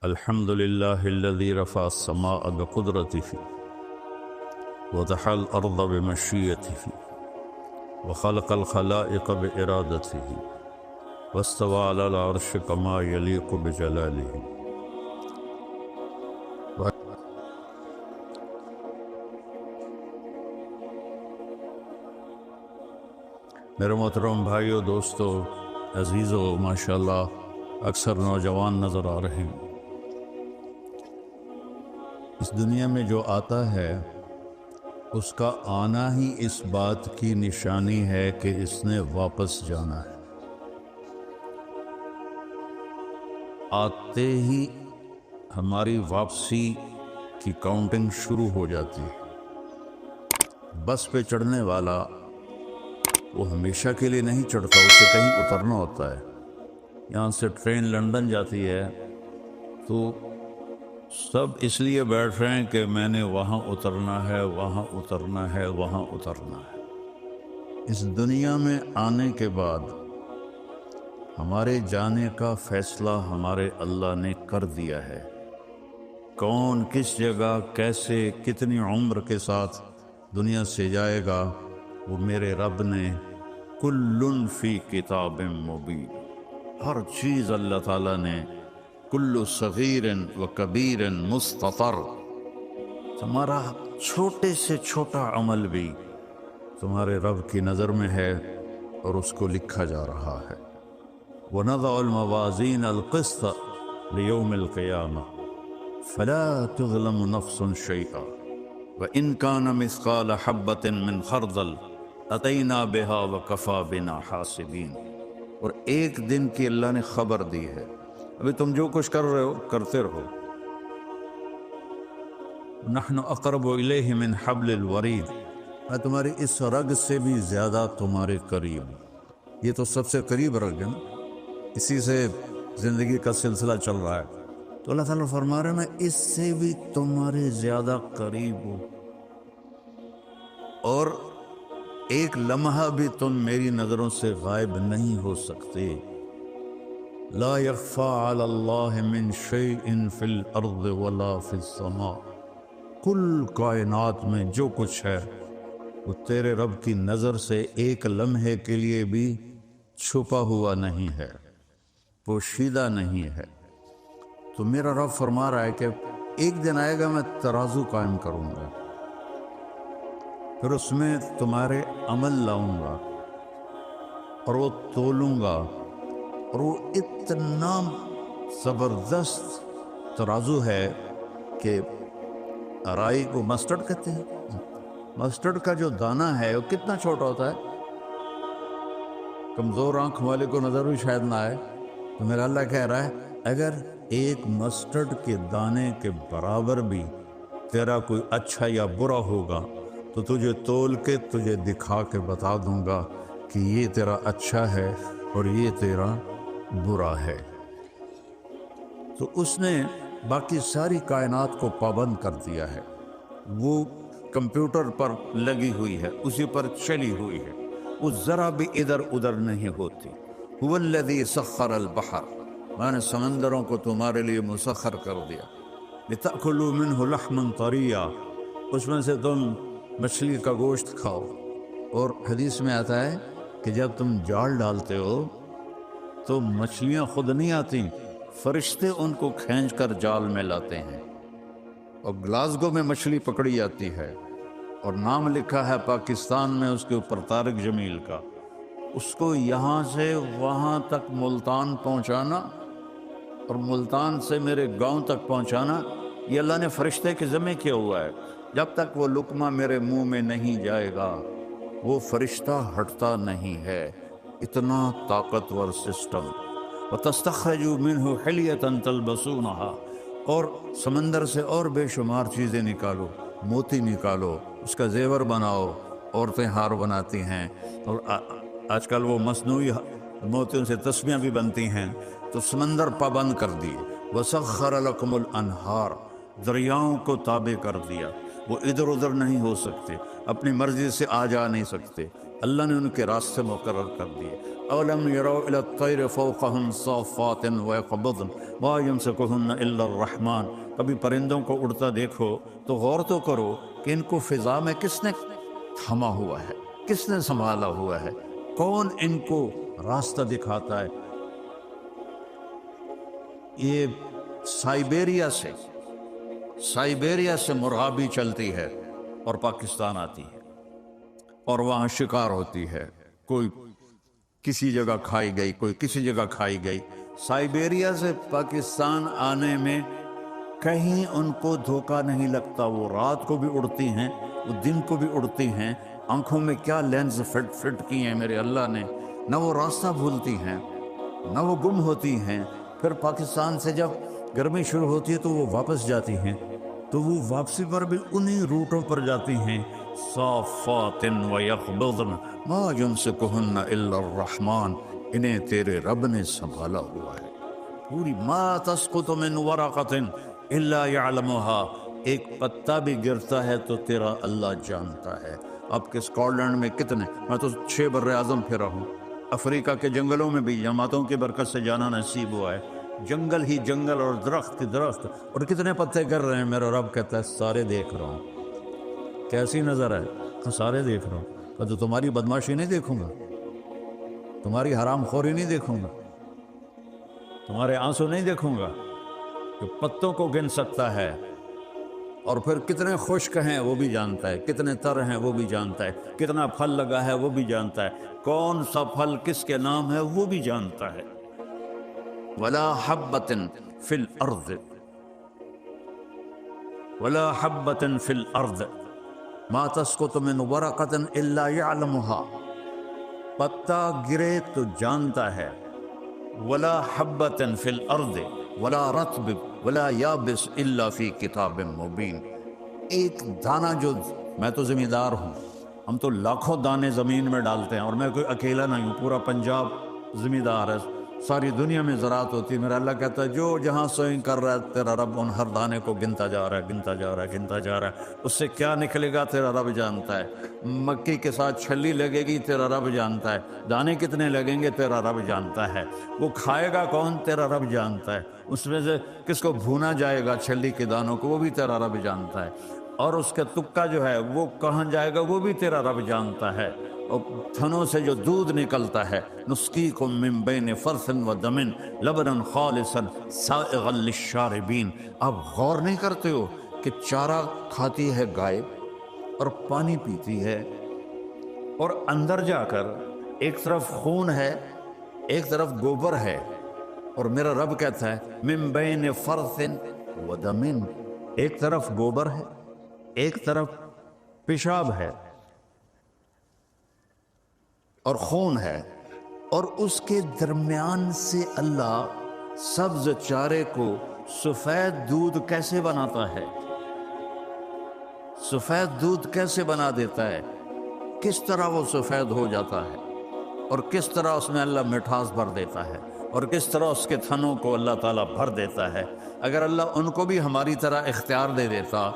الحمد لله الذي رفع السماء بقدرته وضحى الأرض بمشيئته وخلق الخلائق بإرادته واستوى على العرش كما يليق بجلاله. میرے محترم بھائیو، دوستو، عزیزو، ماشاءاللہ اکثر نوجوان نظر آ رہے ہیں. اس دنیا میں جو آتا ہے اس کا آنا ہی اس بات کی نشانی ہے کہ اس نے واپس جانا ہے. آتے ہی ہماری واپسی کی کاؤنٹنگ شروع ہو جاتی ہے. بس پہ چڑھنے والا وہ ہمیشہ کے لیے نہیں چڑھتا، اسے کہیں اترنا ہوتا ہے. یہاں سے ٹرین لندن جاتی ہے تو سب اس لیے بیٹھ رہے ہیں کہ میں نے وہاں اترنا ہے، وہاں اترنا ہے، وہاں اترنا ہے. اس دنیا میں آنے کے بعد ہمارے جانے کا فیصلہ ہمارے اللہ نے کر دیا ہے. کون کس جگہ کیسے کتنی عمر کے ساتھ دنیا سے جائے گا وہ میرے رب نے کل فی کتاب مبین، ہر چیز اللہ تعالیٰ نے کل صغیر و کبیر مستطر، تمہارا چھوٹے سے چھوٹا عمل بھی تمہارے رب کی نظر میں ہے اور اس کو لکھا جا رہا ہے. وَنَضَعُ الْمَوَازِينَ الْقِسْطَ لِيَوْمِ الْقِيَامَةِ فَلَا تُظْلَمُ نَفْسٌ شَيْئًا وَإِنْ كَانَ مِثْقَالَ حَبَّةٍ مِّنْ خَرْدَلٍ أَتَيْنَا بِهَا وَكَفَى بِنَا حَاسِبِينَ. اور ایک دن کی اللہ نے خبر دی ہے، ابھی تم جو کچھ کر رہے ہو کرتے رہو. نحن اقرب الیہ من حبل الورید، میں تمہاری اس رگ سے بھی زیادہ تمہارے قریب. یہ تو سب سے قریب رگ ہے نا، اسی سے زندگی کا سلسلہ چل رہا ہے. تو اللہ تعالیٰ فرما رہے ہیں میں اس سے بھی تمہارے زیادہ قریب ہوں، اور ایک لمحہ بھی تم میری نظروں سے غائب نہیں ہو سکتے. لا يخفى على الله من شيء في الارض ولا في السماء، کل کائنات میں جو کچھ ہے وہ تیرے رب کی نظر سے ایک لمحے کے لیے بھی چھپا ہوا نہیں ہے، پوشیدہ نہیں ہے. تو میرا رب فرما رہا ہے کہ ایک دن آئے گا میں ترازو قائم کروں گا، پھر اس میں تمہارے عمل لاؤں گا اور وہ تولوں گا، اور وہ اتنا زبردست ترازو ہے کہ رائی کو مسٹرڈ کہتے ہیں. مسٹرڈ کا جو دانہ ہے وہ کتنا چھوٹا ہوتا ہے، کمزور آنکھ والے کو نظر بھی شاید نہ آئے. تو میرا اللہ کہہ رہا ہے اگر ایک مسٹرڈ کے دانے کے برابر بھی تیرا کوئی اچھا یا برا ہوگا تو تجھے تول کے تجھے دکھا کے بتا دوں گا کہ یہ تیرا اچھا ہے اور یہ تیرا برا ہے. تو اس نے باقی ساری کائنات کو پابند کر دیا ہے، وہ کمپیوٹر پر لگی ہوئی ہے، اسی پر چلی ہوئی ہے، وہ ذرا بھی ادھر ادھر نہیں ہوتی. هو الذی سخر البحر، میں نے سمندروں کو تمہارے لیے مسخر کر دیا. لتأکلوا منہ لحما طریا، اس میں سے تم مچھلی کا گوشت کھاؤ. اور حدیث میں آتا ہے کہ جب تم جال ڈالتے ہو تو مچھلیاں خود نہیں آتی، فرشتے ان کو کھینچ کر جال میں لاتے ہیں. اور گلاسگو میں مچھلی پکڑی جاتی ہے اور نام لکھا ہے پاکستان میں اس کے اوپر طارق جمیل کا. اس کو یہاں سے وہاں تک ملتان پہنچانا اور ملتان سے میرے گاؤں تک پہنچانا، یہ اللہ نے فرشتے کے ذمہ کیا ہوا ہے. جب تک وہ لقمہ میرے منہ میں نہیں جائے گا وہ فرشتہ ہٹتا نہیں ہے. اتنا طاقتور سسٹم. وَتَسْتَخْرَجُوا مِنْهُ حِلْيَةً تَلْبَسُونَهَا، اور سمندر سے اور بے شمار چیزیں نکالو، موتی نکالو، اس کا زیور بناؤ. عورتیں ہار بناتی ہیں، اور آج کل وہ مصنوعی موتیوں سے تسبیحاں بھی بنتی ہیں. تو سمندر پابند کر دیے. وَسَخَّرَ لَكُمُ الْأَنْهَارَ، دریاؤں کو تابع کر دیا، وہ ادھر ادھر نہیں ہو سکتے، اپنی مرضی سے آ جا نہیں سکتے. اللہ نے ان کے راستے مقرر کر دیے۔ اولم یروا الی الطیر فوقہم صافات ویقبضن ما یمسکہن الا الرحمن، کبھی پرندوں کو اڑتا دیکھو تو غور تو کرو کہ ان کو فضا میں کس نے تھما ہوا ہے، کس نے سنبھالا ہوا ہے، کون ان کو راستہ دکھاتا ہے۔ یہ سائبیریا سے مرغابی چلتی ہے اور پاکستان آتی ہے اور وہاں شکار ہوتی ہے، کوئی کسی جگہ کھائی گئی، کوئی کسی جگہ کھائی گئی۔ سائبیریا سے پاکستان آنے میں کہیں ان کو دھوکہ نہیں لگتا، وہ رات کو بھی اڑتی ہیں، وہ دن کو بھی اڑتی ہیں۔ آنکھوں میں کیا لینز فٹ کی ہیں میرے اللہ نے، نہ وہ راستہ بھولتی ہیں نہ وہ گم ہوتی ہیں۔ پھر پاکستان سے جب گرمی شروع ہوتی ہے تو وہ واپس جاتی ہیں، تو وہ واپسی پر بھی انہی روٹوں پر جاتی ہیں۔ صافات ویقبضن ما یمسکہن الا الرحمن، انہیں تیرے رب نے سنبھالا ہوا ہے۔ پوری ما تسقط من ورقۃ الا یعلمها، ایک پتا بھی گرتا ہے تو تیرا اللہ جانتا ہے۔ آپ کے اسکاٹ میں کتنے، میں تو 6 بر اعظم پھرا ہوں، افریقہ کے جنگلوں میں بھی جماعتوں کی برکت سے جانا نصیب ہوا ہے، جنگل ہی جنگل اور درخت درخت، اور کتنے پتے گر رہے ہیں، میرا رب کہتا ہے سارے دیکھ رہا ہوں۔ کیسی نظر ہے؟ سارے دیکھ رہا ہوں۔ کہ تو تمہاری بدماشی نہیں دیکھوں گا، تمہاری حرام خوری نہیں دیکھوں گا، تمہارے آنسو نہیں دیکھوں گا، کہ پتوں کو گن سکتا ہے، اور پھر کتنے خشک ہیں وہ بھی جانتا ہے، کتنے تر ہیں وہ بھی جانتا ہے، کتنا پھل لگا ہے وہ بھی جانتا ہے، کون سا پھل کس کے نام ہے وہ بھی جانتا ہے۔ ولا حبۃ فی الارض، ولا حبۃ فی الارض ما تسقط من ورقۃ الا یعلمها، پتا گرے تو جانتا ہے۔ ولا حبۃ فی الارض ولا رطب ولا یابس الا فی کتاب مبین، ایک دانہ جو، میں تو ذمہ دار ہوں، ہم تو لاکھوں دانے زمین میں ڈالتے ہیں، اور میں کوئی اکیلا نہیں ہوں، پورا پنجاب ذمہ دار ہے، ساری دنیا میں زراعت ہوتی ہے۔ میرا اللہ کہتا ہے جو جہاں سوئنگ کر رہا ہے تیرا رب ان ہر دانے کو گنتا جا رہا ہے، گنتا جا رہا ہے، گنتا جا رہا ہے۔ اس سے کیا نکلے گا تیرا رب جانتا ہے، مکئی کے ساتھ چھلی لگے گی تیرا رب جانتا ہے، دانے کتنے لگیں گے تیرا رب جانتا ہے، وہ کھائے گا کون تیرا رب جانتا ہے، اس میں سے کس کو بھونا جائے گا چھلی کے دانوں کو وہ بھی تیرا رب جانتا ہے، اور اس کا تکا جو ہے وہ کہاں جائے گا وہ بھی تیرا رب جانتا ہے۔ اور تھنوں سے جو دودھ نکلتا ہے، نسقیکم من بین فرث و دم لبنا خالصا سائغا للشاربین، آپ غور نہیں کرتے ہو کہ چارہ کھاتی ہے گائے اور پانی پیتی ہے، اور اندر جا کر ایک طرف خون ہے ایک طرف گوبر ہے، اور میرا رب کہتا ہے من بین فرث و دم، ایک طرف گوبر ہے ایک طرف پیشاب ہے اور خون ہے، اور اس کے درمیان سے اللہ سبز چارے کو سفید دودھ کیسے بناتا ہے، سفید دودھ کیسے بنا دیتا ہے، کس طرح وہ سفید ہو جاتا ہے، اور کس طرح اس میں اللہ مٹھاس بھر دیتا ہے، اور کس طرح اس کے تھنوں کو اللہ تعالیٰ بھر دیتا ہے۔ اگر اللہ ان کو بھی ہماری طرح اختیار دے دیتا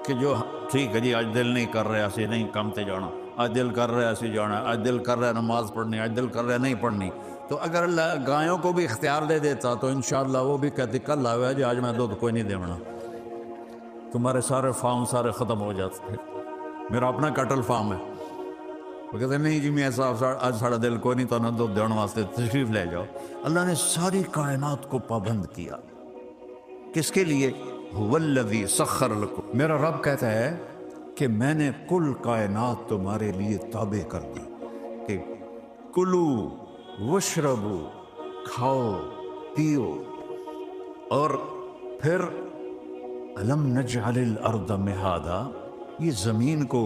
کہ جو ٹھیک ہے جی آج دل نہیں کر رہا ایسے نہیں کام تے جانا، آج دل کر رہا ہے ایسے جانا، آج دل کر رہا ہے نماز پڑھنی، آج دل کر رہا ہے نہیں پڑھنی، تو اگر اللہ گایوں کو بھی اختیار دے دیتا تو انشاءاللہ وہ بھی کہتی کل آوے جی آج میں دودھ کوئی نہیں دیونا، تمہارے سارے فارم سارے ختم ہو جاتے ہیں۔ میرا اپنا کٹل فارم ہے، وہ کہتے ہیں نہیں جی میاں صاحب آج ساڑا دل کوئی نہیں تو نہ دودھ دینے واسطے تشریف لے جاؤ۔ اللہ نے ساری کائنات کو پابند کیا، کس کے لیے؟ هو الذی سخر لکم، میرا رب کہتا ہے کہ میں نے کل کائنات تمہارے لیے تابع کر دی، کہ کلو وشربو، کھاؤ پیو، اور پھر الم نجعل الارض مہادا، یہ زمین کو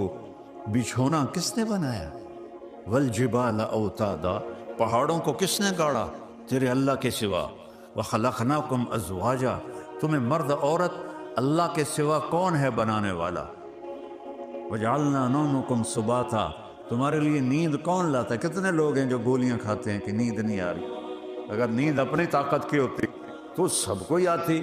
بچھونا کس نے بنایا، والجبال اوتادا، پہاڑوں کو کس نے گاڑا تیرے اللہ کے سوا، وخلقناکم ازواجا، تمہیں مرد عورت اللہ کے سوا کون ہے بنانے والا، وجعلنا نومکم سباتا، تمہارے لیے نیند کون لاتا ہے؟ کتنے لوگ ہیں جو گولیاں کھاتے ہیں کہ نیند نہیں آ رہی، اگر نیند اپنی طاقت کی ہوتی تو سب کو ہی آتی،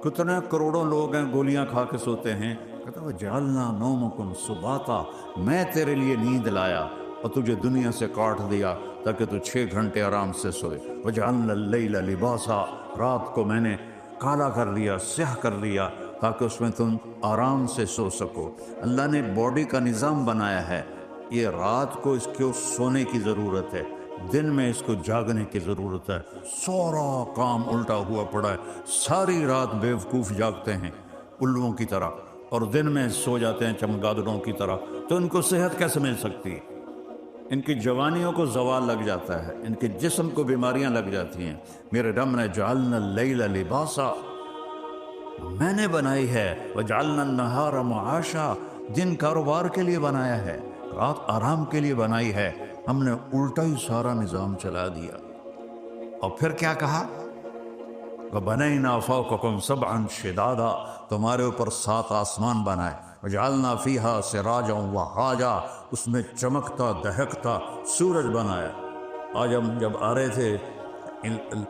کتنے کروڑوں لوگ ہیں گولیاں کھا کے سوتے ہیں، کہتا وجعلنا نومکم سباتا، میں تیرے لیے نیند لایا، اور تجھے دنیا سے کاٹ دیا تاکہ تو 6 گھنٹے آرام سے سوئے۔ وجعلنا اللیل لباسا، رات کو میں نے کالا کر دیا، سیاہ کر دیا تاکہ اس میں تم آرام سے سو سکو۔ اللہ نے باڈی کا نظام بنایا ہے، یہ رات کو اس کو سونے کی ضرورت ہے، دن میں اس کو جاگنے کی ضرورت ہے۔ سارا کام الٹا ہوا پڑا ہے، ساری رات بیوقوف جاگتے ہیں الووں کی طرح اور دن میں سو جاتے ہیں چمگادڑوں کی طرح، تو ان کو صحت کیسے مل سکتی ہے؟ ان کی جوانیوں کو زوال لگ جاتا ہے، ان کے جسم کو بیماریاں لگ جاتی ہیں۔ میرے رب نے جعلنا اللیل لباسا، میں نے بنائی ہے، وجعلنا النہار معاشا، دن کاروبار کے لیے بنایا ہے، رات آرام کے لیے بنائی ہے۔ ہم نے الٹا ہی سارا نظام چلا دیا۔ اور پھر کیا کہا؟ وَبَنَيْنَا فَوْقَكُمْ سَبْعًا شِدَادًا، تمہارے اوپر 7 آسمان بنائے۔ وَجَعَلْنَا فِيهَا سِرَاجًا وَهَّاجًا، اس میں چمکتا دہکتا سورج بنایا۔ آج ہم جب آ رہے تھے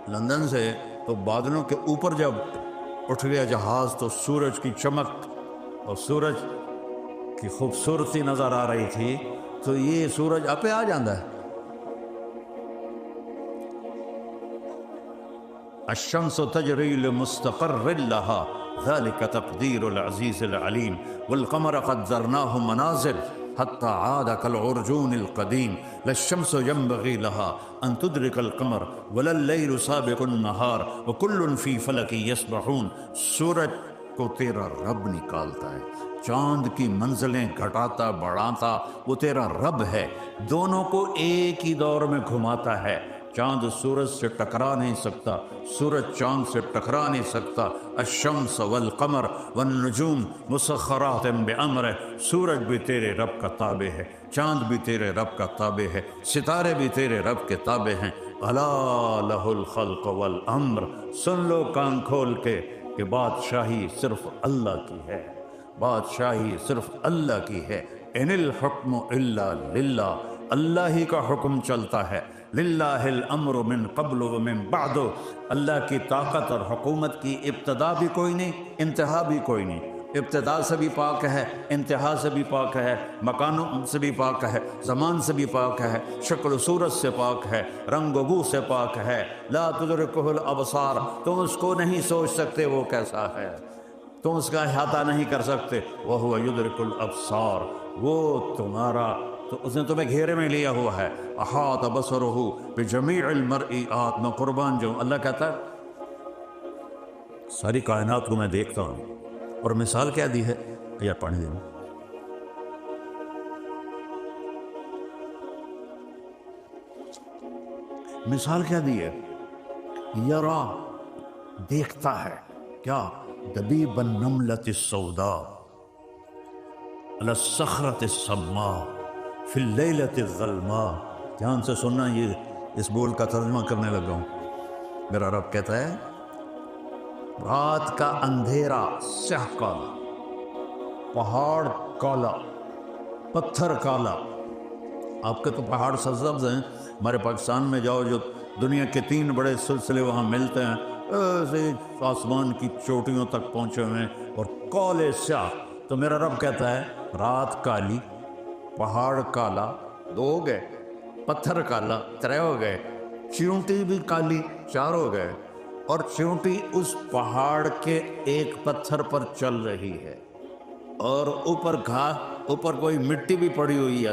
لندن سے تو بادلوں کے اوپر جب اٹھ گیا جہاز تو سورج کی چمک اور سورج کی خوبصورتی نظر آ رہی تھی، تو یہ سورج آپ آ جاندہ ہے۔ الشمس تجری لمستقر لها ذلك تقدیر العزیز العلیم والقمر قدرناه منازل حتى عاد كالعرجون القدیم لا الشمس ينبغي لها ان تدرك القمر ولا الليل سابق النهار وكل في فلك يسبحون، سورج کو تیرا رب نکالتا ہے، چاند کی منزلیں گھٹاتا بڑھاتا وہ تیرا رب ہے، دونوں کو ایک ہی دور میں گھماتا ہے۔ چاند سورج سے ٹکرا نہیں سکتا، سورج چاند سے ٹکرا نہیں سکتا۔ الشمس والقمر والنجوم مسخرات بامرہ، سورج بھی تیرے رب کا تابع ہے، چاند بھی تیرے رب کا تابع ہے، ستارے بھی تیرے رب کے تابع ہیں۔ الا لہ الخلق والامر، سن لو کان کھول کے کہ بادشاہی صرف اللہ کی ہے، بادشاہی صرف اللہ کی ہے۔ ان الحکم الا للہ، اللہ ہی کا حکم چلتا ہے۔ للہ الامر من قبل ومن بعد، اللہ کی طاقت اور حکومت کی ابتدا بھی کوئی نہیں، انتہا بھی کوئی نہیں۔ ابتدا سے بھی پاک ہے، انتہا سے بھی پاک ہے، مکانوں سے بھی پاک ہے، زمان سے بھی پاک ہے، شکل و صورت سے پاک ہے، رنگ و بو سے پاک ہے۔ لا تدرکہ الابصار، تم اس کو نہیں سوچ سکتے وہ کیسا ہے، تم اس کا احاطہ نہیں کر سکتے۔ وہو یدرک الابصار، وہ تمہارا، تو اس نے تمہیں گھیرے میں لیا ہوا ہے۔ احاط بصرہ بجمیع المرئیات، میں قربان جاؤں، اللہ کہتا ہے ساری کائنات کو میں دیکھتا ہوں۔ اور مثال کیا دی ہے؟ یا پڑھ دیں، مثال کیا دی ہے؟ یرا، دیکھتا ہے کیا؟ دبیب النملۃ السوداء علی الصخرۃ الصماء فی اللیلۃ الظلماء۔ دھیان سے سننا، یہ اس بول کا ترجمہ کرنے لگا ہوں۔ میرا رب کہتا ہے رات کا اندھیرا سیاہ کالا، پہاڑ کالا، پتھر کالا۔ آپ کے تو پہاڑ سرسبز ہیں، ہمارے پاکستان میں جاؤ جو دنیا کے 3 بڑے سلسلے وہاں ملتے ہیں، ایسے آسمان کی چوٹیوں تک پہنچے ہوئے ہیں اور کالے سیاہ۔ تو میرا رب کہتا ہے رات کالی، پہاڑ کالا، 2 ہو گئے، پتھر کالا 3 ہو گئے، چیونٹی بھی کالی 4 ہو گئے، اور چیونٹی اس پہاڑ کے ایک پتھر پر چل رہی ہے، اور اوپر کوئی مٹی بھی پڑی ہوئی ہے،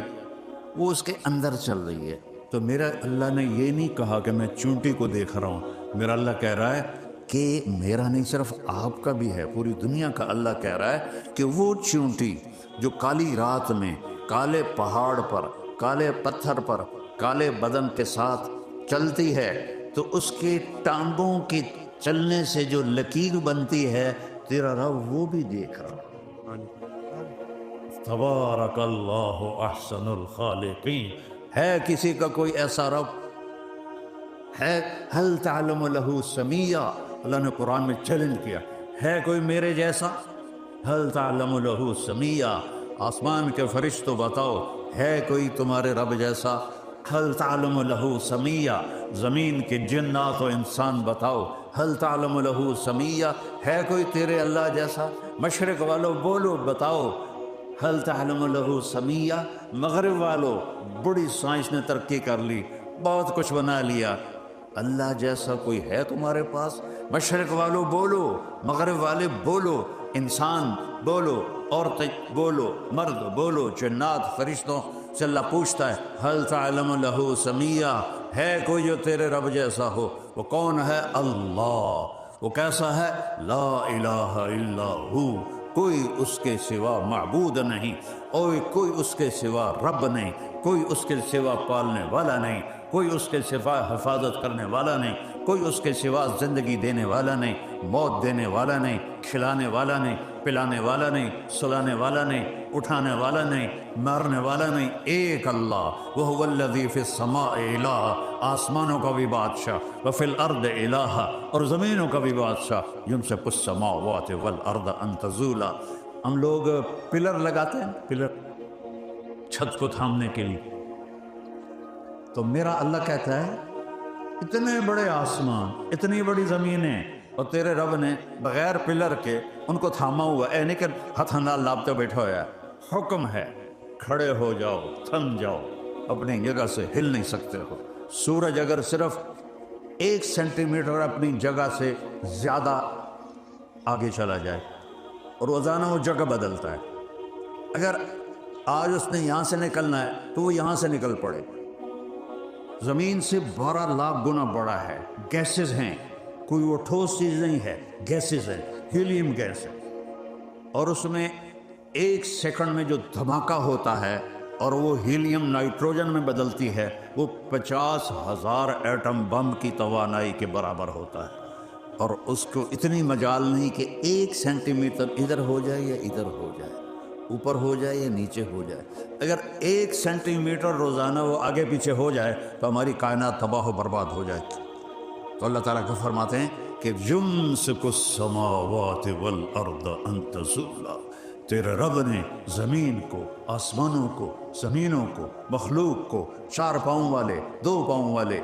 وہ اس کے اندر چل رہی ہے۔ تو میرا اللہ نے یہ نہیں کہا کہ میں چونٹی کو دیکھ رہا ہوں، میرا اللہ کہہ رہا ہے کہ میرا نہیں صرف آپ کا بھی ہے، پوری دنیا کا اللہ کہہ رہا ہے کہ وہ چونٹی جو کالی رات میں کالے پہاڑ پر، کالے پتھر پر، کالے بدن کے ساتھ چلتی ہے، تو اس کے ٹانگوں کے چلنے سے جو لکیر بنتی ہے، تیرا رب وہ بھی دیکھ رہا۔ تبارک اللہ احسن الخالقین، ہے کسی کا کوئی ایسا رب ہے؟ هل تعلم له سمیہ، اللہ نے قرآن میں چیلنج کیا، ہے کوئی میرے جیسا؟ هل تعلم له سمیہ، آسمان کے فرشتوں بتاؤ ہے کوئی تمہارے رب جیسا؟ هل تعلم له سمیہ، زمین کے جنات و انسان بتاؤ هل تعلم له سمیہ، ہے کوئی تیرے اللہ جیسا؟ مشرق والوں بولو، بتاؤ حل تعلم لہ سمیہ، مغرب والوں بڑی سائنس نے ترقی کر لی، بہت کچھ بنا لیا، اللہ جیسا کوئی ہے تمہارے پاس؟ مشرق والوں بولو، مغرب والے بولو، انسان بولو، عورتیں بولو، مرد بولو، جنات فرشتوں سے اللہ پوچھتا ہے حل تعلم لہ سمیہ، ہے کوئی جو تیرے رب جیسا ہو؟ وہ کون ہے؟ اللہ۔ وہ کیسا ہے؟ لا الہ الا ہو، کوئی اس کے سوا معبود نہیں، اور کوئی اس کے سوا رب نہیں، کوئی اس کے سوا پالنے والا نہیں، کوئی اس کے سوا حفاظت کرنے والا نہیں، کوئی اس کے سوا زندگی دینے والا نہیں، موت دینے والا نہیں، کھلانے والا نہیں، پلانے والا نہیں، سلانے والا نہیں، اٹھانے والا نہیں، مارنے والا نہیں، ایک اللہ۔ وَهُوَ الَّذِي فِي السَّمَاءِ إِلَٰهٌ، آسمانوں کا بھی بادشاہ، وَفِي الْأَرْضِ إِلَٰهٌ، اور زمینوں کا بھی بادشاہ، يُمْسِكُ السَّمَاوَاتِ وَالْأَرْضَ أَن تَزُولَا۔ ہم لوگ پلر لگاتے ہیں، پلر چھت کو تھامنے کے لیے، تو میرا اللہ کہتا ہے اتنے بڑے آسمان، اتنی بڑی زمینیں، اور تیرے رب نے بغیر پلر کے ان کو تھاما ہوا ہے، نہیں کہ ہتھ نال لابتے بیٹھا ہوا ہے، حکم ہے کھڑے ہو جاؤ، تھم جاؤ، اپنی جگہ سے ہل نہیں سکتے ہو۔ سورج اگر صرف 1 سینٹی میٹر اپنی جگہ سے زیادہ آگے چلا جائے، اور روزانہ وہ جگہ بدلتا ہے، اگر آج اس نے یہاں سے نکلنا ہے تو وہ یہاں سے نکل پڑے۔ زمین سے 12 لاکھ گنا بڑا ہے، گیسز ہیں، کوئی وہ ٹھوس چیز نہیں ہے، گیسز ہیں، ہیلیم گیس ہے، اور اس میں 1 سیکنڈ میں جو دھماکہ ہوتا ہے اور وہ ہیلیم نائٹروجن میں بدلتی ہے، وہ 50,000 ایٹم بم کی توانائی کے برابر ہوتا ہے، اور اس کو اتنی مجال نہیں کہ 1 سینٹی میٹر ادھر ہو جائے یا ادھر ہو جائے، اوپر ہو جائے یا نیچے ہو جائے۔ اگر 1 سینٹی میٹر روزانہ وہ آگے پیچھے ہو جائے تو ہماری کائنات تباہ و برباد ہو جائے۔ تو اللہ تعالیٰ کو فرماتے ہیں کہ یمسک السماوات والارض ان تزولا، تیرے رب نے زمین کو، آسمانوں کو، زمینوں کو، مخلوق کو، 4 پاؤں والے، 2 پاؤں والے،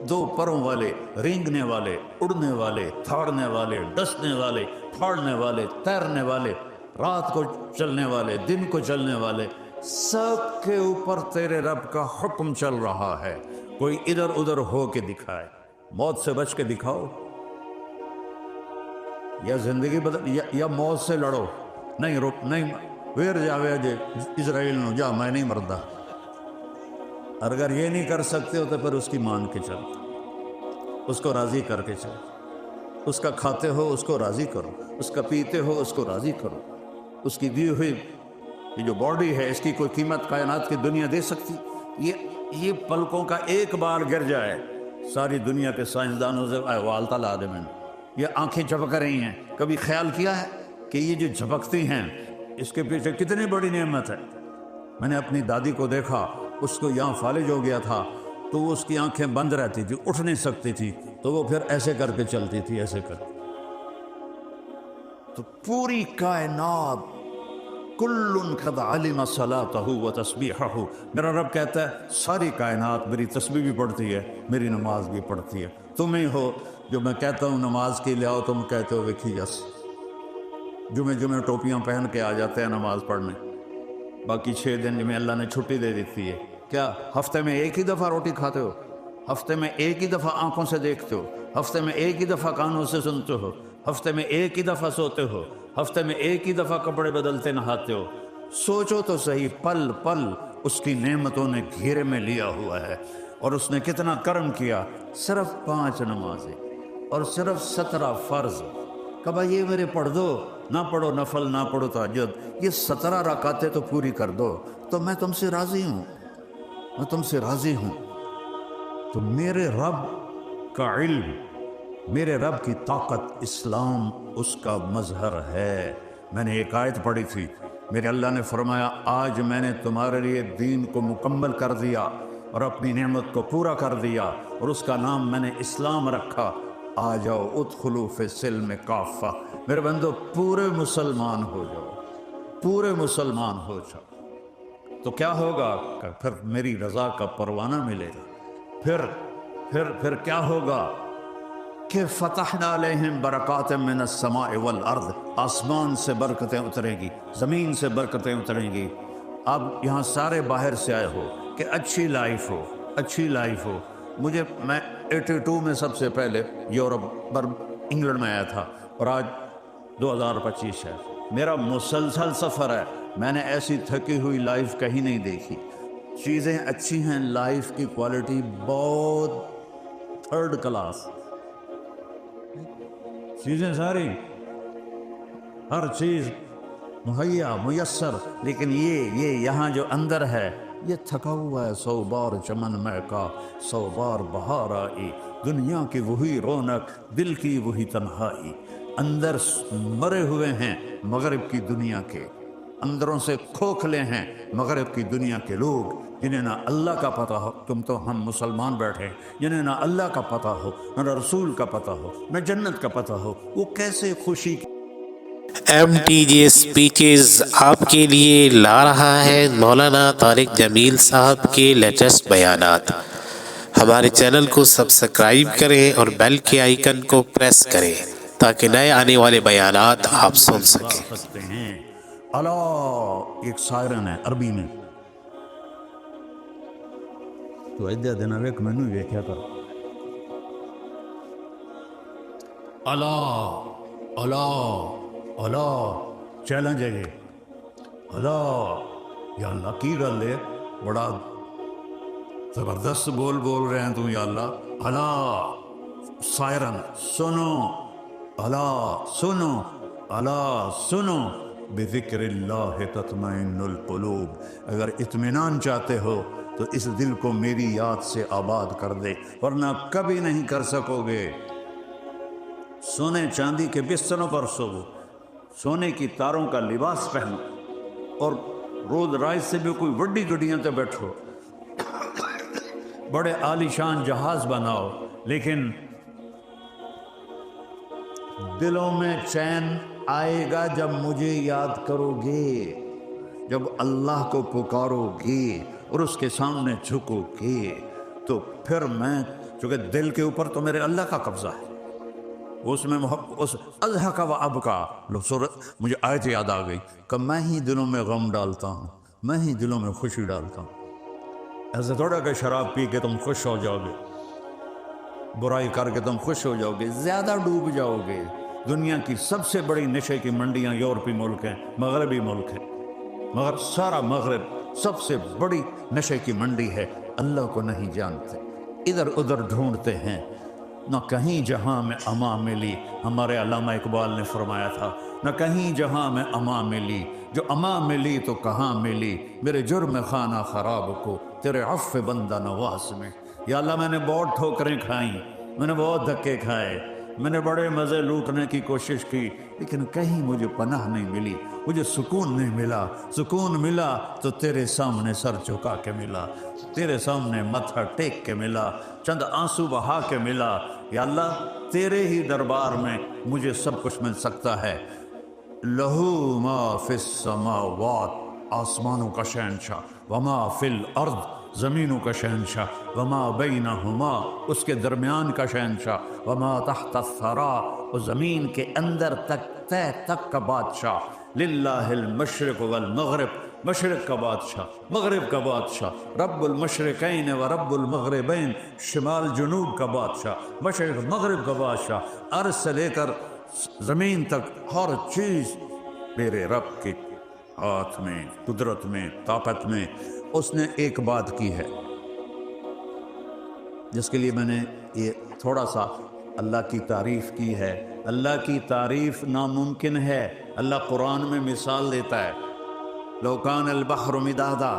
2 پروں والے، رینگنے والے، اڑنے والے، تھاڑنے والے، ڈسنے والے، پھاڑنے والے، تیرنے والے، رات کو چلنے والے، دن کو چلنے والے، سب کے اوپر تیرے رب کا حکم چل رہا ہے۔ کوئی ادھر ادھر ہو کے دکھائے، موت سے بچ کے دکھاؤ، یا زندگی بدل یا موت سے لڑو، نہیں رک نہیں ویر جاوے جے اسرائیل نو جا میں نہیں مردہ۔ اگر یہ نہیں کر سکتے ہو تو پھر اس کی مان کے چلو، اس کو راضی کر کے چلو، اس کا کھاتے ہو اس کو راضی کرو، اس کا پیتے ہو اس کو راضی کرو۔ اس کی دی ہوئی یہ جو باڈی ہے، اس کی کوئی قیمت کائنات کی دنیا دے سکتی؟ یہ پلکوں کا ایک بار گر جائے، ساری دنیا کے سائنسدانوں سے والتا لا دے۔ میں یہ آنکھیں جھپک رہی ہیں، کبھی خیال کیا ہے کہ یہ جو جھپکتی ہیں اس کے پیچھے کتنی بڑی نعمت ہے؟ میں نے اپنی دادی کو دیکھا، اس کو یہاں فالج ہو گیا تھا تو وہ اس کی آنکھیں بند رہتی تھی، اٹھ نہیں سکتی تھی، تو وہ پھر ایسے کر کے چلتی تھی، ایسے کر کے۔ تو پوری کائنات کل قد علم صلاتہ و تسبیحہ، میرا رب کہتا ہے ساری کائنات میری تسبیح بھی پڑھتی ہے، میری نماز بھی پڑھتی ہے۔ تم ہی ہو جو میں کہتا ہوں نماز کے لیے آؤ، تم کہتے ہو ویکھی یس، جمعے ٹوپیاں پہن کے آ جاتے ہیں نماز پڑھنے، باقی 6 دن میں اللہ نے چھٹی دے دیتی ہے۔ کیا ہفتے میں ایک ہی دفعہ روٹی کھاتے ہو؟ ہفتے میں ایک ہی دفعہ آنکھوں سے دیکھتے ہو؟ ہفتے میں ایک ہی دفعہ کانوں سے سنتے ہو؟ ہفتے میں ایک ہی دفعہ سوتے ہو؟ ہفتے میں ایک ہی دفعہ کپڑے بدلتے نہاتے ہو؟ سوچو تو صحیح، پل پل اس کی نعمتوں نے گھیرے میں لیا ہوا ہے، اور اس نے کتنا کرم کیا۔ صرف 5 نمازیں اور صرف 17 فرض، کبھا یہ میرے پڑھ دو، نہ پڑھو نفل، نہ پڑھو تہجد، یہ 17 رکعتیں تو پوری کر دو تو میں تم سے راضی ہوں، میں تم سے راضی ہوں۔ تو میرے رب کا علم، میرے رب کی طاقت، اسلام اس کا مظہر ہے۔ میں نے ایک آیت پڑھی تھی، میرے اللہ نے فرمایا آج میں نے تمہارے لیے دین کو مکمل کر دیا اور اپنی نعمت کو پورا کر دیا، اور اس کا نام میں نے اسلام رکھا۔ آ جاؤ ادخلوا فی السلم کافہ، میرے بندو پورے مسلمان ہو جاؤ، پورے مسلمان ہو جاؤ، تو کیا ہوگا کہ پھر میری رضا کا پروانہ ملے گا۔ پھر کیا ہوگا کہ فتحنا علیہم برکات من السماء والارض، آسمان سے برکتیں اتریں گی، زمین سے برکتیں اتریں گی۔ اب یہاں سارے باہر سے آئے ہو کہ اچھی لائف ہو، اچھی لائف ہو۔ میں 82 میں سب سے پہلے یورپ انگلینڈ میں آیا تھا، اور آج 2025 ہے۔ میرا مسلسل سفر ہے، میں نے ایسی تھکی ہوئی لائف کہیں نہیں دیکھی۔ چیزیں اچھی ہیں، لائف کی کوالٹی بہت تھرڈ کلاس، چیزیں ساری، ہر چیز مہیا میسر، لیکن یہ یہاں جو اندر ہے یہ تھکا ہوا ہے۔ 100 بار چمن مہکا 100 بار بہار آئی، دنیا کی وہی رونق دل کی وہی تنہائی۔ اندر مرے ہوئے ہیں مغرب کی دنیا کے، اندروں سے کھوکھلے ہیں مغرب کی دنیا کے لوگ، جنہیں نہ اللہ کا پتہ ہو۔ تم تو ہم مسلمان بیٹھے، جنہیں نہ اللہ کا پتہ ہو، نہ رسول کا پتہ ہو، نہ جنت کا پتہ ہو، وہ کیسے خوشی MTJ اسپیچز آپ کے لیے لا رہا ہے مولانا طارق جمیل صاحب کے لیٹسٹ بیانات۔ ہمارے چینل کو سبسکرائب کریں اور بیل کے آئیکن کو پریس کریں تاکہ نئے آنے والے بیانات آپ سن سکیں۔ ہیں۔ اللہ ایک سائرن ہے عربی میں، تو ادھر دن ایک مینو ویکھیا کر، اللہ اللہ اللہ چیلنج ہے یہ، اللہ یا اللہ کی گل ہے، بڑا زبردست بول رہے ہیں تم یا اللہ۔ اللہ سائرن سنو، اللہ سنو، اللہ سنو، بذکر اللہ تطمئن القلوب۔ اگر اطمینان چاہتے ہو تو اس دل کو میری یاد سے آباد کر دے، ورنہ کبھی نہیں کر سکو گے۔ سونے چاندی کے بستروں پر سو، سونے کی تاروں کا لباس پہنو، اور رولز رائس سے بھی کوئی بڑی گڈیاں تے بیٹھو، بڑے عالی شان جہاز بناؤ، لیکن دلوں میں چین آئے گا جب مجھے یاد کرو گے، جب اللہ کو پکارو گے اور اس کے سامنے جھکو گے، تو پھر میں، چونکہ دل کے اوپر تو میرے اللہ کا قبضہ ہے، اس میں اس اضحک و ابکا، مجھے آیت یاد آ گئی کہ میں ہی دلوں میں غم ڈالتا ہوں، میں ہی دلوں میں خوشی ڈالتا ہوں۔ ایسا تھوڑا کہ شراب پی کے تم خوش ہو جاؤ گے، برائی کر کے تم خوش ہو جاؤ گے، زیادہ ڈوب جاؤ گے۔ دنیا کی سب سے بڑی نشے کی منڈیاں یورپی ملک ہیں، مغربی ملک ہیں، مگر سارا مغرب سب سے بڑی نشے کی منڈی ہے۔ اللہ کو نہیں جانتے، ادھر ادھر ڈھونڈتے ہیں، نہ کہیں جہاں میں اما ملی۔ ہمارے علامہ اقبال نے فرمایا تھا، نہ کہیں جہاں میں اما ملی، جو اما ملی تو کہاں ملی، میرے جرم خانہ خراب کو تیرے عفو بندہ نواز میں۔ یا اللہ میں نے بہت ٹھوکریں کھائیں، میں نے بہت دھکے کھائے، میں نے بڑے مزے لوٹنے کی کوشش کی، لیکن کہیں مجھے پناہ نہیں ملی، مجھے سکون نہیں ملا۔ سکون ملا تو تیرے سامنے سر جھکا کے ملا، تیرے سامنے ماتھا ٹیک کے ملا، چند آنسو بہا کے ملا۔ یا اللہ تیرے ہی دربار میں مجھے سب کچھ مل سکتا ہے۔ لہو ما فی السماوات، آسمانوں کا شہنشاہ، وما فی الارض، زمینوں کا شہنشاہ، وما بینہما، اس کے درمیان کا شہنشاہ، وما تحت الثری، اور زمین کے اندر تک تہ تک کا بادشاہ۔ للہ المشرق والمغرب، مشرق کا بادشاہ، مغرب کا بادشاہ، رب المشرقین و رب المغربین، شمال جنوب کا بادشاہ، مشرق مغرب کا بادشاہ، عرض سے لے کر زمین تک ہر چیز میرے رب کے ہاتھ میں، قدرت میں، طاقت میں۔ اس نے ایک بات کی ہے جس کے لیے میں نے یہ تھوڑا سا اللہ کی تعریف کی ہے۔ اللہ کی تعریف ناممکن ہے۔ اللہ قرآن میں مثال دیتا ہے، لو کان البحر مدادا،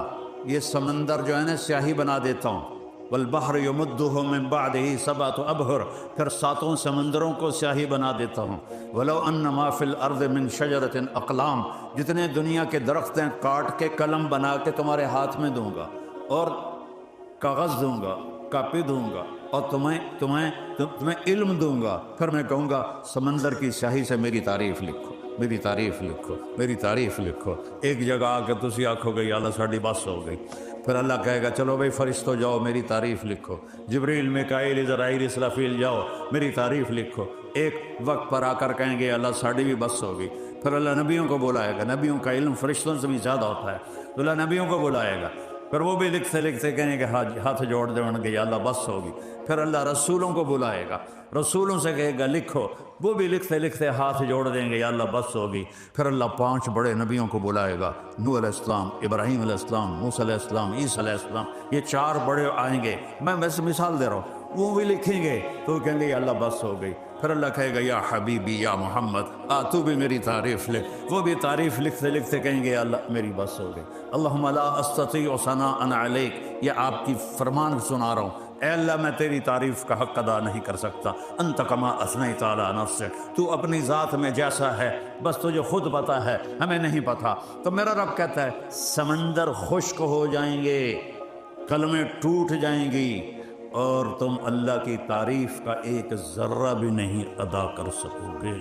یہ سمندر جو ہے نا سیاہی بنا دیتا ہوں، والبحر یمدہ من بعدہ سبعۃ ابحر، پھر 7 سمندروں کو سیاہی بنا دیتا ہوں، ولو ان ما فی الارض من شجرۃ اقلام، جتنے دنیا کے درخت ہیں کاٹ کے قلم بنا کے تمہارے ہاتھ میں دوں گا، اور کاغذ دوں گا، کاپی دوں گا، اور تمہیں علم دوں گا، پھر میں کہوں گا سمندر کی سیاہی سے میری تعریف لکھو، میری تعریف لکھو، میری تعریف لکھو۔ ایک جگہ آ کے تسی آکھو گے یا اللہ ساڈی بس ہو گئی۔ پھر اللہ کہے گا چلو بھائی فرشتوں جاؤ میری تعریف لکھو، جبریل میکائیل اسرائیل اسرافیل جاؤ میری تعریف لکھو۔ ایک وقت پر آ کر کہیں گے اللہ ساڑی بھی بس ہوگی، پھر اللہ نبیوں کو بلائے گا، نبیوں کا علم فرشتوں سے بھی زیادہ ہوتا ہے، تو اللہ نبیوں کو بلائے گا، پھر وہ بھی لکھتے لکھتے کہیں گے ہاتھ جوڑ دیں گے یا اللہ بس ہوگی، پھر اللہ رسولوں کو بلائے گا، رسولوں سے کہے گا لکھو، وہ بھی لکھتے لکھتے ہاتھ جوڑ دیں گے یا اللہ بس ہوگی، پھر اللہ 5 بڑے نبیوں کو بلائے گا، نوح علیہ السلام، ابراہیم علیہ السلام، موسیٰ علیہ السلام، عیسیٰ علیہ السلام، یہ 4 بڑے آئیں گے، میں ویسے مثال دے رہا ہوں، وہ بھی لکھیں گے تو وہ کہیں گے یا اللہ بس ہو گئی، پھر اللہ کہے گا یا حبیبی یا محمد تو بھی میری تعریف لکھ، وہ بھی تعریف لکھتے لکھتے کہیں گے یا اللہ میری بس ہو گئی۔ اللہم لا استطیع ثناء علیک، یہ آپ کی فرمان سنا رہا ہوں، اے اللہ میں تیری تعریف کا حق ادا نہیں کر سکتا، انت کما اثنیت علی نفسک، تو اپنی ذات میں جیسا ہے بس تجھے خود پتا ہے، ہمیں نہیں پتا۔ تو میرا رب کہتا ہے سمندر خشک ہو جائیں گے، قلمیں ٹوٹ جائیں گی، اور تم اللہ کی تعریف کا ایک ذرہ بھی نہیں ادا کر سکو گے۔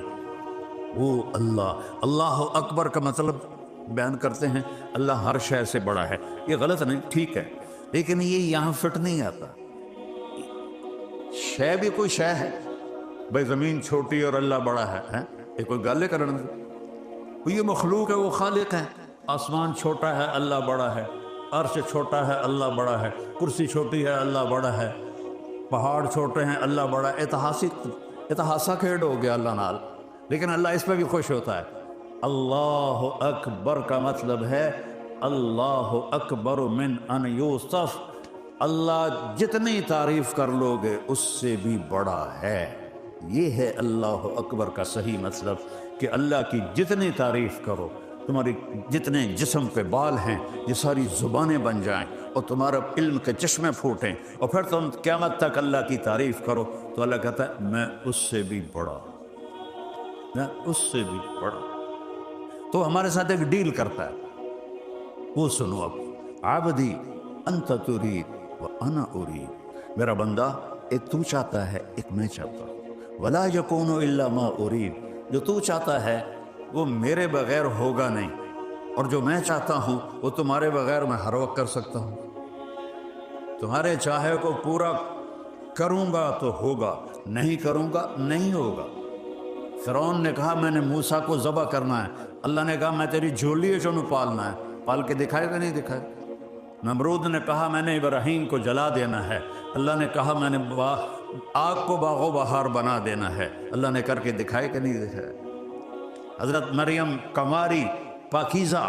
وہ اللہ اکبر کا مطلب بیان کرتے ہیں اللہ ہر شے سے بڑا ہے، یہ غلط نہیں، ٹھیک ہے، لیکن یہ یہاں فٹ نہیں آتا۔ شے بھی کوئی شے ہے، بھائی زمین چھوٹی اور اللہ بڑا ہے، یہ کوئی گل کرنے دے، یہ مخلوق ہے وہ خالق ہے، آسمان چھوٹا ہے اللہ بڑا ہے، عرش چھوٹا ہے اللہ بڑا ہے، کرسی چھوٹی ہے اللہ بڑا ہے، پہاڑ چھوٹے ہیں اللہ بڑا ہے، اتہاسا کھیڑ ہو گیا اللہ نال، لیکن اللہ اس پہ بھی خوش ہوتا ہے۔ اللہ اکبر کا مطلب ہے اللہ اکبر من ان یوصف، اللہ جتنی تعریف کر لو گے اس سے بھی بڑا ہے، یہ ہے اللہ اکبر کا صحیح مطلب، کہ اللہ کی جتنی تعریف کرو، تمہاری جتنے جسم پہ بال ہیں یہ ساری زبانیں بن جائیں اور تمہارا علم کے چشمے پھوٹیں، اور پھر تم قیامت تک اللہ کی تعریف کرو تو اللہ کہتا ہے میں اس سے بھی بڑا، میں اس سے بھی بڑا۔ تو ہمارے ساتھ ایک ڈیل کرتا ہے، وہ سنو اب، عبدی انت ترید و انا ارید، میرا بندہ ایک تو چاہتا ہے ایک میں چاہتا ہوں، ولا یکون الا ما ارید، جو تو چاہتا ہے وہ میرے بغیر ہوگا نہیں، اور جو میں چاہتا ہوں وہ تمہارے بغیر میں ہر وقت کر سکتا ہوں، تمہارے چاہے کو پورا کروں گا تو ہوگا، نہیں کروں گا نہیں ہوگا۔ فرعون نے کہا میں نے موسیٰ کو ذبح کرنا ہے، اللہ نے کہا میں تیری جھولی چونوں پالنا ہے، پال کے دکھائے گا نہیں دکھائے۔ نمرود نے کہا میں نے ابراہیم کو جلا دینا ہے، اللہ نے کہا میں نے آگ کو باغ و بہار بنا دینا ہے، اللہ نے کر کے دکھائے کہ نہیں دکھائے۔ حضرت مریم کماری پاکیزہ،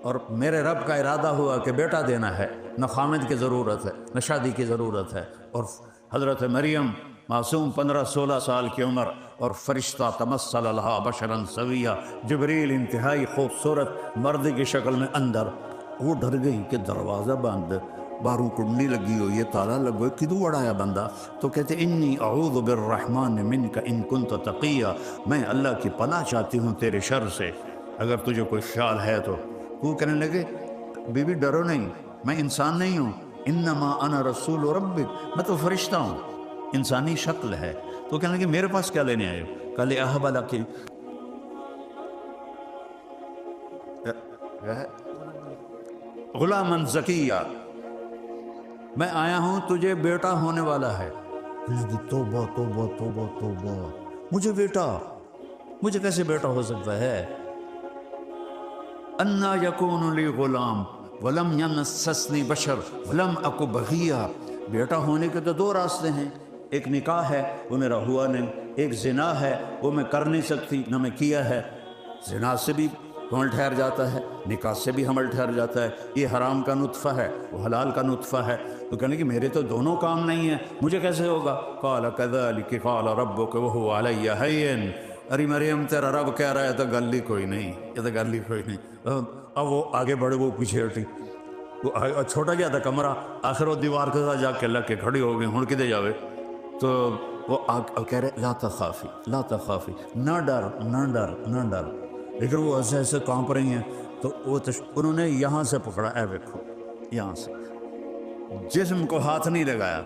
اور میرے رب کا ارادہ ہوا کہ بیٹا دینا ہے، نہ خامد کی ضرورت ہے نہ شادی کی ضرورت ہے، اور حضرت مریم معصوم 15-16 سال کی عمر، اور فرشتہ تمثل لہا بشرا سویہ، جبریل انتہائی خوبصورت مرد کی شکل میں اندر، وہ ڈر گئی کہ دروازہ بند، باہروں کنڈی لگی ہوئی ہے، تالا لگا ہوئے، کدوں اڑایا بندہ؟ تو کہتے انی اعوذ بالرحمن منک ان کنت تقیہ، میں اللہ کی پناہ چاہتی ہوں تیرے شر سے اگر تجھے کوئی خیال ہے تو۔ وہ کہنے لگے بی بی ڈرو نہیں، میں انسان نہیں ہوں، انما انا رسول ربک، میں تو فرشتہ ہوں، انسانی شکل ہے۔ تو کہنے لگے میرے پاس کیا لینے آئے ہو؟ کہ لِأَهَبَ لَكِ غلامًا زکیہ، میں آیا ہوں تجھے بیٹا ہونے والا ہے۔ توبہ توبہ توبہ توبہ، مجھے بیٹا، مجھے کیسے بیٹا ہو سکتا ہے؟ انا یکون لی غلام ولم یمسسنی بشر ولم اک بغیہ، بیٹا ہونے کے تو 2 راستے ہیں، ایک نکاح ہے وہ میرا ہوا نہیں، ایک زنا ہے وہ میں کر نہیں سکتی نہ میں کیا ہے، زنا سے بھی حمل ٹھہر جاتا ہے، نکاح سے بھی حمل ٹھہر جاتا ہے، یہ حرام کا نطفہ ہے وہ حلال کا نطفہ ہے۔ تو کہنے کہ میرے تو دونوں کام نہیں ہیں، مجھے کیسے ہوگا؟ قال کذلک قال ربک وهو علی ہین، ارے مریم تیرا رب کہہ رہا ہے تو گل ہی کوئی نہیں، یہ تو گل ہی کوئی نہیں۔ اب وہ آگے بڑھے، وہ پیچھے ہٹی، وہ چھوٹا جہا تھا کمرہ، آخر وہ دیوار کے ساتھ جا کے لگ کے کھڑی ہو گئی، ہن کدے جاوے؟ تو وہ کہہ رہے لا تخافی لا تخافی، نہ ڈر نہ ڈر نہ ڈر، لیکن وہ ایسے ایسے کانپ رہی ہیں۔ تو وہ انہوں نے یہاں سے پکڑا، اے دیکھو یہاں سے، جسم کو ہاتھ نہیں لگایا،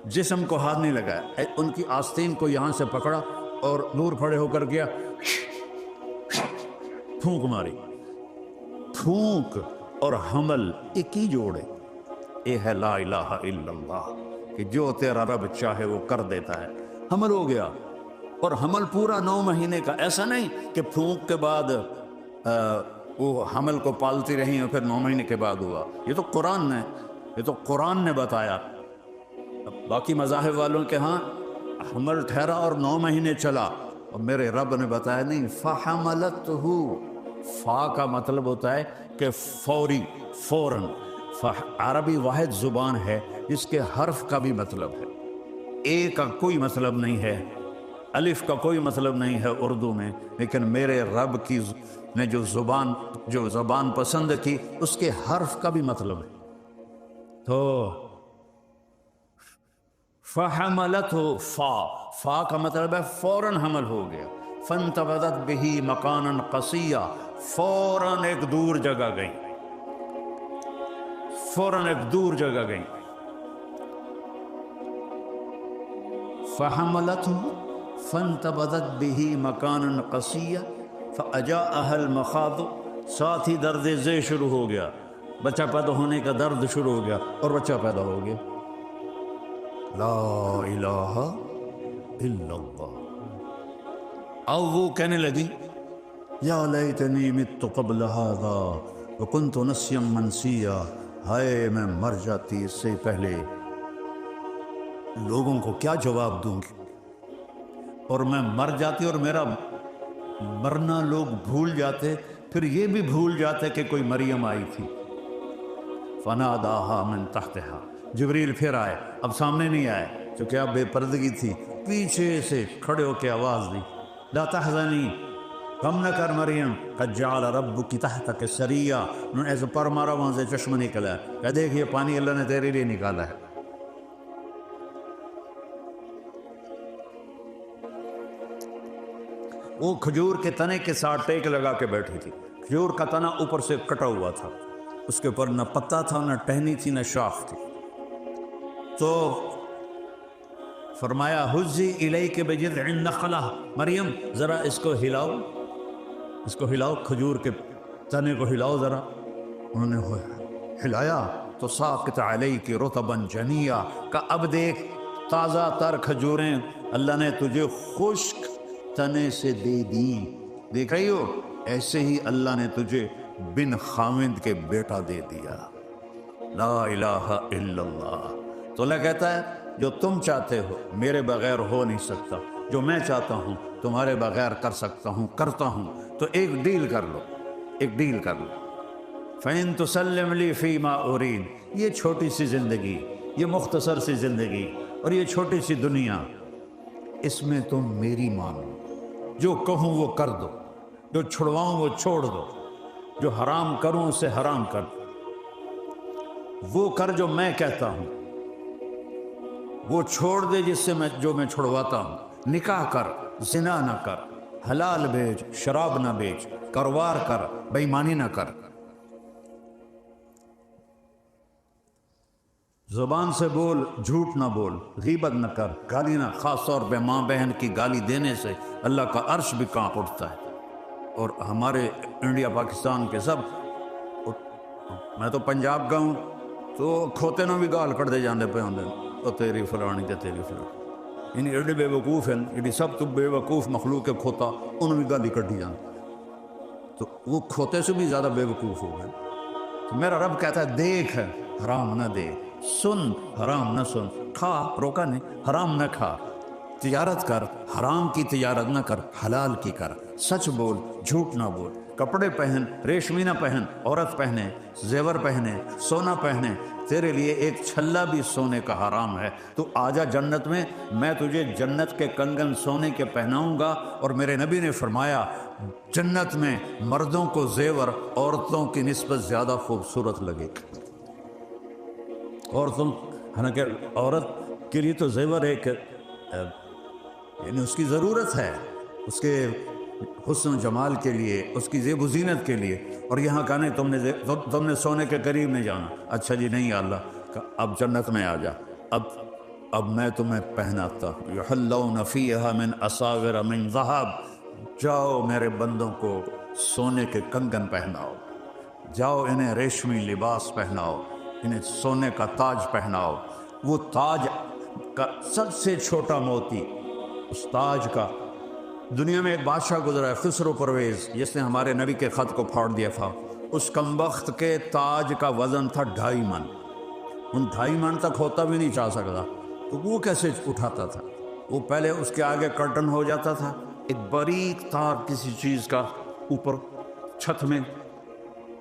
جسم کو ہاتھ نہیں لگایا، ان کی آستین کو یہاں سے پکڑا اور دور کھڑے ہو کر کیا، پھونک ماری، پھونک، اور حمل ایک ہی جوڑے. یہ ہے لا الہ الا اللہ کہ جو تیرا رب چاہے وہ کر دیتا ہے. حمل ہو گیا، اور حمل پورا 9 مہینے کا. ایسا نہیں کہ پھونک کے بعد وہ حمل کو پالتی رہی اور پھر 9 مہینے کے بعد ہوا. یہ تو قرآن نے بتایا. باقی مذاہب والوں کے ہاں حمل ٹھہرا اور 9 مہینے چلا، اور میرے رب نے بتایا نہیں. فحملتہ، فا کا مطلب ہوتا ہے کہ فوری، فوراً. عربی واحد زبان ہے جس کے حرف کا بھی مطلب ہے. اے کا کوئی مطلب نہیں ہے، الف کا کوئی مطلب نہیں ہے اردو میں، لیکن میرے رب کی نے جو زبان پسند کی اس کے حرف کا بھی مطلب ہے. تو فحملتہ، فا کا مطلب ہے فوراً حمل ہو گیا. فانتبذت بہ مکانا قصیا، فوراً ایک دور جگہ گئی، فوراً ایک دور جگہ گئی. فحملتہ فانتبذت بہ مکانا قصیا فاجاءها المخاض، ساتھ ہی درد ذی شروع ہو گیا، بچہ پیدا ہونے کا درد شروع ہو گیا اور بچہ پیدا ہو گیا. لا الہ الا اللہ. اب وہ کہنے لگی یا لیتنی مت قبل ھذا وکنت نسیا منسیا، ہائے میں مر جاتی اس سے پہلے. لوگوں کو کیا جواب دوں گی؟ اور میں مر جاتی اور میرا مرنا لوگ بھول جاتے، پھر یہ بھی بھول جاتے کہ کوئی مریم آئی تھی. فناداہا من تحتہا، جبریل پھر آئے، اب سامنے نہیں آئے چونکہ اب بے پردگی تھی. پیچھے سے کھڑے ہو کے آواز دی، لا تحزنی، غم نہ کر مریم، قد جعل ربک تحتک سریا. انہوں نے ایسے پر مارا، وہاں سے چشمہ نکلا ہے، کہ دیکھ یہ پانی اللہ نے تیرے لیے نکالا ہے. وہ کھجور کے تنے کے ساتھ ٹیک لگا کے بیٹھی تھی. کھجور کا تنا اوپر سے کٹا ہوا تھا، اس کے اوپر نہ پتا تھا، نہ ٹہنی تھی، نہ شاخ تھی. تو فرمایا حزی الیک بجذع النخلہ، مریم ذرا اس کو ہلاؤ، اس کو ہلاؤ، کھجور کے تنے کو ہلاؤ ذرا. انہوں نے ہلایا تو ساقط علیک رطبا جنیا، کہ اب دیکھ تازہ تر کھجوریں اللہ نے تجھے خشک تنے سے دے دی. دیکھ رہی ہو، ایسے ہی اللہ نے تجھے بن خاوند کے بیٹا دے دیا. لا الہ الا اللہ. تو اللہ کہتا ہے جو تم چاہتے ہو میرے بغیر ہو نہیں سکتا، جو میں چاہتا ہوں تمہارے بغیر کر سکتا ہوں، کرتا ہوں. تو ایک ڈیل کر لو، ایک ڈیل کر لو. فَإِن تُسَلِّمْ لِي فِي مَا أُرِيدُ، یہ چھوٹی سی زندگی، یہ مختصر سی زندگی اور یہ چھوٹی سی دنیا، اس میں تم میری مانو. جو کہوں وہ کر دو، جو چھڑواؤں وہ چھوڑ دو، جو حرام کروں اسے حرام کر دو. وہ کر جو میں کہتا ہوں، وہ چھوڑ دے جس سے جو میں چھڑواتا ہوں. نکاح کر، زنا نہ کر، حلال بیچ، شراب نہ بیچ، کاروبار کر، بے ایمانی نہ کر. زبان سے بول، جھوٹ نہ بول، غیبت نہ کر، گالی نہ، خاص طور پہ ماں بہن کی گالی دینے سے اللہ کا عرش بھی کانپ اٹھتا ہے. اور ہمارے انڈیا پاکستان کے سب، میں تو پنجاب کا ہوں، تو کھوتے نہ بھی گال کر دے جانے پہ ہوندے، تو تیری فلانی تے تیری فلانی. یعنی ایڈے بے وقوف ہیں، ایڈی سب تو بے وقوف مخلوق کے کھوتا، انہوں بھی گالی کر دی جانے، تو وہ کھوتے سے بھی زیادہ بے وقوف ہو گئے. تو میرا رب کہتا ہے دیکھ، حرام نہ دے، سن، حرام نہ سن، کھا، روکا نہیں، حرام نہ کھا، تجارت کر، حرام کی تجارت نہ کر، حلال کی کر، سچ بول، جھوٹ نہ بول، کپڑے پہن، ریشمی نہ پہن، عورت پہنے، زیور پہنے، سونا پہنے. تیرے لیے ایک چھلا بھی سونے کا حرام ہے. تو آجا جنت میں تجھے جنت کے کنگن سونے کے پہناؤں گا. اور میرے نبی نے فرمایا جنت میں مردوں کو زیور عورتوں کی نسبت زیادہ خوبصورت لگے گا. حالانکہ عورت کے لیے تو زیور ایک یعنی اس کی ضرورت ہے، اس کے حسن و جمال کے لیے، اس کی زیب و زینت کے لیے. اور یہاں کہنے تم نے سونے کے قریب نہیں جانا. اچھا جی نہیں اللہ، اب جنت میں آ جا، اب میں تمہیں پہناتا ہوں. یحلون فیہا من اساور من ذہب، جاؤ میرے بندوں کو سونے کے کنگن پہناؤ. جاؤ انہیں ریشمی لباس پہناؤ، انہیں سونے کا تاج پہناؤ، وہ تاج کا سب سے چھوٹا موتی، اس تاج کا دنیا میں ایک بادشاہ گزرا ہے خسرو پرویز، جس نے ہمارے نبی کے خط کو پھاڑ دیا تھا، اس کمبخت کے تاج کا وزن تھا 2.5 من، ان 2.5 من تک ہوتا بھی نہیں چاہ سکتا، تو وہ کیسے اٹھاتا تھا؟ وہ پہلے اس کے آگے کرٹن ہو جاتا تھا، ایک باریک تار کسی چیز کا اوپر چھت میں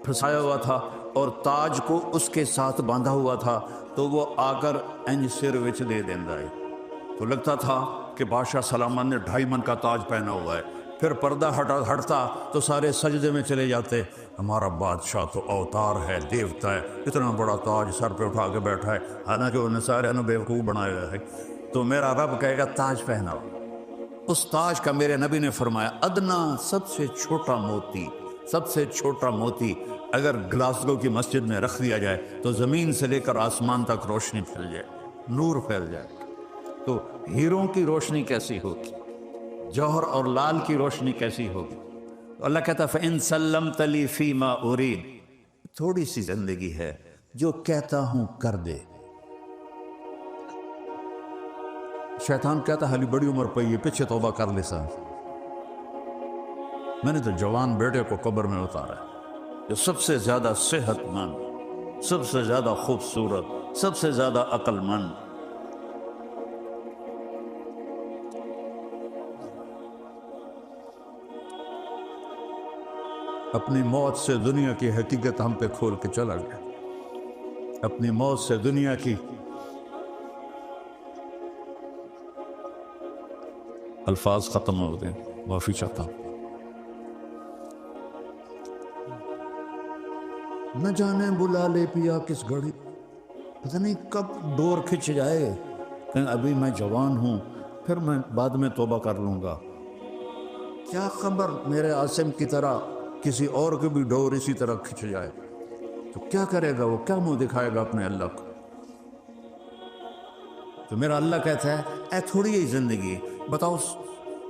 پھنسایا ہوا تھا اور تاج کو اس کے ساتھ باندھا ہوا تھا، تو وہ آ کر انج سر وچ دے دیندا ہے، تو لگتا تھا کہ بادشاہ سلامان نے 2.5 من کا تاج پہنا ہوا ہے۔ پھر پردہ ہٹتا تو سارے سجدے میں چلے جاتے، ہمارا بادشاہ تو اوتار ہے، دیوتا ہے، اتنا بڑا تاج سر پہ اٹھا کے بیٹھا ہے، حالانکہ انہیں سارے نے بیوقوف بنایا ہے، تو میرا رب کہے گا تاج پہناؤ۔ اس تاج کا میرے نبی نے فرمایا ادنا سب سے چھوٹا موتی، سب سے چھوٹا موتی اگر گلاسگو کی مسجد میں رکھ دیا جائے تو زمین سے لے کر آسمان تک روشنی پھیل جائے، نور پھیل جائے۔ تو ہیروں کی روشنی کیسی ہوگی، جوہر اور لال کی روشنی کیسی ہوگی؟ تو اللہ کہتا فَإِن سَلَّمْتَ لِي فِي مَا أُرِيدُ، تھوڑی سی زندگی ہے، جو کہتا ہوں کر دے۔ شیطان کہتا حالی بڑی عمر پہ یہ پیچھے توبہ کر لے سا، میں نے تو جوان بیٹے کو قبر میں اتارا ہے، جو سب سے زیادہ صحت مند، سب سے زیادہ خوبصورت، سب سے زیادہ عقل مند، اپنی موت سے دنیا کی حقیقت ہم پہ کھول کے چلا گیا، اپنی موت سے دنیا کی الفاظ ختم ہو گئے، معافی چاہتا ہوں۔ نہ جانے بلا لے پیا کس گھڑی، پتہ نہیں کب ڈور کھچ جائے، کہ ابھی میں جوان ہوں، پھر میں بعد میں توبہ کر لوں گا، کیا خبر میرے عاصم کی طرح کسی اور کے بھی ڈور اسی طرح کھچ جائے، تو کیا کرے گا وہ، کیا منہ دکھائے گا اپنے اللہ کو؟ تو میرا اللہ کہتا ہے اے تھوڑی ہی زندگی، بتاؤ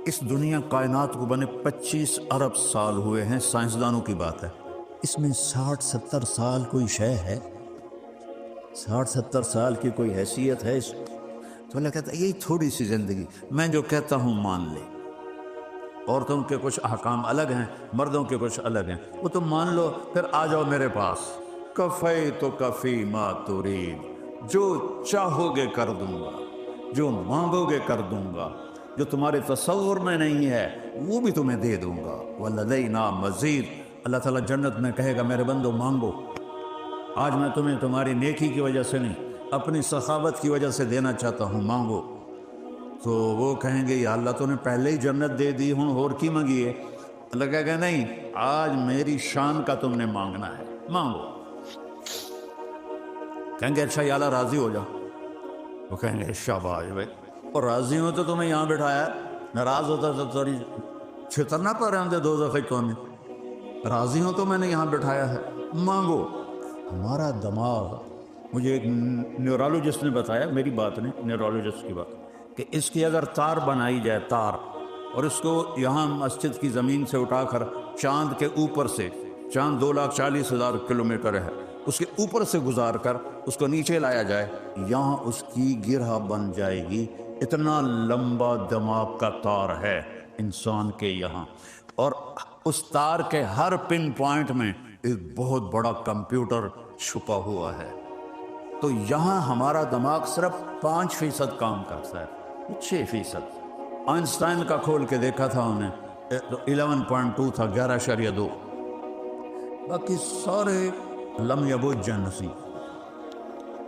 اس دنیا کائنات کو بنے 25 ارب سال ہوئے ہیں، سائنسدانوں کی بات ہے، اس میں 60-70 سال کوئی شے ہے، 60-70 سال کی کوئی حیثیت ہے اس، تو اللہ کہتا ہے یہی تھوڑی سی زندگی، میں جو کہتا ہوں مان لے۔ عورتوں کے کچھ احکام الگ ہیں، مردوں کے کچھ الگ ہیں، وہ تم مان لو، پھر آ جاؤ میرے پاس، کفی تو کفی ما ترید، جو چاہو گے کر دوں گا، جو مانگو گے کر دوں گا، جو تمہارے تصور میں نہیں ہے وہ بھی تمہیں دے دوں گا، وَلَدَيْنَا مزید۔ اللہ تعالیٰ جنت میں کہے گا میرے بندو مانگو، آج میں تمہیں تمہاری نیکی کی وجہ سے نہیں، اپنی سخاوت کی وجہ سے دینا چاہتا ہوں، مانگو۔ تو وہ کہیں گے یا اللہ تو نے پہلے ہی جنت دے دی ہوں، اور کی مانگی ہے؟ اللہ کہے گا نہیں، آج میری شان کا تم نے مانگنا ہے، مانگو۔ کہیں گے اچھا یا اللہ راضی ہو جا، وہ کہیں گے شاباش بھائی، اور راضی ہوں تو تمہیں یہاں بٹھایا، ناراض ہوتا تو تھوڑی چھتر نہ پا رہے ہوں دو دفعہ میں، راضی ہوں تو میں نے یہاں بٹھایا ہے، مانگو۔ ہمارا دماغ، مجھے ایک نیورولوجسٹ نے بتایا، میری بات نہیں، نیورولوجسٹ کی بات، کہ اس کی اگر تار بنائی جائے، تار، اور اس کو یہاں مسجد کی زمین سے اٹھا کر چاند کے اوپر سے، چاند 2,40,000 کلومیٹر ہے، اس کے اوپر سے گزار کر اس کو نیچے لایا جائے، یہاں اس کی گرہ بن جائے گی، اتنا لمبا دماغ کا تار ہے انسان کے یہاں، اور اس تار کے ہر پن پوائنٹ میں ایک بہت بڑا کمپیوٹر چھپا ہوا ہے۔ تو یہاں ہمارا دماغ صرف 5% کام کرتا ہے، 6%۔ آئنسٹائن کا کھول کے دیکھا تھا انہیں، 11.2 تھا، 11.2، باقی سارے لم یبج نسی۔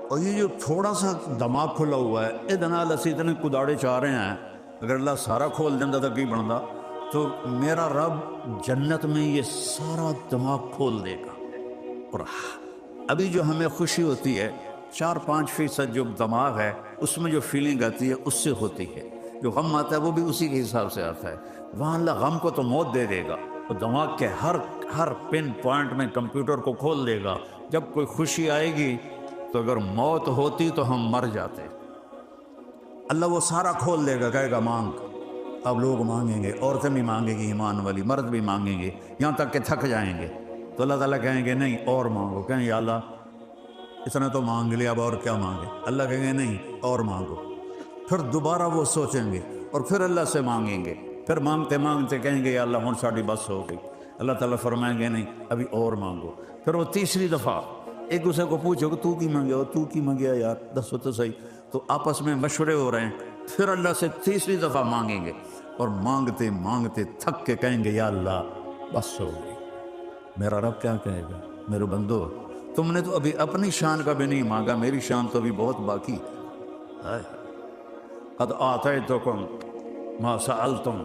اور یہ جو تھوڑا سا دماغ کھلا ہوا ہے، ادنا لسی اتنے کداڑے چاہ رہے ہیں، اگر اللہ سارا کھول دینا تھا کی بنتا، تو میرا رب جنت میں یہ سارا دماغ کھول دے گا۔ اور ابھی جو ہمیں خوشی ہوتی ہے، 4-5% جو دماغ ہے اس میں جو فیلنگ آتی ہے اس سے ہوتی ہے، جو غم آتا ہے وہ بھی اسی کے حساب سے آتا ہے، وہاں اللہ غم کو تو موت دے دے گا، اور دماغ کے ہر پن پوائنٹ میں کمپیوٹر کو کھول دے گا۔ جب کوئی خوشی آئے گی تو اگر موت ہوتی تو ہم مر جاتے، اللہ وہ سارا کھول دے گا، کہے گا مانگ۔ اب لوگ مانگیں گے، عورتیں بھی مانگیں گی ایمان والی، مرد بھی مانگیں گے، یہاں تک کہ تھک جائیں گے، تو اللہ تعالیٰ کہیں گے نہیں اور مانگو. کہیں یا اللہ اتنا تو مانگ لیا اب اور کیا مانگے. اللہ کہیں گے نہیں اور مانگو. پھر دوبارہ وہ سوچیں گے اور پھر اللہ سے مانگیں گے. پھر مانگتے مانگتے کہیں گے یا اللہ ہوں ساڑھی بس ہو گئی. اللہ تعالیٰ فرمائیں گے نہیں ابھی اور مانگو. پھر وہ تیسری دفعہ ایک دوسرے کو پوچھو کہ تو کی مانگے ہو, تو کی مانگیا یار دسو تو صحیح. تو آپس میں مشورے ہو رہے ہیں. پھر اللہ سے تیسری دفعہ مانگیں گے اور مانگتے مانگتے تھک کے کہیں گے یا اللہ بس ہو گئی. میرا رب کیا کہے گا, میرے بندو تم نے تو ابھی اپنی شان کا بھی نہیں مانگا, میری شان تو ابھی بہت باقی. قد آتیتکم ما سألتم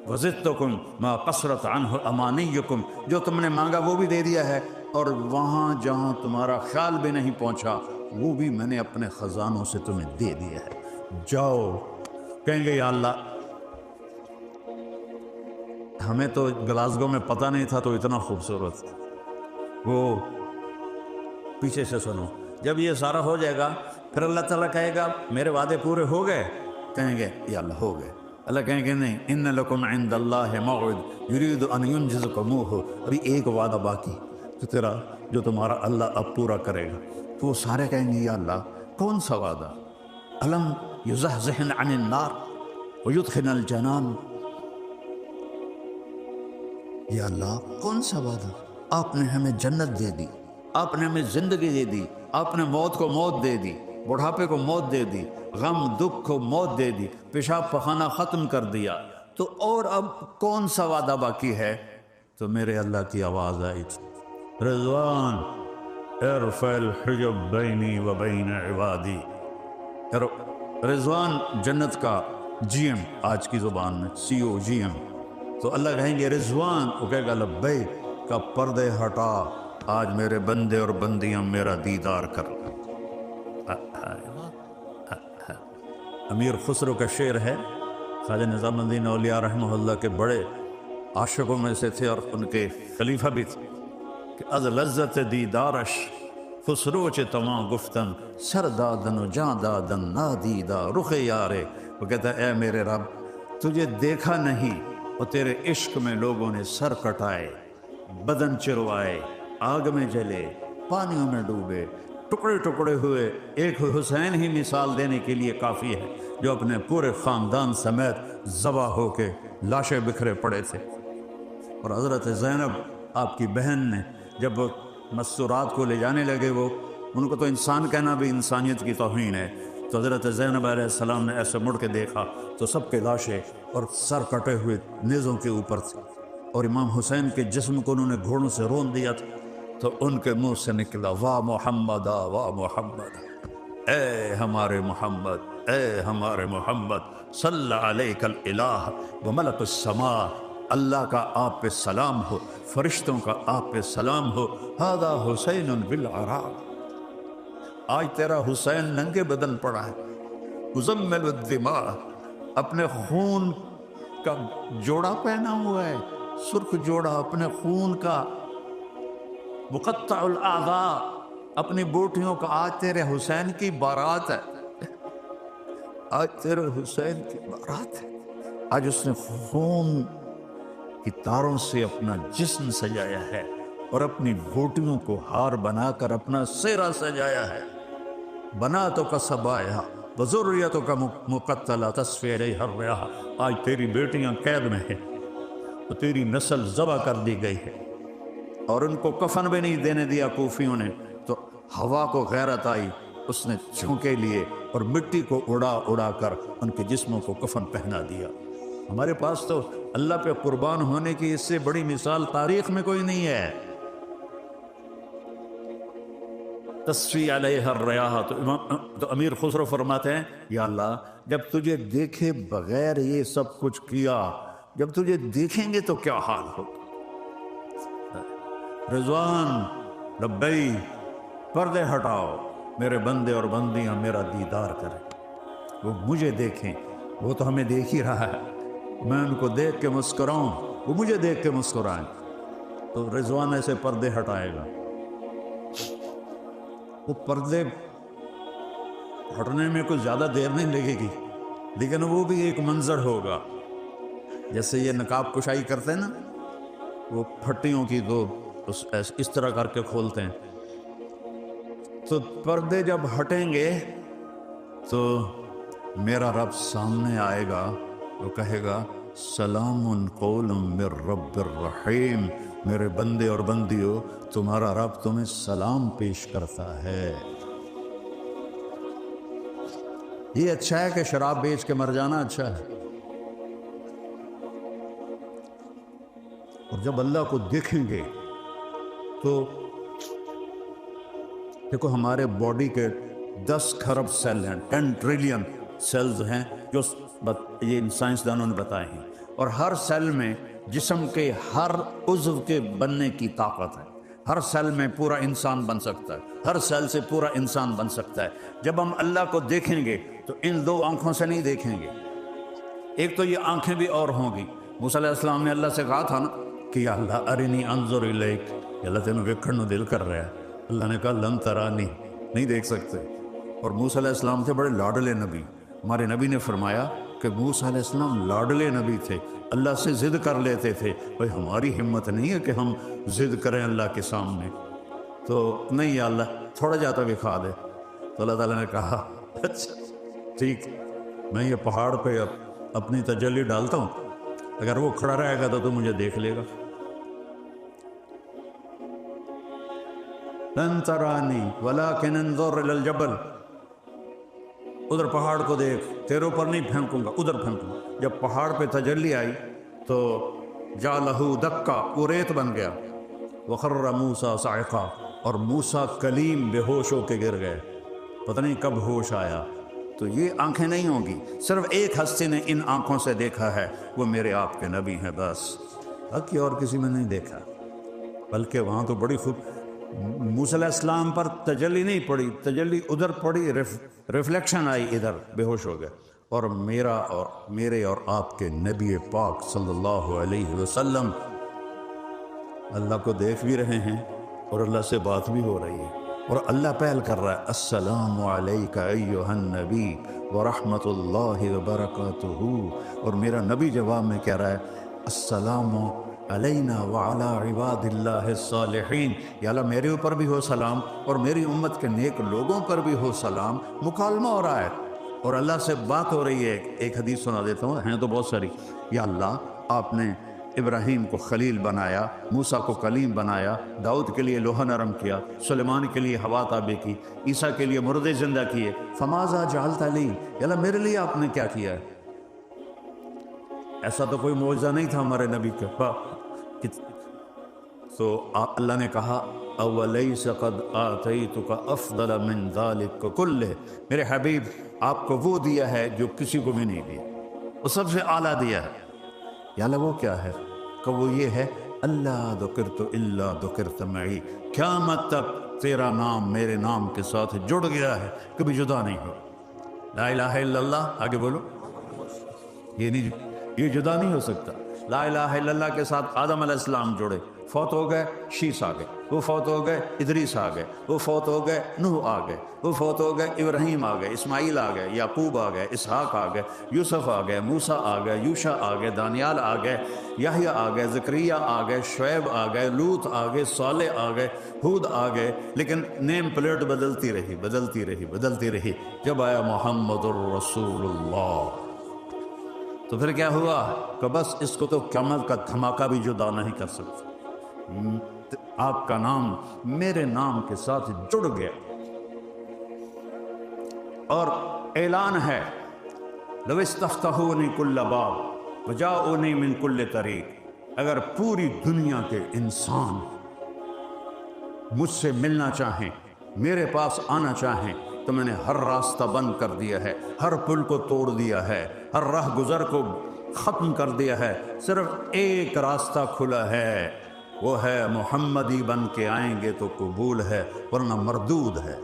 وزدتکم ما قصرت عنہ امانیکم. جو تم نے مانگا وہ بھی دے دیا ہے اور وہاں جہاں تمہارا خیال بھی نہیں پہنچا وہ بھی میں نے اپنے خزانوں سے تمہیں دے دیا ہے. جاؤ. کہیں گے یا اللہ ہمیں تو گلاسگو میں پتہ نہیں تھا تو اتنا خوبصورت. وہ پیچھے سے سنو, جب یہ سارا ہو جائے گا پھر اللہ تعالیٰ کہے گا میرے وعدے پورے ہو گئے. کہیں گے یا اللہ ہو گئے. اللہ کہیں گے نہیں ان لکم عند اللہ موعد یرید ان ینجزکموہ. ابھی ایک وعدہ باقی جو تمہارا اللہ اب پورا کرے گا. تو وہ سارے کہیں گے یا اللہ کون سا وعدہ؟ الم یزحزحن عن النار ویدخل الجنان. یا اللہ کون سا وعدہ؟ آپ نے ہمیں جنت دے دی, آپ نے ہمیں زندگی دے دی, آپ نے موت کو موت دے دی, بڑھاپے کو موت دے دی, غم دکھ کو موت دے دی, پیشاب پخانہ ختم کر دیا, تو اور اب کون سا وعدہ باقی ہے؟ تو میرے اللہ کی آواز آئی رضوان ارفع الحجب بینی و بین عبادی. رضوان جنت کا جی ایم, آج کی زبان میں سی او جی ایم. تو اللہ کہیں گے رضوان, وہ کہے گا لبیک کا پردے ہٹا, آج میرے بندے اور بندیاں میرا دیدار کر. امیر خسرو کا شعر ہے, خواجہ نظام الدین اولیاء رحمہ اللہ کے بڑے عاشقوں میں سے تھے اور ان کے خلیفہ بھی تھے کہ از لذت دیدارش خسرو چے تمام گفتن سر دادن و جان دادن نادیدہ رخ یارے. وہ کہتا ہے اے میرے رب تجھے دیکھا نہیں اور تیرے عشق میں لوگوں نے سر کٹائے, بدن چروائے, آگ میں جلے, پانیوں میں ڈوبے, ٹکڑے ٹکڑے ہوئے. ایک حسین ہی مثال دینے کے لیے کافی ہے جو اپنے پورے خاندان سمیت ذبح ہو کے لاشیں بکھرے پڑے تھے. اور حضرت زینب آپ کی بہن نے جب وہ مستورات کو لے جانے لگے, وہ ان کو تو انسان کہنا بھی انسانیت کی توہین ہے, تو حضرت زینب علیہ السلام نے ایسے مڑ کے دیکھا تو سب کے لاشیں اور سر کٹے ہوئے نیزوں کے اوپر تھے, اور امام حسین کے جسم کو انہوں نے گھوڑوں سے رون دیا تھا. تو ان کے منہ سے نکلا واہ محمد واہ محمد, اے ہمارے محمد, اے ہمارے محمد, صلی علیک الالہ و ملک السماء. اللہ کا آپ پہ سلام ہو, فرشتوں کا آپ پہ سلام ہو. ھذا حسین بالعراء. آج تیرا حسین ننگے بدن پڑا ہے, مزمل الدماء, اپنے خون کا جوڑا پہنا ہوا ہے, سرخ جوڑا اپنے خون کا, مقطع الاعضاء, اپنی بوٹیوں کا. آج تیرے حسین کی بارات ہے, آج تیرے حسین کی بارات ہے. آج اس نے خون کی تاروں سے اپنا جسم سجایا ہے اور اپنی بوٹیوں کو ہار بنا کر اپنا سہرا سجایا ہے. بنا تو کا سبایا وذریتوں کا مقتلہ تصفی علیہ الریاح. آج تیری بیٹیاں قید میں ہیں تو تیری نسل ذبح کر دی گئی ہے, اور ان کو کفن بھی نہیں دینے دیا کوفیوں نے. تو ہوا کو غیرت آئی, اس نے جھونکے لیے اور مٹی کو اڑا اڑا کر ان کے جسموں کو کفن پہنا دیا. ہمارے پاس تو اللہ پہ قربان ہونے کی اس سے بڑی مثال تاریخ میں کوئی نہیں ہے. تصفی علیہ الریاح. تو امیر خسرو فرماتے ہیں یا اللہ جب تجھے دیکھے بغیر یہ سب کچھ کیا, جب تجھے دیکھیں گے تو کیا حال ہوگا. رضوان لبئی, پردے ہٹاؤ, میرے بندے اور بندیاں میرا دیدار کریں, وہ مجھے دیکھیں. وہ تو ہمیں دیکھ ہی رہا ہے, میں ان کو دیکھ کے مسکراؤں, وہ مجھے دیکھ کے مسکرائیں. تو رضوان ایسے پردے ہٹائے گا. وہ پردے ہٹنے میں کوئی زیادہ دیر نہیں لگے گی, لیکن وہ بھی ایک منظر ہوگا. جیسے یہ نقاب کشائی کرتے ہیں نا, وہ پھٹیوں کی دو اس طرح کر کے کھولتے ہیں. تو پردے جب ہٹیں گے تو میرا رب سامنے آئے گا، وہ کہے گا سلام قول من رب الرحیم، میرے بندے اور بندیوں تمہارا رب تمہیں سلام پیش کرتا ہے. یہ اچھا ہے کہ شراب بیچ کے مر جانا اچھا ہے، اور جب اللہ کو دیکھیں گے تو دیکھو ہمارے باڈی کے 10 کھرب سیل ہیں، 10 ٹریلین سیلز ہیں جو یہ سائنسدانوں نے بتائے ہیں، اور ہر سیل میں جسم کے ہر عضو کے بننے کی طاقت ہے. ہر سیل میں پورا انسان بن سکتا ہے، ہر سیل سے پورا انسان بن سکتا ہے. جب ہم اللہ کو دیکھیں گے تو ان 2 آنکھوں سے نہیں دیکھیں گے، ایک تو یہ آنکھیں بھی اور ہوں گی. موسیٰ علیہ السلام نے اللہ سے کہا تھا نا کہ یا اللہ ارنی انظر الیک، یا اللہ تینوں ویکھن نو دل کر رہا ہے. اللہ نے کہا لن ترانی، نہیں دیکھ سکتے. اور موسیٰ علیہ السلام تھے بڑے لاڈلے نبی. ہمارے نبی نے فرمایا کہ موسیٰ علیہ السلام لاڈلے نبی تھے، اللہ سے ضد کر لیتے تھے. بھائی ہماری ہمت نہیں ہے کہ ہم ضد کریں اللہ کے سامنے، تو نہیں یا اللہ تھوڑا جاتا دکھا دے. تو اللہ تعالیٰ نے کہا اچھا ٹھیک، میں یہ پہاڑ پہ اپنی تجلی ڈالتا ہوں، اگر وہ کھڑا رہے گا تو مجھے دیکھ لے گا. لن ترانی ولکن انظر الی الجبل، ادھر پہاڑ کو دیکھ، تیرے اوپر نہیں پھینکوں گا، ادھر پھینکوں گا. جب پہاڑ پہ تجلی آئی تو جعلہ دکا، وہ ریت بن گیا. وخر موسیٰ صاعقا، اور موسیٰ کلیم بے ہوش ہو کے گر گئے، پتہ نہیں کب ہوش آیا. تو یہ آنکھیں نہیں ہوں گی، صرف ایک ہستی نے ان آنکھوں سے دیکھا ہے، وہ میرے آپ کے نبی ہیں بس، باقی اور کسی میں نہیں دیکھا. بلکہ وہاں تو بڑی خوب موسیٰ علیہ السلام پر تجلی نہیں پڑی، تجلی ادھر پڑی، ریفلیکشن آئی ادھر، بے ہوش ہو گئے. اور میرے اور آپ کے نبی پاک صلی اللہ علیہ وسلم اللہ کو دیکھ بھی رہے ہیں اور اللہ سے بات بھی ہو رہی ہے، اور اللہ پہل کر رہا ہے السلام علیک ایھا النبی ورحمۃ اللہ وبرکاتہ. اور میرا نبی جواب میں کہہ رہا ہے السلام علینا وعلی عباد اللہ الصالحین، یا اللہ میرے اوپر بھی ہو سلام اور میری امت کے نیک لوگوں پر بھی ہو سلام. مکالمہ ہو رہا ہے اور اللہ سے بات ہو رہی ہے. ایک حدیث سنا دیتا ہوں، ہیں تو بہت ساری. یا اللہ آپ نے ابراہیم کو خلیل بنایا، موسیٰ کو کلیم بنایا، داؤد کے لیے لوہا نرم کیا، سلیمان کے لیے ہوا تابع کی، عیسیٰ کے لیے مردے زندہ کیے، فماذا جعلت لی، یا اللہ میرے لیے آپ نے کیا کیا ہے؟ ایسا تو کوئی معجزہ نہیں تھا ہمارے نبی کا. تو اللہ نے کہا اولیس قد آتیتک افضل من ذلک کلہ، میرے حبیب آپ کو وہ دیا ہے جو کسی کو بھی نہیں دیا، وہ سب سے اعلیٰ دیا ہے. یا اللہ وہ کیا ہے؟ کہ وہ یہ ہے اللہ ذکرت الا ذکرت معی، قیامت تک تیرا نام میرے نام کے ساتھ جڑ گیا ہے، کبھی جدا نہیں ہو. لا الہ الا اللہ، آگے بولو، یہ جدا نہیں ہو سکتا. لا الہ الا اللہ کے ساتھ آدم علیہ السلام جڑے، فوت ہو گئے شیس آ گئے، وہ فوت ہو گئے ادریس آ گئے، وہ فوت ہو گئے نوح آ گئے، وہ فوت ہو گئے ابراہیم آ گئے، اسماعیل آ گئے، یعقوب آ گئے، اسحاق آ گئے، یوسف آ گئے، موسیٰ آ گئے، یوشع آ گئے، دانیال آ گئے، یحییٰ آ گئے، زکریہ آ گئے، شعیب آ گئے، لوط آ گئے، صالح آ گئے، ہود آ گئے. لیکن نیم پلیٹ بدلتی رہی. جب آیا محمد الرسول اللہ تو پھر کیا ہوا کہ بس اس کو تو قیامت کا دھماکہ بھی جدا نہیں کر سکتا. آپ کا نام میرے نام کے ساتھ جڑ گیا. اور اعلان ہے لو استفتحونی کل باب وجاؤنی من کل طریق، اگر پوری دنیا کے انسان مجھ سے ملنا چاہیں، میرے پاس آنا چاہیں، تو میں نے ہر راستہ بند کر دیا ہے، ہر پل کو توڑ دیا ہے، ہر راہ گزر کو ختم کر دیا ہے. صرف ایک راستہ کھلا ہے، وہ ہے محمدی بن کے آئیں گے تو قبول ہے ورنہ مردود ہے.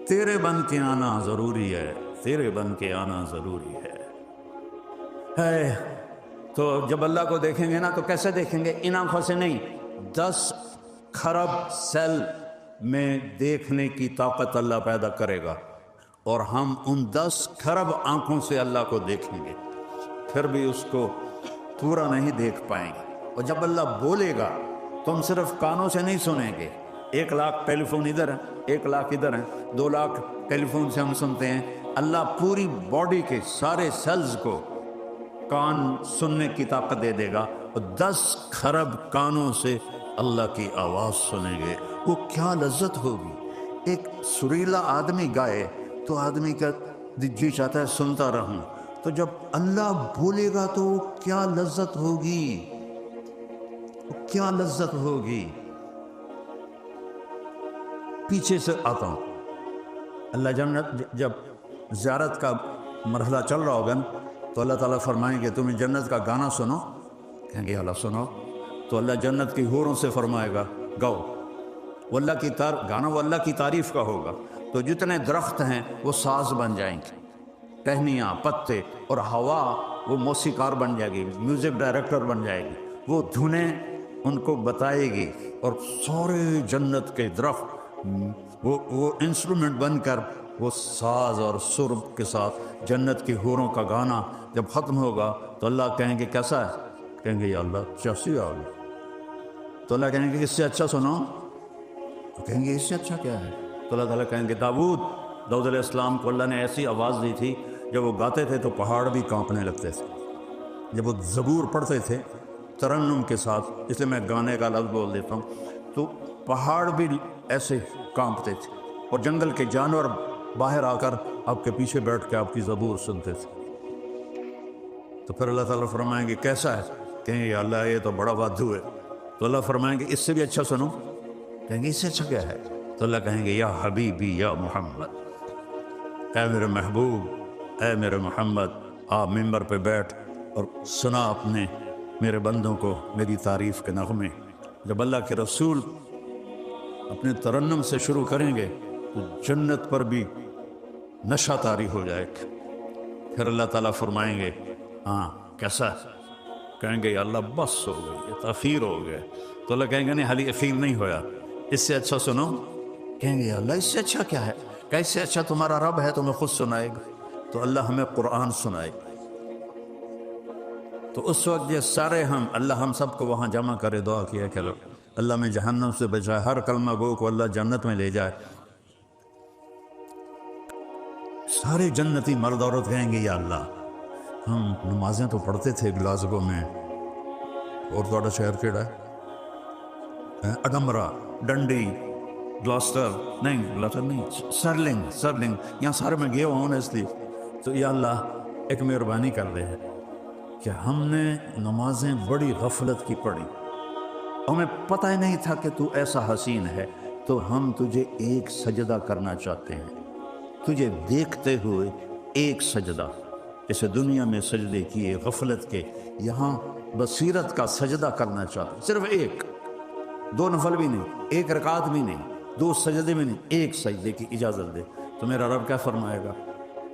تیرے بن کے آنا ضروری ہے، تیرے بن کے آنا ضروری ہے. تو جب اللہ کو دیکھیں گے نا تو کیسے دیکھیں گے؟ ان آنکھوں سے نہیں، 10 کھرب سیل میں دیکھنے کی طاقت اللہ پیدا کرے گا، اور ہم ان 10 کھرب آنکھوں سے اللہ کو دیکھیں گے، پھر بھی اس کو پورا نہیں دیکھ پائیں گے. اور جب اللہ بولے گا تم صرف کانوں سے نہیں سنیں گے. 1 لاکھ ٹیلی فون ادھر ہیں, 1 لاکھ ادھر ہیں, 2 لاکھ ٹیلی فون سے ہم سنتے ہیں. اللہ پوری باڈی کے سارے سیلز کو کان سننے کی طاقت دے دے گا, اور 10 کھرب کانوں سے اللہ کی آواز سنیں گے. وہ کیا لذت ہوگی. ایک سریلا آدمی گائے تو آدمی کا جی چاہتا ہے سنتا رہوں, تو جب اللہ بولے گا تو کیا لذت ہوگی, کیا لذت ہوگی. پیچھے سے آتا ہوں, اللہ جب زیارت کا مرحلہ چل رہا ہوگا تو اللہ تعالیٰ فرمائیں گے تمہیں جنت کا گانا سنو, کہیں گے اللہ سنو. تو اللہ جنت کی حوروں سے فرمائے گا گاؤ. وہ اللہ کی گانا وہ اللہ کی تعریف کا ہوگا. تو جتنے درخت ہیں وہ ساز بن جائیں گے, ٹہنیاں, پتے, اور ہوا وہ موسیقار بن جائے گی, میوزک ڈائریکٹر بن جائے گی. وہ دھنیں ان کو بتائے گی, اور سارے جنت کے درخت وہ انسٹرومنٹ بن کر وہ ساز اور سر کے ساتھ جنت کی حوروں کا گانا جب ختم ہوگا تو اللہ کہیں گے کیسا ہے, کہیں گے یا اللہ چاسی آ گئی. تو اللہ کہیں گے اس سے اچھا سنو, کہیں گے اس سے اچھا کیا ہے. تو اللہ تعالیٰ کہیں گے داؤد علیہ السلام کو اللہ نے ایسی آواز دی تھی جب وہ گاتے تھے تو پہاڑ بھی کانپنے لگتے تھے. جب وہ زبور پڑھتے تھے ترنم کے ساتھ, اس لیے میں گانے کا لفظ بول دیتا ہوں, تو پہاڑ بھی ایسے کانپتے تھے, اور جنگل کے جانور باہر آ کر آپ کے پیچھے بیٹھ کے آپ کی زبور سنتے تھے. تو پھر اللہ تعالیٰ فرمائیں گے کیسا ہے, کہیں گے اللہ یہ تو بڑا وادھو ہے. تو اللہ فرمائیں گے اس سے بھی اچھا سنو, کہیں گے اس سے اچھا کیا ہے. تو اللہ کہیں گے یا حبیبی یا محمد, اے میرے محبوب, اے میرے محمد, آپ ممبر پہ بیٹھ اور سنا اپنے میرے بندوں کو میری تعریف کے نغمے. جب اللہ کے رسول اپنے ترنم سے شروع کریں گے تو جنت پر بھی نشہ طاری ہو جائے گا. پھر اللہ تعالیٰ فرمائیں گے ہاں کیسا ہے, کہیں گے یا اللہ بس ہو گئی, یہ تاخیر ہو گئے. تو اللہ کہیں گے نہیں حالی اخیر نہیں ہویا, اس سے اچھا سنو. کہیں گے یا اللہ اس سے اچھا کیا ہے, کیسے اچھا تمہارا رب ہے تمہیں خود سنائے گا. تو اللہ ہمیں قرآن سنائے گا. تو اس وقت یہ سارے اللہ ہم سب کو وہاں جمع کرے, دعا کیا کرو اللہ میں جہنم سے بچائے, ہر کلمہ گو کو اللہ جنت میں لے جائے. سارے جنتی مرد عورت کہیں گے یا اللہ ہم نمازیں تو پڑھتے تھے گلاسگو میں, اور تھوڑا شہر کیڑا ہے اڈمبرا, ڈنڈی, گلاسٹر نہیں, سرلنگ, یہاں سارے میں گیا ہوں اس لیے. تو یا اللہ ایک مہربانی کر دے کہ ہم نے نمازیں بڑی غفلت کی پڑھی, ہمیں پتہ ہی نہیں تھا کہ تو ایسا حسین ہے, تو ہم تجھے ایک سجدہ کرنا چاہتے ہیں, تجھے دیکھتے ہوئے ایک سجدہ. جیسے دنیا میں سجدے کیے غفلت کے, یہاں بصیرت کا سجدہ کرنا چاہتے ہیں, صرف ایک, 2 نفل بھی نہیں, 1 رکعت بھی نہیں, 2 سجدے بھی نہیں, ایک سجدے کی اجازت دے. تو میرا رب کیا فرمائے گا,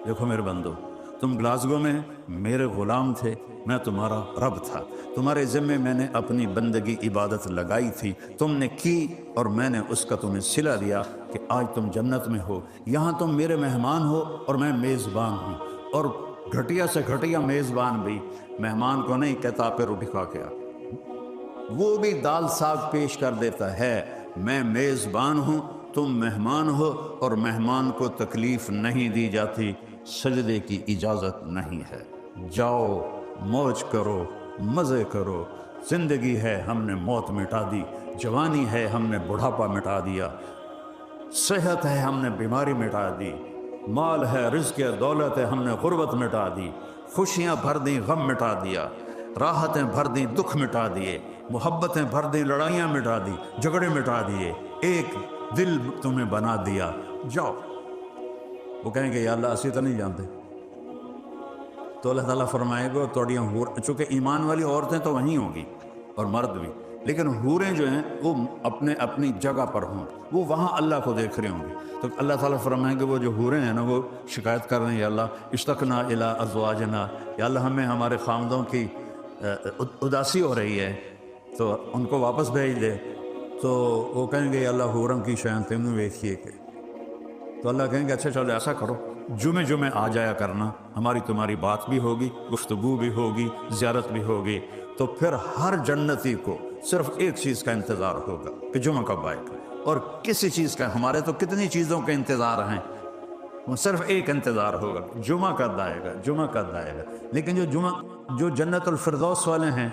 دیکھو میرے بندو تم گلاسگو میں میرے غلام تھے, میں تمہارا رب تھا, تمہارے ذمے میں نے اپنی بندگی عبادت لگائی تھی, تم نے کی, اور میں نے اس کا تمہیں صلہ دیا کہ آج تم جنت میں ہو. یہاں تم میرے مہمان ہو اور میں میزبان ہوں, اور گھٹیا سے گھٹیا میزبان بھی مہمان کو نہیں کہتا پہ روٹی کھا کے آ, وہ بھی دال ساگ پیش کر دیتا ہے. میں میزبان ہوں, تم مہمان ہو, اور مہمان کو تکلیف نہیں دی جاتی, سجدے کی اجازت نہیں ہے. جاؤ موج کرو, مزے کرو, زندگی ہے ہم نے موت مٹا دی, جوانی ہے ہم نے بڑھاپا مٹا دیا, صحت ہے ہم نے بیماری مٹا دی, مال ہے, رزق ہے, دولت ہے, ہم نے غربت مٹا دی, خوشیاں بھر دیں, غم مٹا دیا, راحتیں بھر دیں, دکھ مٹا دیے, محبتیں بھر دیں, لڑائیاں مٹا دی, جھگڑے مٹا دیے, ایک دل تمہیں بنا دیا, جاؤ. وہ کہیں گے یا اللہ اسی تو نہیں جانتے. تو اللہ تعالیٰ فرمائے گا توڑیاں چونکہ ایمان والی عورتیں تو وہیں ہوں گی اور مرد بھی, لیکن حوریں جو ہیں وہ اپنی جگہ پر ہوں, وہ وہاں اللہ کو دیکھ رہے ہوں گے. تو اللہ تعالیٰ فرمائیں گے وہ جو حوریں ہیں نا وہ شکایت کر رہے ہیں, یا اللہ اشتقنا الی ازواجنا, یا اللہ ہمیں ہمارے خامدوں کی اداسی ہو رہی ہے تو ان کو واپس بھیج دے. تو وہ کہیں گے یا اللہ حوروں کی شان تم ویکھیے کہ. تو اللہ کہیں گے اچھا چلو ایسا کرو, جمعے آ جایا کرنا, ہماری تمہاری بات بھی ہوگی, گفتگو بھی ہوگی, زیارت بھی ہوگی, تو پھر ہر جنتی کو صرف ایک چیز کا انتظار ہوگا کہ جمعہ کب آئے گا، اور کسی چیز کا، ہمارے تو کتنی چیزوں کے انتظار ہیں، وہ صرف ایک انتظار ہوگا، جمعہ کب آئے گا، جمعہ کب آئے گا۔ لیکن جو جنت الفردوس والے ہیں،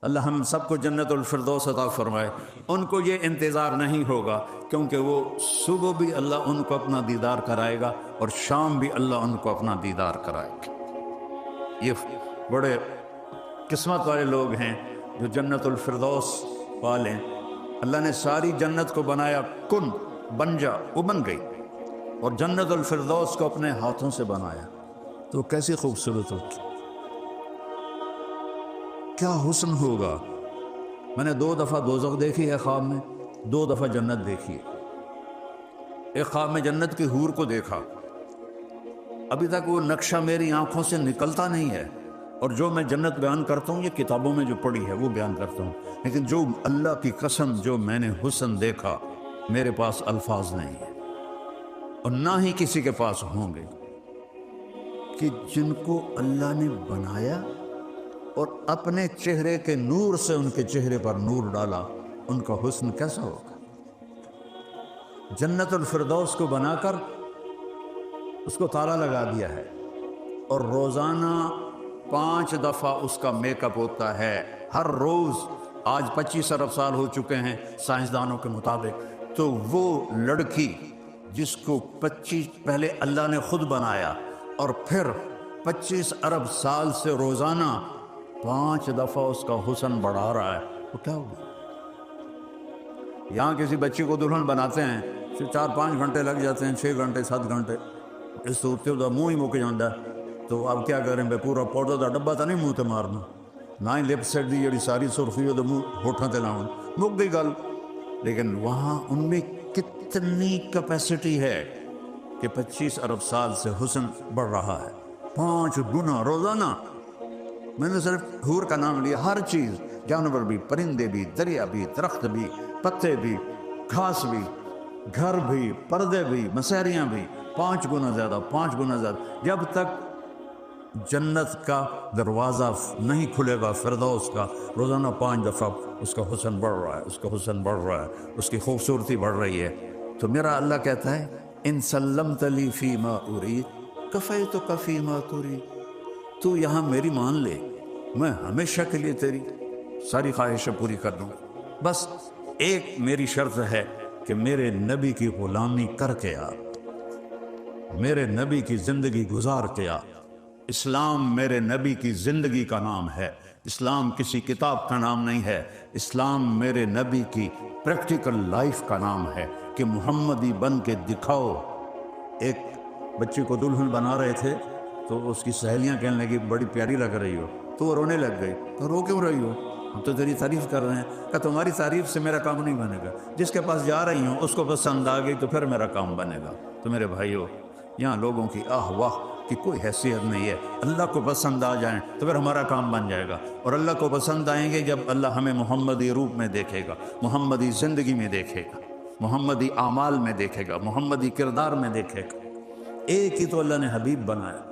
اللہ ہم سب کو جنت الفردوس عطا فرمائے، ان کو یہ انتظار نہیں ہوگا، کیونکہ وہ صبح بھی اللہ ان کو اپنا دیدار کرائے گا اور شام بھی اللہ ان کو اپنا دیدار کرائے گا۔ یہ بڑے قسمت والے لوگ ہیں جو جنت الفردوس والے ہیں۔ اللہ نے ساری جنت کو بنایا، کن بن جا، وہ بن گئی، اور جنت الفردوس کو اپنے ہاتھوں سے بنایا، تو کیسی خوبصورت ہوگی، کیا حسن ہوگا۔ میں نے 2 دفعہ دوزخ دیکھی ہے خواب میں، 2 دفعہ جنت دیکھی ہے۔ ایک خواب میں جنت کی حور کو دیکھا، ابھی تک وہ نقشہ میری آنکھوں سے نکلتا نہیں ہے، اور جو میں جنت بیان کرتا ہوں یہ کتابوں میں جو پڑھی ہے وہ بیان کرتا ہوں، لیکن جو اللہ کی قسم جو میں نے حسن دیکھا، میرے پاس الفاظ نہیں ہے، اور نہ ہی کسی کے پاس ہوں گے، کہ جن کو اللہ نے بنایا اور اپنے چہرے کے نور سے ان کے چہرے پر نور ڈالا، ان کا حسن کیسا ہوگا۔ جنت الفردوس کو بنا کر اس کو تالا لگا دیا ہے، اور روزانہ 5 دفعہ اس کا میک اپ ہوتا ہے، ہر روز۔ آج 25 ارب سال ہو چکے ہیں سائنسدانوں کے مطابق، تو وہ لڑکی جس کو پہلے اللہ نے خود بنایا اور پھر 25 ارب سال سے روزانہ 5 دفعہ اس کا حسن بڑھا رہا ہے، وہ کیا ہوگا۔ یہاں کسی بچی کو دلہن بناتے ہیں، 4-5 گھنٹے لگ جاتے ہیں، 6 گھنٹے 7 گھنٹے، اس صورت دا منہ ہی مک جاتا ہے۔ تو آپ کیا کریں بے، پورا پاؤڈر دا ڈبا تو نہیں منہ تے مارنا، نہ ہی لپ سیٹ دی جڑی ساری سرخی وہ منہ ہوٹھاں تے لاؤں، مک گئی گل۔ لیکن وہاں ان میں کتنی کیپیسٹی ہے کہ 25 ارب سال سے حسن بڑھ رہا ہے، 5 گنا روزانہ۔ میں نے صرف حور کا نام لیا، ہر چیز، جانور بھی، پرندے بھی، دریا بھی، درخت بھی، پتے بھی، گھاس بھی، گھر بھی، پردے بھی، مسہریاں بھی، 5 گنا زیادہ، 5 گنا زیادہ۔ جب تک جنت کا دروازہ نہیں کھلے گا فردوس کا، روزانہ 5 دفعہ اس کا حسن بڑھ رہا ہے، اس کا حسن بڑھ رہا ہے، اس کی خوبصورتی بڑھ رہی ہے۔ تو میرا اللہ کہتا ہے ان سلمت لی فی ما ارید کفیتک فی ما ترید، تو یہاں میری مان لے، میں ہمیشہ کے لیے تیری ساری خواہشیں پوری کر دوں، بس ایک میری شرط ہے کہ میرے نبی کی غلامی کر کے آ، میرے نبی کی زندگی گزار کے آ۔ اسلام میرے نبی کی زندگی کا نام ہے، اسلام کسی کتاب کا نام نہیں ہے، اسلام میرے نبی کی پریکٹیکل لائف کا نام ہے کہ محمدی بن کے دکھاؤ۔ ایک بچے کو دلہن بنا رہے تھے تو اس کی سہیلیاں کہنے لگی بڑی پیاری لگ رہی ہو، تو وہ رونے لگ گئی، تو رو کیوں رہی ہو، ہم تو تیری تعریف کر رہے ہیں۔ کہ تمہاری تعریف سے میرا کام نہیں بنے گا، جس کے پاس جا رہی ہوں اس کو پسند آ گئی تو پھر میرا کام بنے گا۔ تو میرے بھائیو، یہاں لوگوں کی آہ واہ کی کوئی حیثیت نہیں ہے، اللہ کو پسند آ جائیں تو پھر ہمارا کام بن جائے گا، اور اللہ کو پسند آئیں گے جب اللہ ہمیں محمدی روپ میں دیکھے گا، محمدی زندگی میں دیکھے گا، محمدی اعمال میں دیکھے گا، محمدی کردار میں دیکھے گا۔ ایک ہی تو اللہ نے حبیب بنایا،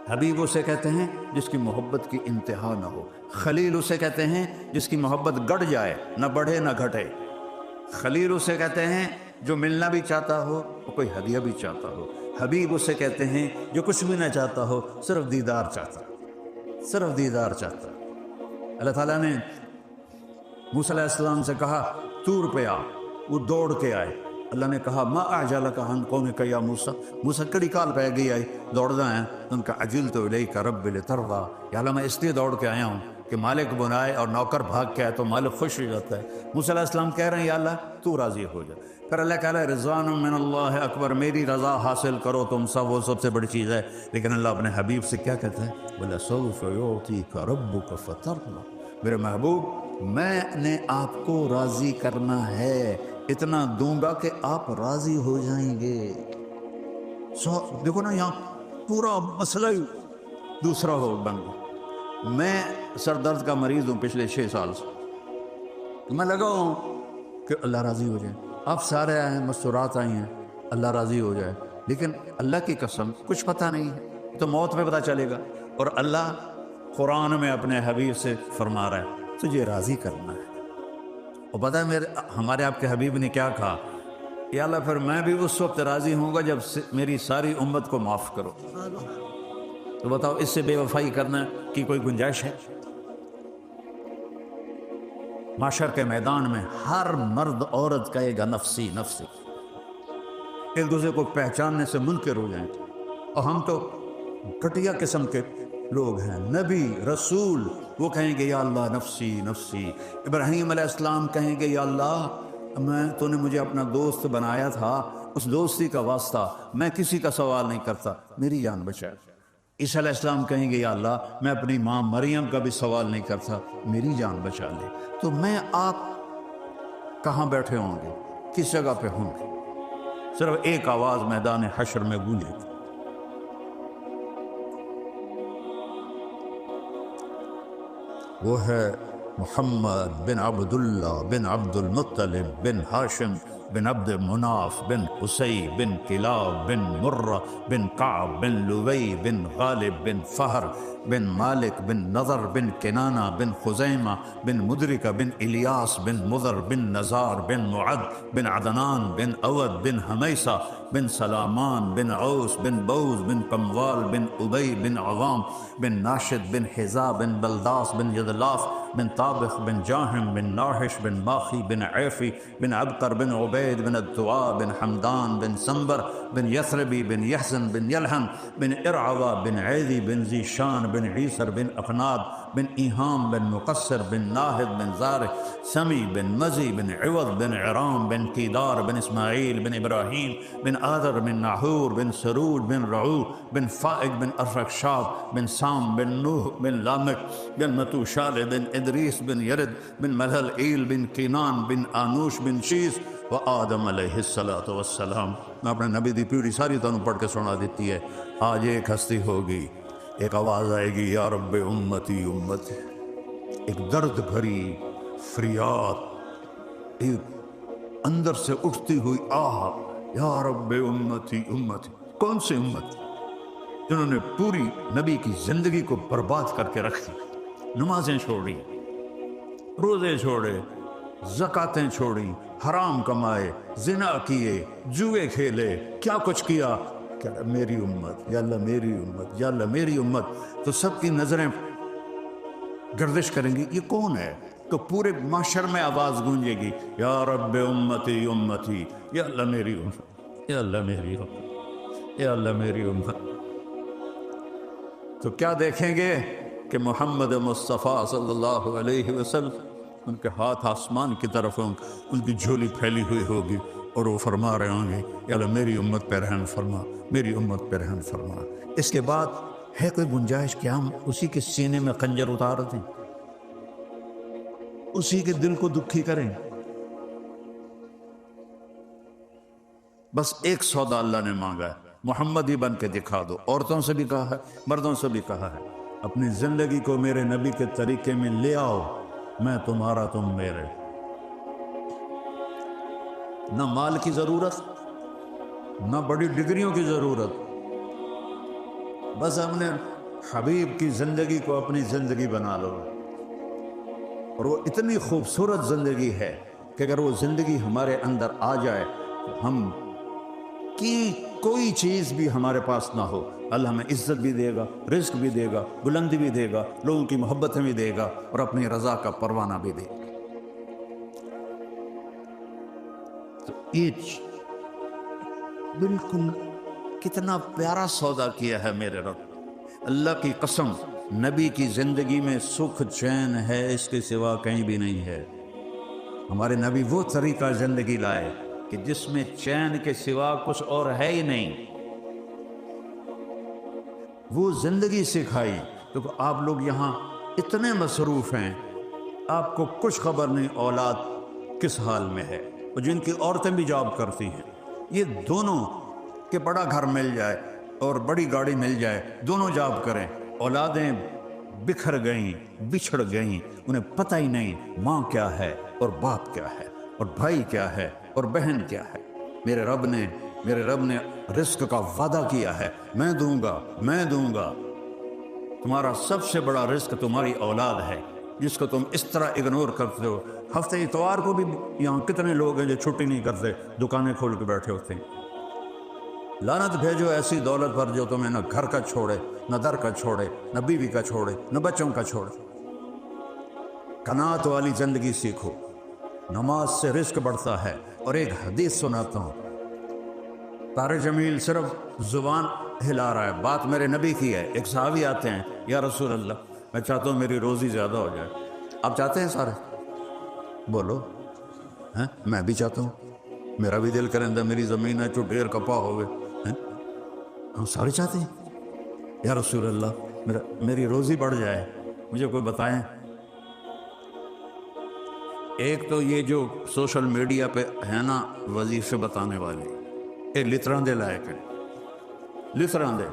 حبیب اسے کہتے ہیں جس کی محبت کی انتہا نہ ہو، خلیل اسے کہتے ہیں جس کی محبت گڑ جائے، نہ بڑھے نہ گھٹے، خلیل اسے کہتے ہیں جو ملنا بھی چاہتا ہو اور کوئی ہدیہ بھی چاہتا ہو، حبیب اسے کہتے ہیں جو کچھ بھی نہ چاہتا ہو، صرف دیدار چاہتا، صرف دیدار چاہتا۔ اللہ تعالیٰ نے موسیٰ علیہ السلام سے کہا طور پہ آ، وہ دوڑ کے آئے، اللہ نے کہا ما اعجلک عن قومک یا موسیٰ، موسیٰ کڑی کال پہ گئی آئی دوڑنا ہے، ان کا عجلت الیک رب لترضی، یا اللہ میں اس لیے دوڑ کے آیا ہوں کہ مالک بنائے اور نوکر بھاگ کے آئے تو مالک خوش ہو جاتا ہے۔ موسیٰ علیہ السلام کہہ رہے ہیں یا اللہ تو راضی ہو جا، پھر اللہ کہہ رہا ہے رضوان من اللہ اکبر، میری رضا حاصل کرو تم سب، وہ سب سے بڑی چیز ہے۔ لیکن اللہ اپنے حبیب سے کیا کہتا ہے وَلَسَوْفَ يُعْطِيكَ رَبُّكَ فَتَرْضَىٰ، میرے محبوب میں نے آپ کو راضی کرنا ہے، اتنا دوں گا کہ آپ راضی ہو جائیں گے۔ دیکھو نا یہاں پورا مسئلہ ہی دوسرا ہو بن گیا۔ میں سر درد کا مریض ہوں پچھلے 6 سال سے، میں لگا ہوں کہ اللہ راضی ہو جائے، آپ سارے آئے ہیں، مستورات آئی ہیں، اللہ راضی ہو جائے، لیکن اللہ کی قسم کچھ پتہ نہیں ہے، تو موت میں پتہ چلے گا، اور اللہ قرآن میں اپنے حبیب سے فرما رہا ہے تجھے راضی کرنا ہے۔ اور پتہ ہے ہمارے آپ کے حبیب نے کیا کہا؟ یا اللہ پھر میں بھی اس وقت راضی ہوں گا جب میری ساری امت کو معاف کرو۔ تو بتاؤ اس سے بے وفائی کرنا کی کوئی گنجائش ہے؟ معاشر کے میدان میں ہر مرد عورت کہے گا نفسی نفسی، ایک دوسرے کو پہچاننے سے منکر ہو جائیں، اور ہم تو گھٹیا قسم کے لوگ ہیں۔ نبی رسول وہ کہیں گے یا اللہ نفسی نفسی، ابراہیم علیہ السلام کہیں گے یا اللہ تو نے مجھے اپنا دوست بنایا تھا، اس دوستی کا واسطہ میں کسی کا سوال نہیں کرتا، میری جان بچا۔ عیسیٰ علیہ السلام کہیں گے یا اللہ میں اپنی ماں مریم کا بھی سوال نہیں کرتا، میری جان بچا لے۔ تو میں آپ کہاں بیٹھے ہوں گے، کس جگہ پہ ہوں گے؟ صرف ایک آواز میدان حشر میں گونجے گی، وہ ہے محمد بن عبداللہ بن عبد المطلب بن ہاشم بن عبد مناف بن قصی بن کلاب بن مرہ بن کعب بن لوی بن غالب بن فہر بن مالک بن نضر بن کنانہ بن خزیمہ بن مدرکہ بن الیاس بن مضر بن نزار بن معد بن عدنان بن اود بن حمیسہ بن سلامان بن عوس بن بوز بن قموال بن ابی بن عوام بن ناشد بن حذا بن بلداس بن یدلاف بن طابخ بن جاہم بن ناحش بن ماخی بن عیفی بن عبقر بن عبید بن الدعاء بن حمدان بن سنبر بن یثربی بن یحزن بن یلحم بن ارعوہ بن عیدی بن ذیشان بن عیسر بن اقناد بن ایہام بن مقصر بن ناہد بن زارع سمی بن مزی بن عوض بن عرام بن کیدار بن اسماعیل بن ابراہیم بن آدر بن ناحور بن سرود بن رعو بن فائق بن ارفخشاد بن سام بن نوح بن لامک بن متوشال بن ادریس بن یرد بن ملہل ایل بن کینان بن آنوش بن شیس و آدم علیہ السلام۔ میں اپنے نبی دی پیڑھی ساری تانوں پڑھ کے سنا دیتی ہے۔ آج ایک ہستی ہوگی، ایک آواز آئے گی یا رب امتی امتی، ایک درد بھری فریاد، ایک اندر سے اٹھتی ہوئی آہ، یا رب امتی امتی۔ کون سی امت؟ جنہوں نے پوری نبی کی زندگی کو برباد کر کے رکھ دی، نمازیں چھوڑی، روزے چھوڑے، زکاتیں چھوڑی، حرام کمائے، زنا کیے، جوئے کھیلے، کیا کچھ کیا۔ کہ میری امت، یا اللہ میری امت، یا اللہ میری امت۔ تو سب کی نظریں گردش کریں گی، یہ کون ہے؟ تو پورے معاشر میں آواز گونجے گی یا رب امتی امتی، یا اللہ میری امت، یا اللہ میری امت، یا اللہ میری امت۔ تو کیا دیکھیں گے کہ محمد مصطفیٰ صلی اللہ علیہ وسلم، ان کے ہاتھ آسمان کی طرف ہوں، ان کی جھولی پھیلی ہوئی ہوگی، اور وہ فرما رہے ہوں گے یا اللہ میری امت پہ رحم فرما، میری امت پہ رحم فرما۔ اس کے بعد ہے کوئی گنجائش کہ ہم اسی کے سینے میں خنجر اتار دیں، اسی کے دل کو دکھی کریں؟ بس ایک سودا اللہ نے مانگا ہے، محمد ہی بن کے دکھا دو۔ عورتوں سے بھی کہا ہے، مردوں سے بھی کہا ہے، اپنی زندگی کو میرے نبی کے طریقے میں لے آؤ، میں تمہارا تم میرے۔ نہ مال کی ضرورت، نہ بڑی ڈگریوں کی ضرورت، بس ہم نے حبیب کی زندگی کو اپنی زندگی بنا لو۔ اور وہ اتنی خوبصورت زندگی ہے کہ اگر وہ زندگی ہمارے اندر آ جائے تو ہم کی کوئی چیز بھی ہمارے پاس نہ ہو، اللہ ہمیں عزت بھی دے گا، رزق بھی دے گا، بلندی بھی دے گا، لوگوں کی محبتیں بھی دے گا، اور اپنی رضا کا پروانہ بھی دے گا۔ تو یہ بالکل کتنا پیارا سودا کیا ہے میرے رب۔ اللہ کی قسم، نبی کی زندگی میں سکھ چین ہے، اس کے سوا کہیں بھی نہیں ہے۔ ہمارے نبی وہ طریقہ زندگی لائے کہ جس میں چین کے سوا کچھ اور ہے ہی نہیں، وہ زندگی سکھائی۔ تو آپ لوگ یہاں اتنے مصروف ہیں، آپ کو کچھ خبر نہیں اولاد کس حال میں ہے، اور جن کی عورتیں بھی جاب کرتی ہیں، یہ دونوں کہ بڑا گھر مل جائے اور بڑی گاڑی مل جائے، دونوں جاب کریں، اولادیں بکھر گئیں، بچھڑ گئیں، انہیں پتہ ہی نہیں ماں کیا ہے اور باپ کیا ہے اور بھائی کیا ہے اور بہن کیا ہے۔ میرے رب نے رزق کا وعدہ کیا ہے، میں دوں گا، میں دوں گا۔ تمہارا سب سے بڑا رزق تمہاری اولاد ہے، جس کو تم اس طرح اگنور کرتے ہو۔ ہفتے اتوار کو بھی یہاں کتنے لوگ ہیں جو چھٹی نہیں کرتے، دکانیں کھول کے بیٹھے ہوتے ہیں۔ لعنت بھیجو ایسی دولت پر جو تمہیں نہ گھر کا چھوڑے، نہ در کا چھوڑے، نہ بیوی کا چھوڑے، نہ بچوں کا چھوڑے۔ قناعت والی زندگی سیکھو، نماز سے رزق بڑھتا ہے۔ اور ایک حدیث سناتا ہوں، طارق جمیل صرف زبان ہلا رہا ہے، بات میرے نبی کی ہے۔ ایک صحابی آتے ہیں، یا رسول اللہ میں چاہتا ہوں میری روزی زیادہ ہو جائے۔ آپ چاہتے ہیں سارے؟ بولو ہیں؟ میں بھی چاہتا ہوں، میرا بھی دل کریں میری زمین ہے جو ڈھیر کپا ہوئے ہیں، ہم سارے چاہتے ہیں۔ یا رسول اللہ میری روزی بڑھ جائے، مجھے کوئی بتائیں۔ ایک تو یہ جو سوشل میڈیا پہ ہے نا وظیفے بتانے والے، یہ لطران دے لائق ہے، لطران دے،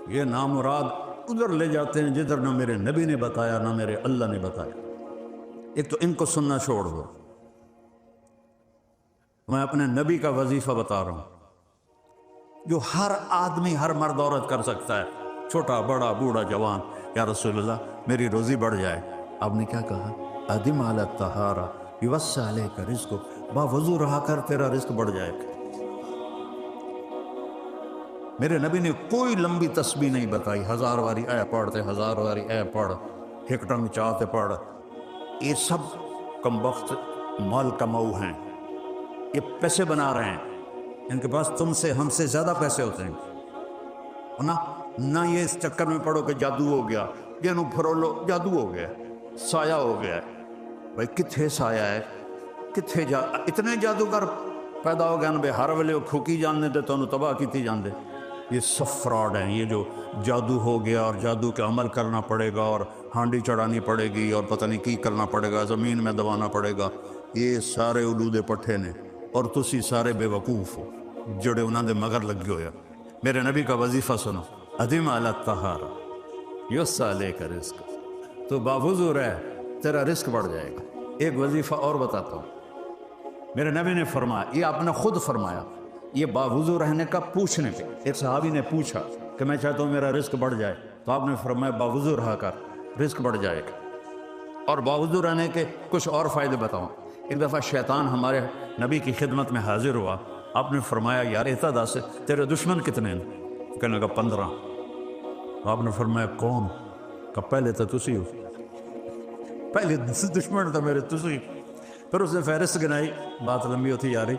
یہ نامراد ادھر لے جاتے ہیں جدھر نہ میرے نبی نے بتایا نہ میرے اللہ نے بتایا۔ ایک تو ان کو سننا چھوڑ دو، میں اپنے نبی کا وظیفہ بتا رہا ہوں جو ہر آدمی، ہر مرد عورت کر سکتا ہے، چھوٹا بڑا بوڑھا جوان۔ یا رسول اللہ میری روزی بڑھ جائے۔ آپ نے کیا کہا؟ ادم علی الطہارہ یوسع علیک رزق، باوضو رہا کر تیرا رزق بڑھ جائے گا۔ میرے نبی نے کوئی لمبی تسبیح نہیں بتائی، 1000 واری اے پڑھتے، 1000 واری اے پڑھ، ایک ٹنگ چاہتے پڑھ، یہ سب کم وقت مال کماؤ ہیں، یہ پیسے بنا رہے ہیں، ان کے پاس تم سے ہم سے زیادہ پیسے ہوتے ہیں نہ یہ اس چکر میں پڑھو کہ جادو ہو گیا، یہ نو پھرولو جادو ہو گیا، سایہ ہو گیا۔ بھائی کتھے سایہ ہے، کتھے اتنے جادوگر پیدا ہو گئے نا، ہر ویلے وہ کھوکی جاننے دے تو تباہ کیتی جاندے۔ یہ سب فراڈ ہیں، یہ جو جادو ہو گیا اور جادو کے عمل کرنا پڑے گا اور ہانڈی چڑھانی پڑے گی اور پتہ نہیں کی کرنا پڑے گا، زمین میں دبانا پڑے گا، یہ سارے علود پٹھے نے، اور تسی سارے بے وقوف ہو جڑے انہوں نے مگر لگے ہوئے۔ میرے نبی کا وظیفہ سنو، ادم علی الطہارہ یوسع علیک رزق، تو باوضو رہ تیرا رزق بڑھ جائے گا۔ ایک وظیفہ اور بتاتا ہوں، میرے نبی نے فرمایا، یہ آپ نے خود فرمایا، یہ باوضو رہنے کا پوچھنے پہ ایک صحابی نے پوچھا کہ میں چاہتا ہوں میرا رزق بڑھ جائے، تو آپ نے فرمایا باوضو رہا کر رزق بڑھ جائے گا۔ اور باوضو رہنے کے کچھ اور فائدے بتاؤں۔ ایک دفعہ شیطان ہمارے نبی کی خدمت میں حاضر ہوا، آپ نے فرمایا یار اعتدا سے تیرے دشمن کتنے ہیں؟ کہنے لگا 15۔ آپ نے فرمایا کون؟ کہ پہلے تو تسی ہو، پہلے دشمن تھا میرے تسی۔ پھر اس نے فہرست گنائی، بات لمبی ہوتی جا رہی،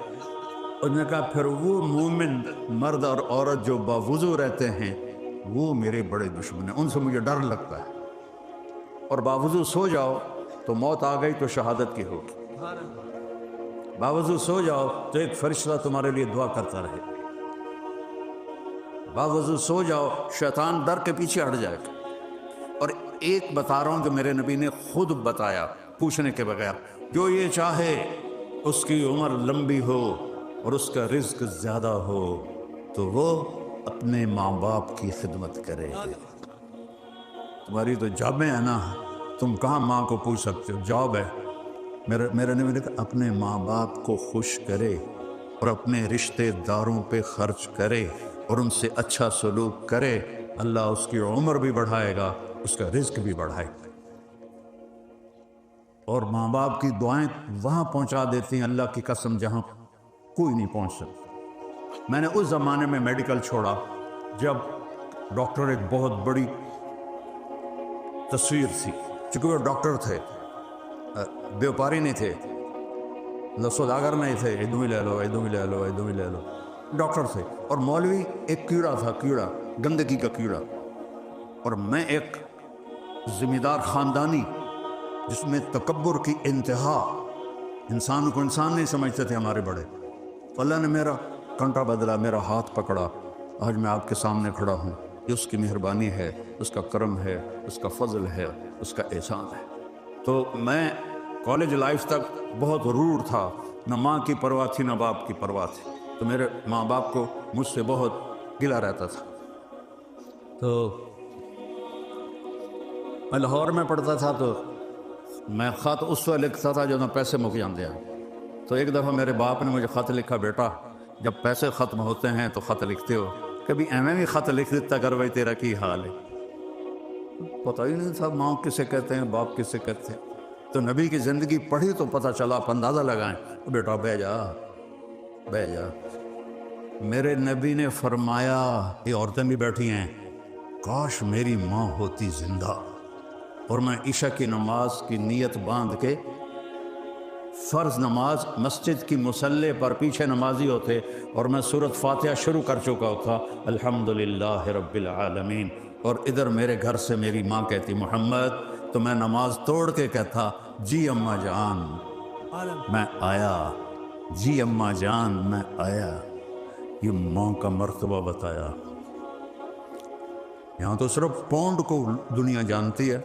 اس نے کہا پھر وہ مومن مرد اور عورت جو باوضو رہتے ہیں وہ میرے بڑے دشمن ہیں، ان سے مجھے ڈر لگتا ہے۔ اور باوضو سو جاؤ تو موت آ گئی تو شہادت کی ہوگی، باوضو سو جاؤ تو ایک فرشتہ تمہارے لیے دعا کرتا رہے، باوضو سو جاؤ شیطان ڈر کے پیچھے ہٹ جائے گا۔ اور ایک بتا رہا ہوں کہ میرے نبی نے خود بتایا پوچھنے کے بغیر، جو یہ چاہے اس کی عمر لمبی ہو اور اس کا رزق زیادہ ہو تو وہ اپنے ماں باپ کی خدمت کرے۔ تمہاری تو جابیں ہیں نا، تم کہاں ماں کو پوچھ سکتے ہو، جاب ہے۔ میرے نبی نے کہا اپنے ماں باپ کو خوش کرے اور اپنے رشتے داروں پہ خرچ کرے اور ان سے اچھا سلوک کرے، اللہ اس کی عمر بھی بڑھائے گا، اس کا رزق بھی بڑھائے گا۔ اور ماں باپ کی دعائیں وہاں پہنچا دیتی ہیں اللہ کی قسم جہاں کوئی نہیں پہنچ سکتا۔ میں نے اس زمانے میں میڈیکل چھوڑا جب ڈاکٹر ایک بہت بڑی تصویر تھی، چونکہ وہ ڈاکٹر تھے، بیوپاری نہیں تھے، سوداگر نہیں تھے، ادھو ہی لے لو ادھو ہی لے لو ادھو ہی لے لو، ڈاکٹر تھے۔ اور مولوی ایک کیڑا تھا، کیڑا گندگی کا کیڑا، اور میں ایک ذمہ دار خاندانی جس میں تکبر کی انتہا، انسان کو انسان نہیں سمجھتے تھے ہمارے بڑے۔ تو اللہ نے میرا کنٹا بدلا، میرا ہاتھ پکڑا، آج میں آپ کے سامنے کھڑا ہوں۔ یہ اس کی مہربانی ہے، اس کا کرم ہے، اس کا فضل ہے، اس کا احسان ہے۔ تو میں کالج لائف تک بہت غرور تھا، نہ ماں کی پرواہ تھی نہ باپ کی پرواہ تھی، تو میرے ماں باپ کو مجھ سے بہت گلہ رہتا تھا۔ تو میں لاہور میں پڑھتا تھا، تو میں خط اس وقت لکھتا تھا جب پیسے مک جاندے ہیں۔ تو ایک دفعہ میرے باپ نے مجھے خط لکھا، بیٹا جب پیسے ختم ہوتے ہیں تو خط لکھتے ہو، کبھی ایویں بھی خط لکھ دیتا کر بھائی تیرا کی حال ہے۔ پتہ ہی نہیں تھا ماں کسے کہتے ہیں، باپ کسے کہتے ہیں. تو نبی کی زندگی پڑھی تو پتہ چلا، آپ اندازہ لگائیں. بیٹا بہ جا بہ جا. میرے نبی نے فرمایا، یہ عورتیں بھی بیٹھی ہیں، کاش میری ماں ہوتی زندہ اور میں عشاء کی نماز کی نیت باندھ کے فرض نماز مسجد کی مصلی پر پیچھے نمازی ہوتے اور میں سورۃ فاتحہ شروع کر چکا ہوتا، الحمدللہ رب العالمین، اور ادھر میرے گھر سے میری ماں کہتی محمد، تو میں نماز توڑ کے کہتا جی اماں جان میں آیا، جی اماں جان میں آیا. یہ ماں کا مرتبہ بتایا. یہاں تو صرف پونڈ کو دنیا جانتی ہے.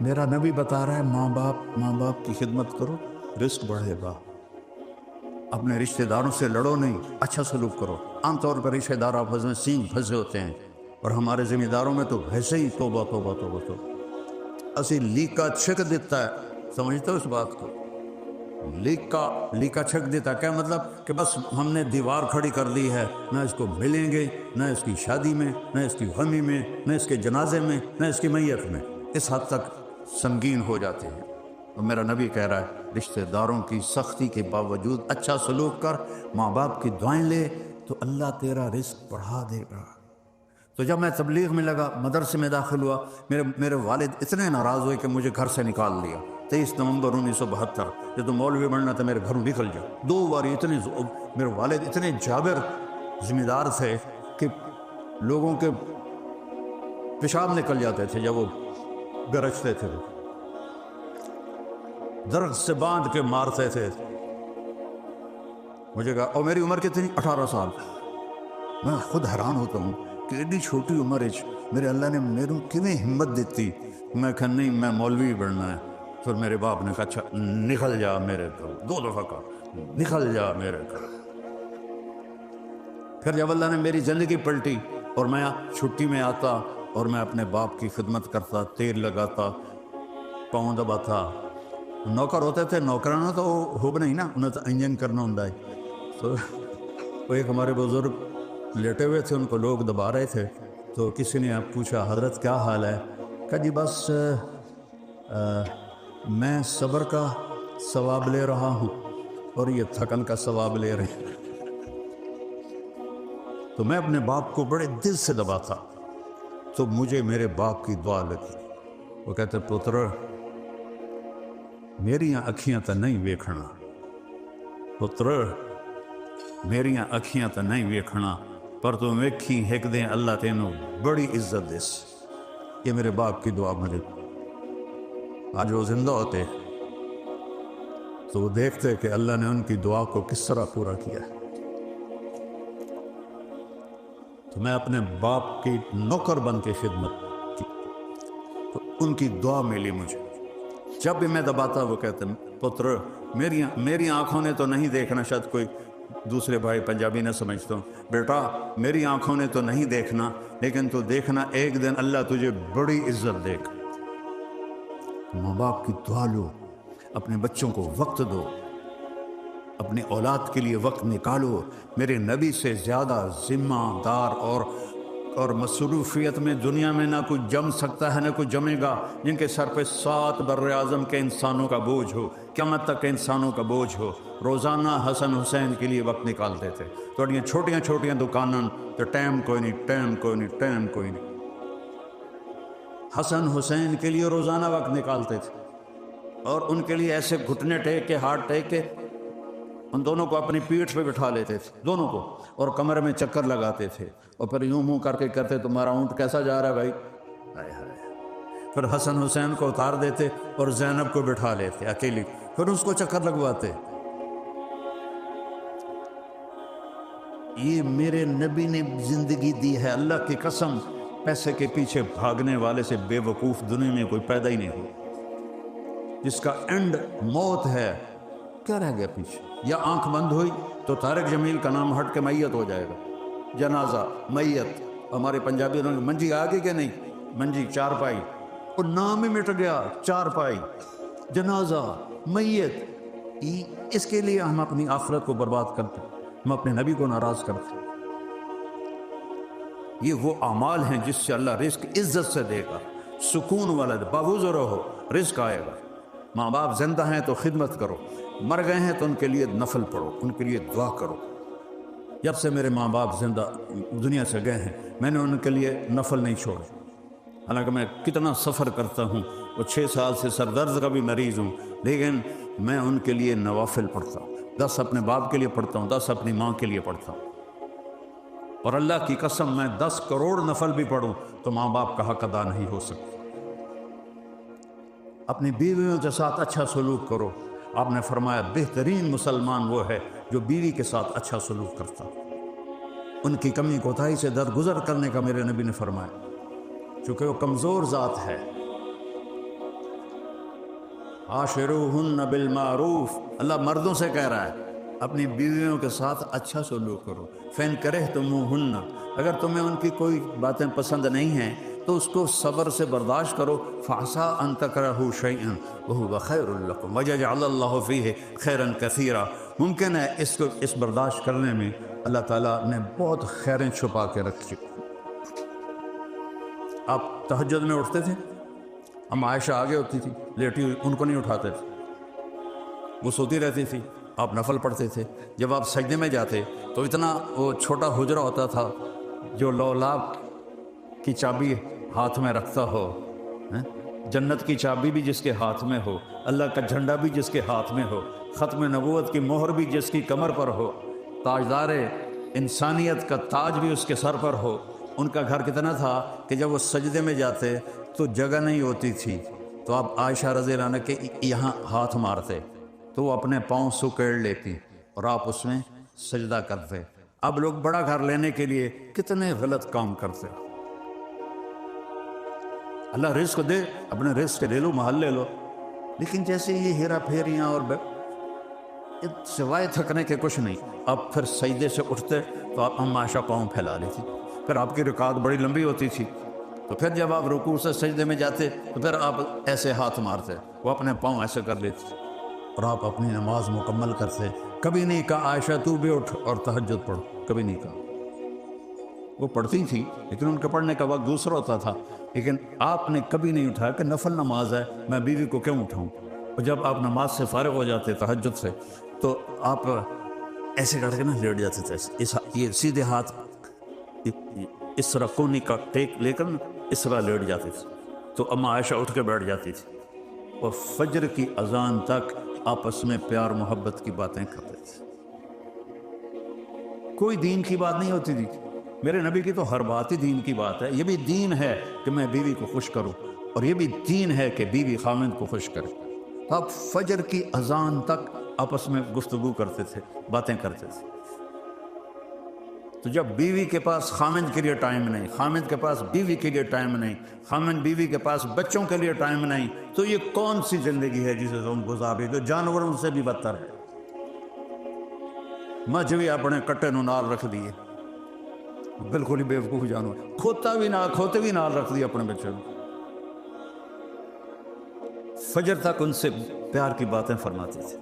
میرا نبی بتا رہا ہے ماں باپ کی خدمت کرو، رزق بڑھے گا. اپنے رشتہ داروں سے لڑو نہیں، اچھا سلوک کرو. عام طور پر رشتہ دار آپس میں سینگ پھنسے ہوتے ہیں، اور ہمارے ذمہ داروں میں تو ویسے ہی توبہ توبہ توبہ توبہ. اسی لیکا چھک دیتا ہے، سمجھتے ہو اس بات کو؟ لیکا چھک دیتا کیا مطلب؟ کہ بس ہم نے دیوار کھڑی کر دی ہے، نہ اس کو ملیں گے، نہ اس کی شادی میں، نہ اس کی غمی میں، نہ اس کے جنازے میں، نہ اس کی میت میں. اس حد تک سنگین ہو جاتے ہیں. اور میرا نبی کہہ رہا ہے رشتہ داروں کی سختی کے باوجود اچھا سلوک کر، ماں باپ کی دعائیں لے، تو اللہ تیرا رزق بڑھا دے گا. تو جب میں تبلیغ میں لگا، مدرسے میں داخل ہوا، میرے والد اتنے ناراض ہوئے کہ مجھے گھر سے نکال دیا. 23 نومبر 1972. جب تو مولوی بننا تھا میرے گھروں نکل جا. 2 بار میرے والد اتنے جابر ذمہ دار تھے کہ لوگوں کے پیشاب نکل جاتے تھے جب وہ گرجتے تھے، درخت سے باندھ کے مارتے تھے. مجھے کہا، اور میری عمر کتنی؟ 18 سال. میں خود حیران ہوتا ہوں کہ اتنی چھوٹی عمر میرے اللہ نے میرے کیویں ہمت دیتی. میں کہا نہیں میں مولوی بننا ہے. پھر میرے باپ نے کہا اچھا نکل جا میرے گھر. 2 دفعہ کہا نکل جا میرے گھر. پھر جب اللہ نے میری زندگی پلٹی اور میں چھٹی میں آتا اور میں اپنے باپ کی خدمت کرتا، تیل لگاتا، پاؤں دباتا. نوکر ہوتے تھے، نوکرانہ تو ہوب نہیں نا، انہیں تو انجن کرنا ہوں. تو وہ ایک ہمارے بزرگ لیٹے ہوئے تھے، ان کو لوگ دبا رہے تھے. تو کسی نے پوچھا حضرت کیا حال ہے؟ کہا جی بس میں صبر کا ثواب لے رہا ہوں اور یہ تھکن کا ثواب لے رہے ہیں. تو میں اپنے باپ کو بڑے دل سے دباتا، تو مجھے میرے باپ کی دعا لگی. وہ کہتے پتر میریاں اکھیاں تو نہیں ویکھنا، پتر میریاں اکھیاں تو نہیں ویکھنا، پر تو ویکھی ایک دن اللہ تینوں بڑی عزت دیس. یہ میرے باپ کی دعا مجھے. آج وہ زندہ ہوتے تو وہ دیکھتے کہ اللہ نے ان کی دعا کو کس طرح پورا کیا. تو میں اپنے باپ کی نوکر بن کے خدمت کی، تو ان کی دعا ملی مجھے. جب بھی میں دباتا وہ کہتے پتر میری آنکھوں نے تو نہیں دیکھنا، شاید کوئی دوسرے بھائی پنجابی نہ سمجھتا ہوں، بیٹا میری آنکھوں نے تو نہیں دیکھنا، لیکن تو دیکھنا ایک دن اللہ تجھے بڑی عزت دے گا. ماں باپ کی دعا لو، اپنے بچوں کو وقت دو، اپنے اولاد کے لیے وقت نکالو. میرے نبی سے زیادہ ذمہ دار اور مصروفیت میں دنیا میں نہ کوئی جم سکتا ہے نہ کوئی جمے گا، جن کے سر پہ 7 بر اعظم کے انسانوں کا بوجھ ہو، قیامت تک کے انسانوں کا بوجھ ہو. روزانہ حسن حسین کے لیے وقت نکالتے تھے. تھوڑیاں چھوٹیاں دکاناں تو ٹائم کوئی نہیں. حسن حسین کے لیے روزانہ وقت نکالتے تھے، اور ان کے لیے ایسے گھٹنے ٹیک کے، ہاتھ ٹیک کے ان دونوں کو اپنی پیٹھ پہ بٹھا لیتے تھے، دونوں کو، اور کمرے میں چکر لگاتے تھے، اور پھر یوں منہ کر کے کہتے تمہارا اونٹ کیسا جا رہا ہے بھائی. ہائے ہائے. پھر حسن حسین کو اتار دیتے اور زینب کو بٹھا لیتے اکیلی، پھر اس کو چکر لگواتے. یہ میرے نبی نے زندگی دی ہے، اللہ کی قسم. پیسے کے پیچھے بھاگنے والے سے بے وقوف دنیا میں کوئی پیدا ہی نہیں ہو. جس کا اینڈ موت ہے، کیا رہ گیا پیچھے؟ یا آنکھ بند ہوئی تو طارق جمیل کا نام ہٹ کے میت ہو جائے گا. جنازہ، میت. ہمارے پنجابی میں منجی آ گئی کہ نہیں؟ منجی چارپائی، وہ نام ہی مٹ گیا. چارپائی، جنازہ، میت. اس کے لیے ہم اپنی آخرت کو برباد کرتے، ہم اپنے نبی کو ناراض کرتے. یہ وہ اعمال ہیں جس سے اللہ رزق عزت سے دے گا، سکون والا دے، باوضو رہو رزق آئے گا۔ ماں باپ زندہ ہیں تو خدمت کرو، مر گئے ہیں تو ان کے لیے نفل پڑھو، ان کے لیے دعا کرو۔ جب سے میرے ماں باپ زندہ دنیا سے گئے ہیں میں نے ان کے لیے نفل نہیں چھوڑے، حالانکہ میں کتنا سفر کرتا ہوں، وہ 6 سال سے سر درد کا بھی مریض ہوں، لیکن میں ان کے لیے نوافل پڑھتا ہوں، 10 اپنے باپ کے لیے پڑھتا ہوں، 10 اپنی ماں کے لیے پڑھتا ہوں۔ اور اللہ کی قسم میں 10 کروڑ نفل بھی پڑھوں تو ماں باپ کا حق ادا نہیں ہو سکتا۔ اپنی بیویوں کے ساتھ اچھا سلوک کرو۔ آپ نے فرمایا بہترین مسلمان وہ ہے جو بیوی کے ساتھ اچھا سلوک کرتا، ان کی کمی کوتاہی سے درگزر کرنے کا میرے نبی نے فرمایا، چونکہ وہ کمزور ذات ہے۔ عاشروہن بالمعروف، اللہ مردوں سے کہہ رہا ہے اپنی بیویوں کے ساتھ اچھا سلوک کرو۔ فَإِن كَرِهْتُمُوهُنَّ، اگر تمہیں ان کی کوئی باتیں پسند نہیں ہیں تو اس کو صبر سے برداشت کرو۔ فَعَسَىٰ أَن تَكْرَهُوا شَيْئًا وَهُوَ خَيْرٌ لَكُمْ وَيَجْعَلَ اللَّهُ فِيهِ خَيْرًا كَثِيرًا، ممکن ہے اس برداشت کرنے میں اللہ تعالیٰ نے بہت خیریں چھپا کے رکھی۔ آپ تہجد میں اٹھتے تھے، ہم عائشہ آگے ہوتی تھی لیٹی ہوئی، ان کو نہیں اٹھاتے تھے، وہ سوتی رہتی تھی، آپ نفل پڑھتے تھے۔ جب آپ سجدے میں جاتے تو اتنا وہ چھوٹا حجرہ ہوتا تھا جو لولاب کی چابی ہاتھ میں رکھتا ہو، جنت کی چابی بھی جس کے ہاتھ میں ہو، اللہ کا جھنڈا بھی جس کے ہاتھ میں ہو، ختم نبوت کی مہر بھی جس کی کمر پر ہو، تاجدار انسانیت کا تاج بھی اس کے سر پر ہو۔ ان کا گھر کتنا تھا کہ جب وہ سجدے میں جاتے تو جگہ نہیں ہوتی تھی، تو آپ عائشہ رضی اللہ عنہ کے یہاں ہاتھ مارتے تو وہ اپنے پاؤں سکیڑ لیتی اور آپ اس میں سجدہ کرتے۔ اب لوگ بڑا گھر لینے کے لیے کتنے غلط کام کرتے۔ اللہ رزق دے، اپنے رزق لے لو، محل لے لو، لیکن جیسے یہ ہیرا پھیریاں اور سوائے تھکنے کے کچھ نہیں۔ اب پھر سجدے سے اٹھتے تو آپ عائشہ پاؤں پھیلا لیتی، پھر آپ کی رکعت بڑی لمبی ہوتی تھی، تو پھر جب آپ رکوع سے سجدے میں جاتے تو پھر آپ ایسے ہاتھ مارتے، وہ اپنے پاؤں ایسے کر لیتی اور آپ اپنی نماز مکمل کرتے۔ کبھی نہیں کہا عائشہ تو بھی اٹھ اور تہجد پڑھ، کبھی نہیں کہا۔ وہ پڑھتی تھی لیکن ان کا پڑھنے کا وقت دوسرا ہوتا تھا، لیکن آپ نے کبھی نہیں اٹھایا کہ نفل نماز ہے میں بیوی کو کیوں اٹھاؤں۔ اور جب آپ نماز سے فارغ ہو جاتے تہجد سے تو آپ ایسے کر کے نا لیٹ جاتے تھے، یہ سیدھے ہاتھ اس طرح کونی کا ٹیک لے کر اس طرح لیٹ جاتے تھے، تو اما عائشہ اٹھ کے بیٹھ جاتی تھی اور فجر کی اذان تک آپس میں پیار محبت کی باتیں کرتے تھے۔ کوئی دین کی بات نہیں ہوتی تھی، میرے نبی کی تو ہر بات ہی دین کی بات ہے۔ یہ بھی دین ہے کہ میں بیوی کو خوش کروں، اور یہ بھی دین ہے کہ بیوی خامند کو خوش کرے۔ آپ فجر کی اذان تک آپس میں گفتگو کرتے تھے، باتیں کرتے تھے۔ تو جب بیوی کے پاس خامند کے لیے ٹائم نہیں، خامند کے پاس بیوی کے لیے ٹائم نہیں، خامند بیوی کے پاس بچوں کے لیے ٹائم نہیں، تو یہ کون سی زندگی ہے جسے تم گزارے؟ تو جانوروں سے بھی بدتر ہے۔ مجھ بھی اپنے کٹے نو نال رکھ دیے، بالکل ہی بیوقوف جانور، کھوتے بھی نال رکھ دیے اپنے بچوں کو۔ فجر تک ان سے پیار کی باتیں فرماتی تھی،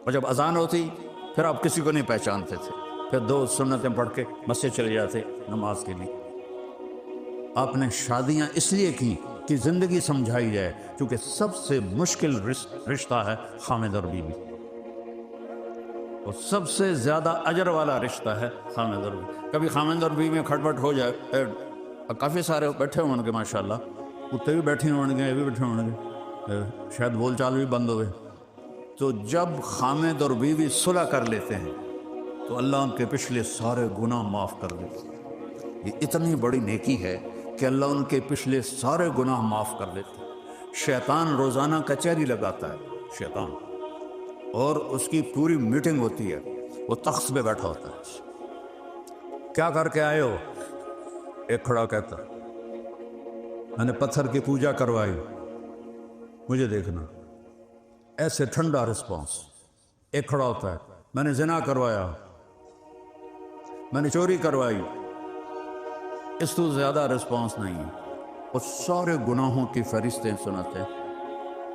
اور جب اذان ہوتی پھر آپ کسی کو نہیں پہچانتے تھے، پھر 2 سنتیں پڑھ کے مسجد چلے جاتے نماز کے لیے۔ آپ نے شادیاں اس لیے کی کہ زندگی سمجھائی جائے، کیونکہ سب سے مشکل رشتہ ہے خامد اور بیوی، اور سب سے زیادہ اجر والا رشتہ ہے خامد اور بیوی۔ کبھی خامد اور بیوی میں کھٹپٹ ہو جائے، کافی سارے بیٹھے ہوں گے ماشاءاللہ، کتے بھی بیٹھے ہوں گے، یہ بھی بیٹھے ہوں گے، شاید بول چال بھی بند ہوئے، تو جب خامد اور بیوی صلح کر لیتے ہیں تو اللہ ان کے پچھلے سارے گناہ معاف کر دیتے ہیں۔ یہ اتنی بڑی نیکی ہے کہ اللہ ان کے پچھلے سارے گناہ معاف کر دیتے ہیں۔ شیطان روزانہ کچہری لگاتا ہے، شیطان، اور اس کی پوری میٹنگ ہوتی ہے، وہ تخت پہ بیٹھا ہوتا ہے۔ کیا کر کے آئے ہو؟ ایک کھڑا کہتا میں نے پتھر کی پوجا کروائی، مجھے دیکھنا، ایسے ٹھنڈا رسپانس۔ ایک کھڑا ہوتا ہے میں نے زنا کروایا، میں نے چوری کروائی، اس تو زیادہ رسپانس نہیں ہے۔ اور سارے گناہوں کی فہرستیں سناتے ہیں۔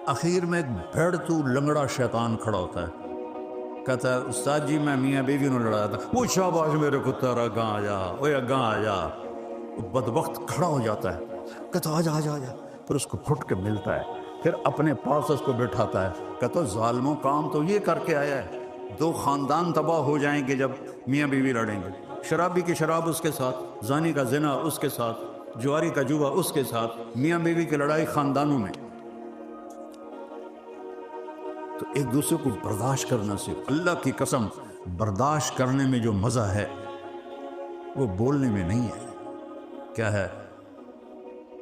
آخر میں ایک بھیڑتو لنگڑا شیطان کھڑا ہوتا ہے، کہتا ہے استاد جی میں میاں بیوی نے لڑایا تھا۔ وہ شاباش میرے کتا رہا، گاں آ جا، وہ گاں آ جا، بدبخت کھڑا ہو جاتا ہے، کہتا آجا آجا آجا، پھر اس کو پھٹ کے ملتا ہے، پھر اپنے پاس اس کو بٹھاتا ہے، کہتا ظالموں کام تو یہ کر کے آیا ہے، 2 خاندان تباہ ہو جائیں گے جب میاں بیوی لڑیں گے، شرابی کی شراب اس کے ساتھ، زانی کا زنا اس کے ساتھ، جواری کا جوا اس کے ساتھ، میاں بیوی کی لڑائی خاندانوں میں۔ تو ایک دوسرے کو برداشت کرنا سیکھ۔ اللہ کی قسم برداشت کرنے میں جو مزہ ہے وہ بولنے میں نہیں ہے۔ کیا ہے؟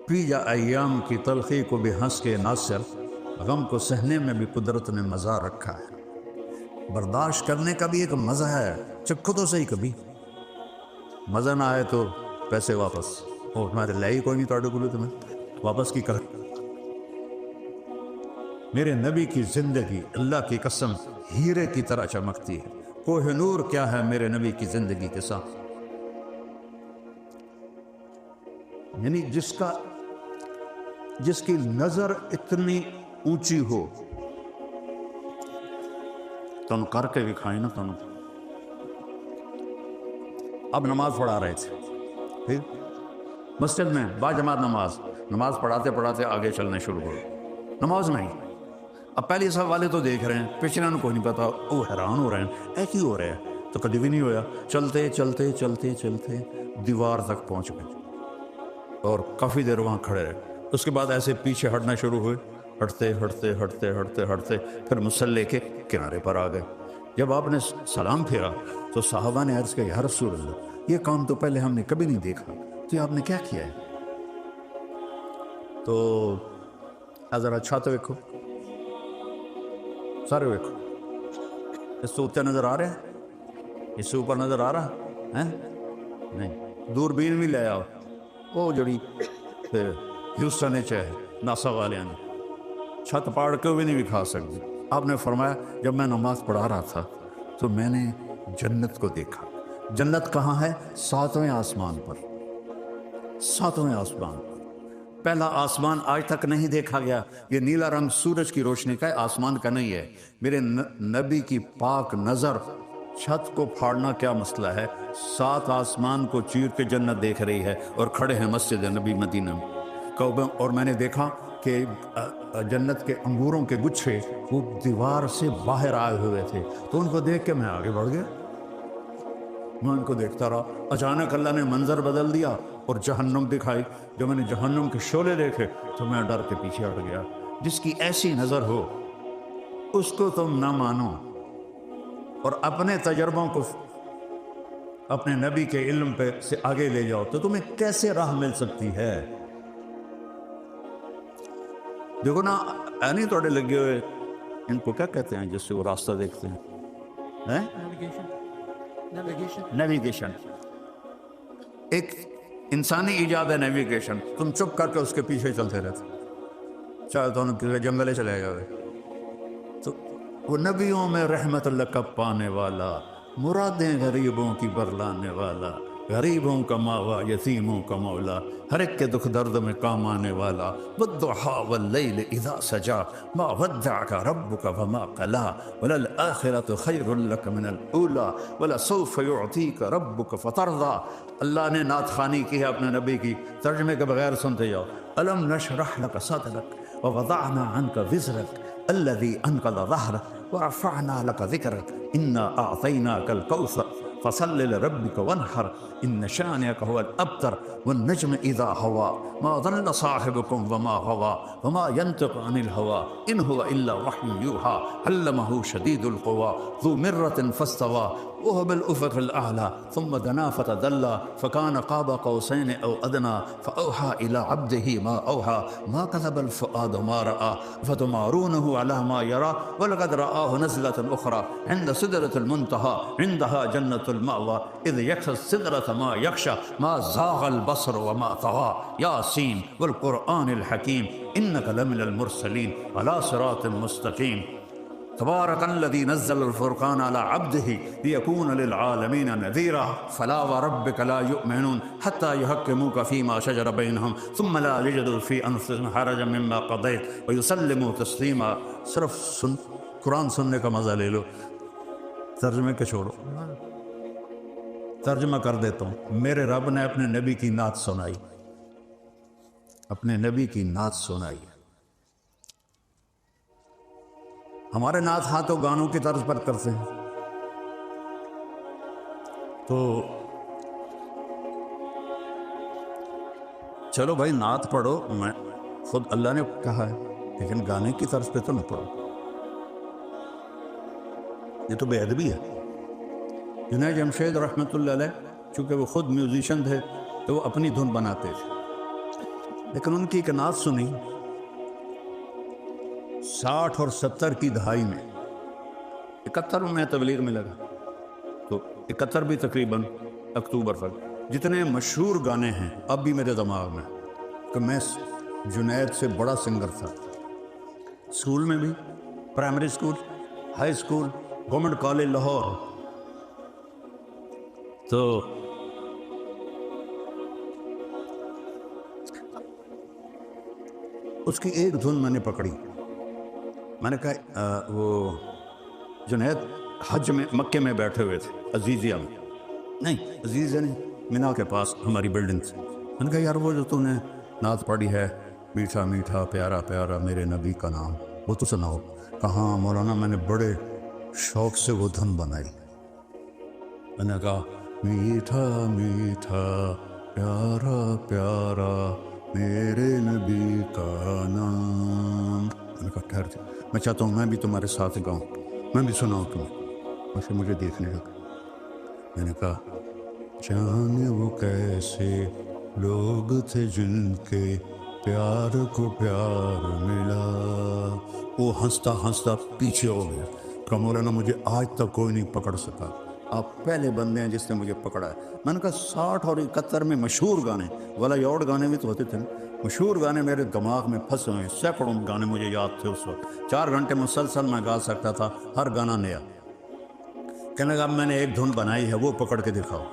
پی جا ایام کی تلخی کو بھی ہنس کے ناصر، غم کو سہنے میں بھی قدرت نے مزہ رکھا ہے۔ برداشت کرنے کا بھی ایک مزہ ہے، چکھو تو صحیح کبھی، مزہ نہ آئے تو پیسے واپس، او ہمارے لے ہی کوئی نہیں توڑے بولے تمہیں واپس کی کر۔ میرے نبی کی زندگی اللہ کی قسم ہیرے کی طرح چمکتی ہے، کوہ نور کیا ہے میرے نبی کی زندگی کے ساتھ، یعنی جس کی نظر اتنی اونچی ہو، تم کر کے دکھائیں نا تم۔ اب نماز پڑھا رہے تھے، پھر مسجد میں باجماعت نماز پڑھاتے پڑھاتے آگے چلنے شروع ہو، نماز میں ہی اب پہلی صف والے تو دیکھ رہے ہیں، پچھلے کو نہیں پتا، وہ حیران ہو رہے ہیں اے کی ہو رہا ہے، تو کبھی بھی نہیں ہویا، چلتے چلتے چلتے چلتے دیوار تک پہنچ گئے اور کافی دیر وہاں کھڑے رہے، اس کے بعد ایسے پیچھے ہٹنا شروع ہوئے، ہٹتے ہٹتے ہٹتے ہٹتے ہٹتے پھر مصلی کے کنارے پر آ گئے۔ جب آپ نے سلام پھیرا تو صحابہ نے عرض کیا یا رسول اللہ، یہ کام تو پہلے ہم نے کبھی نہیں دیکھا، تو یہ آپ نے کیا کیا ہے؟ تو ذرا چھت ویکھو، سارے ویکھو، اس سے اتنے نظر آ رہے ہیں، اس سے اوپر نظر آ رہا ہے نہیں، دوربین بھی لے آؤ، وہ جڑی ہیوسٹن ہے ناسا والے نے چھت پاڑ کے بھی نہیں دکھا سکتی۔ آپ نے فرمایا جب میں نماز پڑھا رہا تھا تو میں نے جنت کو دیکھا۔ جنت کہاں ہے؟ 7ویں آسمان پر، 7ویں آسمان پر۔ پہلا آسمان آج تک نہیں دیکھا گیا، یہ نیلا رنگ سورج کی روشنی کا ہے، آسمان کا نہیں ہے۔ میرے نبی کی پاک نظر چھت کو پھاڑنا کیا مسئلہ ہے، 7 آسمان کو چیر کے جنت دیکھ رہی ہے اور کھڑے ہیں مسجد نبی مدینہ میں، اور میں نے دیکھا کہ جنت کے انگوروں کے گچھے وہ دیوار سے باہر آئے ہوئے تھے، تو ان کو دیکھ کے میں آگے بڑھ گیا، میں ان کو دیکھتا رہا۔ اچانک اللہ نے منظر بدل دیا اور جہنم دکھائی، جب میں نے جہنم کے شعلے دیکھے تو میں ڈر کے پیچھے ہٹ گیا۔ جس کی ایسی نظر ہو اس کو تم نہ مانو اور اپنے تجربوں کو اپنے نبی کے علم پہ سے آگے لے جاؤ تو تمہیں کیسے راہ مل سکتی ہے؟ دیکھو نا نہیں توڑے لگے ہوئے، ان کو کیا کہتے ہیں جس سے وہ راستہ دیکھتے ہیں؟ نیویگیشن ایک انسانی ایجاد ہے نیویگیشن، تم چپ کر کے اس کے پیچھے چلتے رہتے، چاہے تو جنگلے چلے گئے، تو وہ نبیوں میں رحمت اللہ کا پانے والا، مرادیں غریبوں کی برلانے والا، غریبوں کا ماوا یتیموں کا مولا، ہر ایک کے دکھ درد میں کام آنے والا، والضحى واللیل اذا سجا ما ودعك ربك وما قلا وللآخرة خیر لك من الاولى ولسوف يعطيك ربك فترضى۔ اللہ نے نعت خوانی کی ہے اپنے نبی کی، ترجمے کے بغیر سنتے جاؤ۔ الم نشرح لك صدرك ووضعنا عنك وزرك الذي انقض ظهرك ورفعنا لك ذكرك انا اعطيناك الكوثر فصل لربك وانحر ان شانئك هو الابتر والنجم اذا هوى ما ضل صاحبكم وما غوى وما ينطق عن الهوى ان هو الا وحي يوحى علمه شديد القوى ذو مرة فاستوى وهو بالافق الاعلى ثم دنا فتدلى فكان قاب قوسين او ادنى فاوحى الى عبده ما اوحى ما كذب الفؤاد ما راى فتمارونه على ما يرى ولقد رآه نزلة اخرى عند سدرة المنتهى عندها جنة المأوى اذ يغشى السدرة ما يغشى ما زاغ البصر وما طغى ياسين والقرآن الحكيم انك لمن المرسلين على صراط مستقيم تبارك الذي نزل الفرقان على عبده ليكون للعالمين نذيرا فلا وربك لا يؤمنون حتى يحكموك فيما شجر بينهم ثم لا يجدوا في أنفسهم حرجا مما قضيت ويسلموا تسليما۔ صرف قرآن سننے کا مزہ لے لو، ترجمے کے چھوڑو۔ ترجمہ کر دیتا ہوں. میرے رب نے اپنے نبی کی نعت سنائی، اپنے نبی کی نعت سنائی. ہمارے نعت ہاں تو گانوں کی طرز پر کرتے ہیں. تو چلو بھائی نعت پڑھو، میں خود اللہ نے کہا ہے، لیکن گانے کی طرز پہ تو نہ پڑھو، یہ تو بے ادبی ہے. جنید جمشید رحمۃ اللہ علیہ چونکہ وہ خود میوزیشن تھے تو وہ اپنی دھن بناتے تھے، لیکن ان کی ایک نعت سنی 60 اور 70 کی دہائی میں. 71 میں تبلیغ میں لگا تو 71 بھی تقریباً اکتوبر تک. جتنے مشہور گانے ہیں اب بھی میرے دماغ میں کہ میں جنید سے بڑا سنگر تھا. اسکول میں بھی، primary school, high school, government college Lahore. تو اس کی ایک دھن میں نے پکڑی. میں نے کہا وہ جنید حج میں مکے میں بیٹھے ہوئے تھے، عزیزیہ میں، نہیں عزیزیہ نہیں، مینا کے پاس ہماری بلڈنگ سے. میں نے کہا یار وہ جو تو نے نعت پڑھی ہے، میٹھا میٹھا پیارا پیارا میرے نبی کا نام، وہ تو سناؤ. کہاں مولانا میں نے بڑے شوق سے وہ دھن بنائی. میں نے کہا میٹھا میٹھا پیارا پیارا میرے نبی کا نام. میں نے کہا ٹھہر جا، میں چاہتا ہوں میں بھی تمہارے ساتھ گاؤں، میں بھی سناؤں تمہیں. ویسے مجھے دیکھنے لگا. میں نے کہا جانے وہ کیسے لوگ تھے جن کے پیار کو پیار ملا. وہ ہنستا ہنستا پیچھے ہو گیا کہ مولانا مجھے آج تک کوئی نہیں پکڑ سکا، آپ پہلے بندے ہیں جس نے مجھے پکڑا ہے. میں نے کہا 60 اور 71 میں مشہور گانے، والا یوڑ گانے بھی تو ہوتے تھے، مشہور گانے میرے دماغ میں پھنسے ہوئے ہیں. سینکڑوں گانے مجھے یاد تھے اس وقت. 4 گھنٹے مسلسل میں گا سکتا تھا، ہر گانا نیا. کہنے لگا اب میں نے ایک دھن بنائی ہے، وہ پکڑ کے دکھاؤ.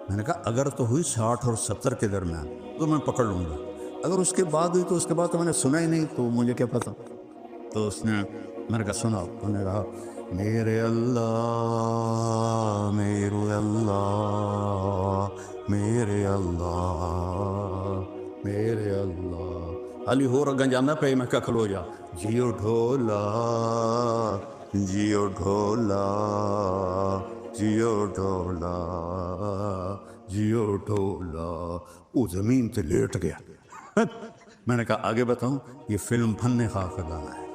میں نے کہا اگر تو ہوئی 60 اور 70 کے درمیان تو میں پکڑ لوں گا، اگر اس کے بعد ہوئی تو اس کے بعد تو میں نے سنا ہی نہیں، تو مجھے کیا پتا. تو اس نے، میں نے کہا سناؤ. میں نے کہا میرے اللہ میرے اللہ میرے اللہ میرے اللہ. علی ہو رگا جانا پہ میں کہا کھلو جا. جیو ڈھولا جیو ڈھولا جیو ڈھولا جیو ڈھولا. وہ زمین پہ لیٹ گیا. میں نے کہا آگے بتاؤں، یہ فلم فن خواہ کا گانا ہے،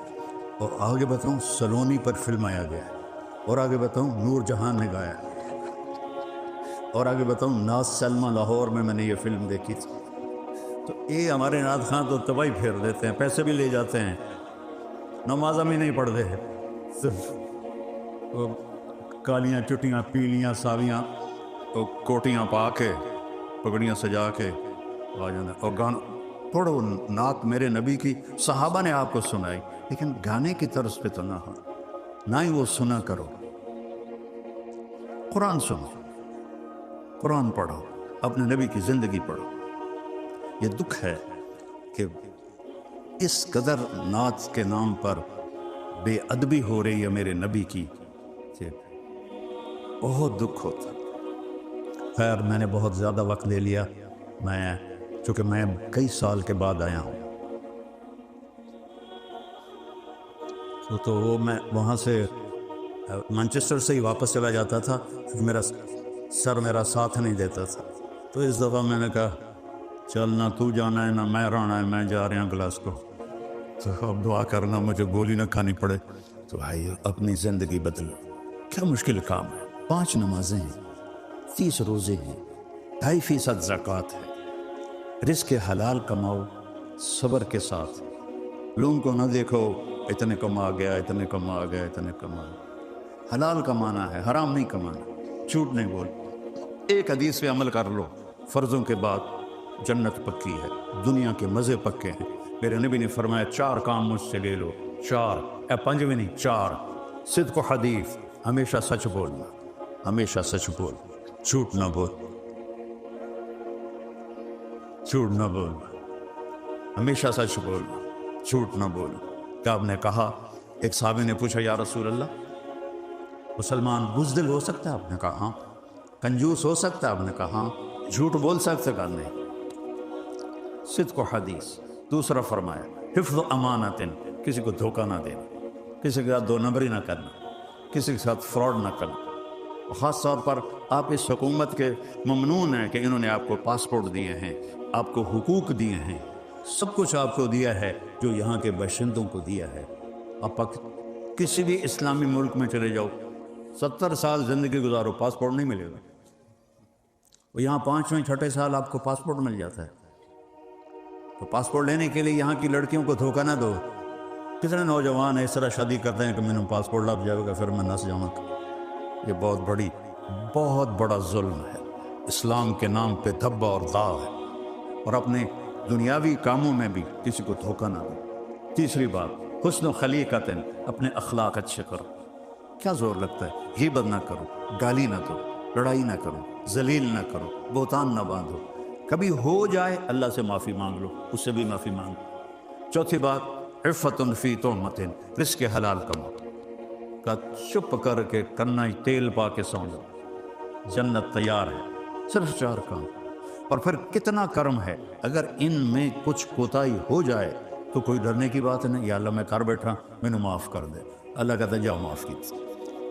اور آگے بتاؤں سلونی پر فلمایا گیا ہے، اور آگے بتاؤں نور جہان نے گایا، اور آگے بتاؤں ناز سلمہ لاہور میں نے یہ فلم دیکھی تھی. تو یہ ہمارے نعت خان تو تباہی پھیر دیتے ہیں، پیسے بھی لے جاتے ہیں، نمازہ بھی نہیں پڑھتے ہیں، صرف کالیاں چٹیاں پیلیاں ساویاں تو کوٹیاں پا کے پگڑیاں سجا کے آ جانا. اور گانا پڑھو، نعت میرے نبی کی صحابہ نے آپ کو سنائی، لیکن گانے کی طرز پہ تو نہ ہو، نہ ہی وہ سنا کرو. قرآن سنو، قرآن پڑھو، اپنے نبی کی زندگی پڑھو. یہ دکھ ہے کہ اس قدر نعت کے نام پر بے ادبی ہو رہی ہے میرے نبی کی، بہت دکھ ہوتا. خیر میں نے بہت زیادہ وقت لے لیا، چونکہ میں کئی سال کے بعد آیا ہوں. تو وہ میں وہاں سے مانچسٹر سے ہی واپس چلا جاتا تھا، میرا سر میرا ساتھ نہیں دیتا تھا. تو اس دفعہ میں نے کہا چل نہ تو جانا ہے نہ میں رہنا ہے، میں جا رہا ہوں گلاسکو. تو اب دعا کرنا مجھے گولی نہ کھانی پڑے. تو بھائی اپنی زندگی بدلو، کیا مشکل کام ہے. 5 نمازیں ہیں، 30 روزے ہیں، 2.5% زکوٰۃ ہے. رزق حلال کماؤ صبر کے ساتھ. لوگوں کو نہ دیکھو اتنے کما گیا اتنے کما گیا اتنے کما گیا. حلال کمانا ہے، حرام نہیں کمانا. جھوٹ نہیں بول. ایک حدیث پہ عمل کر لو، فرضوں کے بعد جنت پکی ہے، دنیا کے مزے پکے ہیں. میرے نبی نے فرمایا 4 کام مجھ سے لے لو. 4 5ویں نہیں، 4. صدق و حدیث، ہمیشہ سچ بولنا، ہمیشہ سچ بول، جھوٹ نہ بول، جھوٹ نہ بول، ہمیشہ سچ بول، جھوٹ نہ بول. کہ آپ نے کہا، ایک صحابی نے پوچھا یا رسول اللہ مسلمان بزدل ہو سکتا ہے؟ آپ نے کہا ہاں. کنجوس ہو سکتا ہے؟ آپ نے کہا ہاں. جھوٹ بول سکتے؟ کہا نہیں. صدق و حدیث. دوسرا فرمایا حفظ امانت، کسی کو دھوکہ نہ دینا، کسی کے ساتھ دو نمبری نہ کرنا، کسی کے ساتھ فراڈ نہ کرنا. خاص طور پر آپ اس حکومت کے ممنون ہیں کہ انہوں نے آپ کو پاسپورٹ دیے ہیں، آپ کو حقوق دیے ہیں، سب کچھ آپ کو دیا ہے جو یہاں کے باشندوں کو دیا ہے. آپ کسی بھی اسلامی ملک میں چلے جاؤ، 70 سال زندگی گزارو، پاسپورٹ نہیں ملے گا. اور یہاں 5ویں 6 سال آپ کو پاسپورٹ مل جاتا ہے. تو پاسپورٹ لینے کے لیے یہاں کی لڑکیوں کو دھوکہ نہ دو. کتنے نوجوان اس طرح شادی کرتے ہیں کہ میں نے پاسپورٹ لگ جائے گا پھر میں نس جاؤں گا. یہ بہت بڑا ظلم ہے. اسلام کے نام پہ دھبا اور داغ ہے. اور اپنے دنیاوی کاموں میں بھی کسی کو دھوکہ نہ دو. تیسری بات حسن و خلیقت، اپنے اخلاق اچھے کرو. کیا زور لگتا ہے؟ غیبت نہ کرو، گالی نہ دو، لڑائی نہ کرو، ذلیل نہ کرو، بہتان نہ باندھو. کبھی ہو جائے اللہ سے معافی مانگ لو، اس سے بھی معافی مانگو. چوتھی بات عفت فی تہمت، رزق حلال کماؤ. کا چپ کر کے کنا تیل پا کے سو جاؤ، جنت تیار ہے. صرف 4 کام. اور پھر کتنا کرم ہے. اگر ان میں کچھ کوتاہی ہو جائے تو کوئی ڈرنے کی بات نہیں. یا اللہ میں کر بیٹھا، میں نے معاف کر دے. اللہ کہتا ہے جاؤ معاف کی.